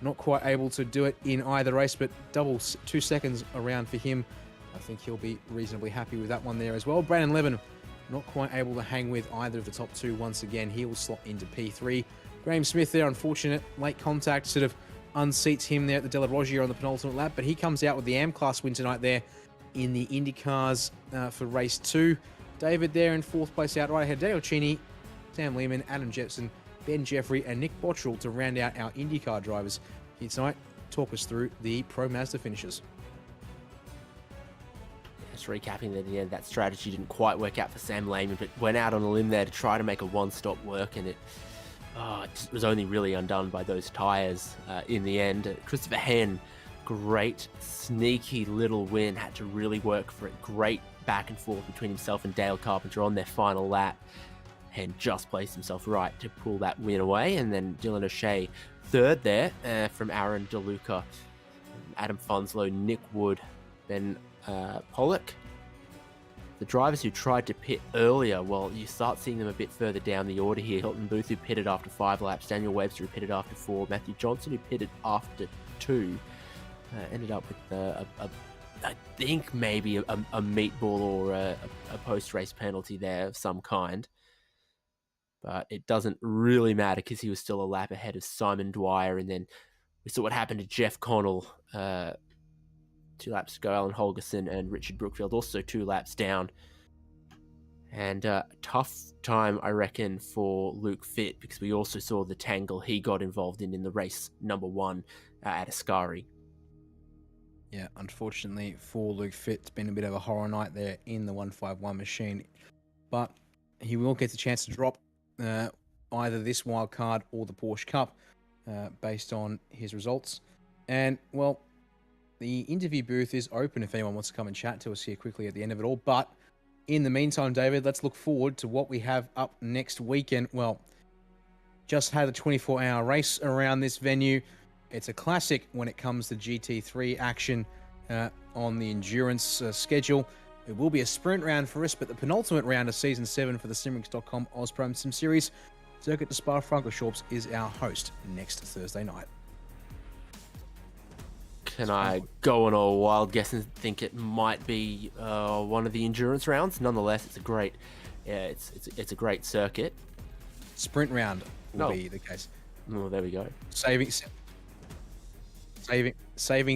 not quite able to do it in either race, but double 2 seconds around for him. I think he'll be reasonably happy with that one there as well. Brandon Levin, not quite able to hang with either of the top 2 once again. He will slot into P3. Graham Smith there, unfortunate. Late contact sort of unseats him there at the Della Roggia on the penultimate lap, but he comes out with the AM class win tonight there in the IndyCars for race 2. David there in 4th place outright ahead. Daniel Cheney, Sam Lehman, Adam Jepson, Ben Jeffrey, and Nick Bottrell to round out our IndyCar drivers here tonight. Talk us through the Pro Mazda finishes. Just recapping at the end, that strategy didn't quite work out for Sam Lehman, but went out on a limb there to try to make a one-stop work, and it was only really undone by those tyres in the end. Christopher Hen, great sneaky little win, had to really work for it. Great back and forth between himself and Dale Carpenter on their final lap. Hen just placed himself right to pull that win away, and then Dylan O'Shea third there from Aaron DeLuca, Adam Funslow, Nick Wood, then Pollock. The drivers who tried to pit earlier, well, you start seeing them a bit further down the order here. Hilton Booth, who pitted after 5 laps. Daniel Webster, who pitted after 4. Matthew Johnson, who pitted after 2. Ended up with I think maybe a meatball or a post-race penalty there of some kind. But it doesn't really matter because he was still a lap ahead of Simon Dwyer. And then we saw what happened to Jeff Connell 2 laps ago. Alan Holgerson and Richard Brookfield also 2 laps down. And tough time, I reckon, for Luke Fitt, because we also saw the tangle he got involved in the race number 1 at Ascari. Yeah, unfortunately for Luke Fitt, it's been a bit of a horror night there in the 151 machine. But he will get the chance to drop either this wild card or the Porsche Cup based on his results. And, well, the interview booth is open if anyone wants to come and chat to us here quickly at the end of it all. But in the meantime, David, let's look forward to what we have up next weekend. Well, just had a 24-hour race around this venue. It's a classic when it comes to GT3 action on the endurance schedule. It will be a sprint round for us, but the penultimate round of Season 7 for the Simrix.com Auspro Sim Series, Circuit de Spa-Francorchamps, is our host next Thursday night. Can I go on a wild guess and think it might be one of the endurance rounds? Nonetheless, it's a great yeah, it's a great circuit. Sprint round will No. be the case. Oh, there we go. Saving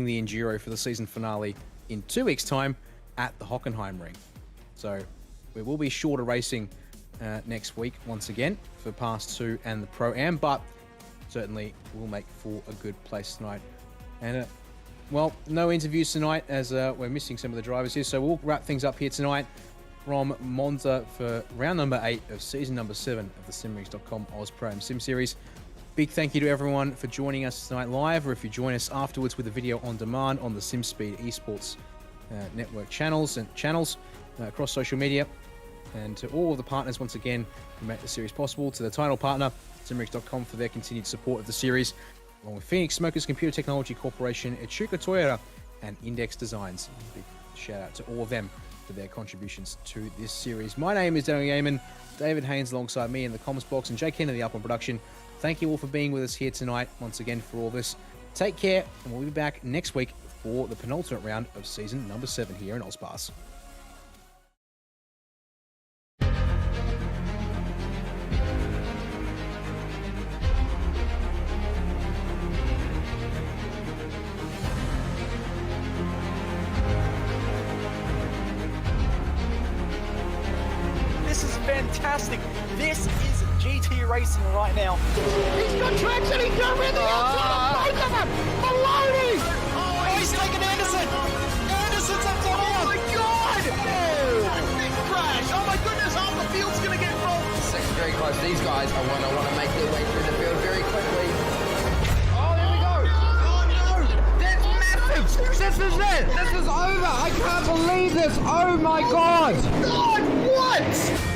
the enduro for the season finale in 2 weeks' time at the Hockenheim Ring. So we will be shorter racing next week once again for Pass 2 and the Pro-Am, but certainly we'll make for a good place tonight. And well, no interviews tonight as we're missing some of the drivers here, so we'll wrap things up here tonight from Monza for round number 8 of season number 7 of the simrings.com Oz Pro-Am Sim Series. Big thank you to everyone for joining us tonight live, or if you join us afterwards with a video on demand on the SimSpeed Esports network channels across social media. And to all of the partners once again who make the series possible, to the title partner, simrings.com, for their continued support of the series, along with Phoenix Smokers Computer Technology Corporation, Echuca Toyota, and Index Designs. Big shout out to all of them for their contributions to this series. My name is Daniel Yeaman, David Haynes alongside me in the comments box, and Jake Kennedy up on production. Thank you all for being with us here tonight once again for all this. Take care, and we'll be back next week for the penultimate round of season number 7 here in AusPass. This is fantastic. This is GT Racing right now. He's got traction. He's got everything outside of both of them. Maloney. Oh, he's taking Anderson. Anderson's up top. Oh my God. Oh, big crash. Oh my goodness. Half the field's going to get rolled. Second very close. These guys, I want to make their way through the field very quickly. Oh, there we go. Oh no. That's massive. This is it. This is over. I can't believe this. Oh my God. God, what?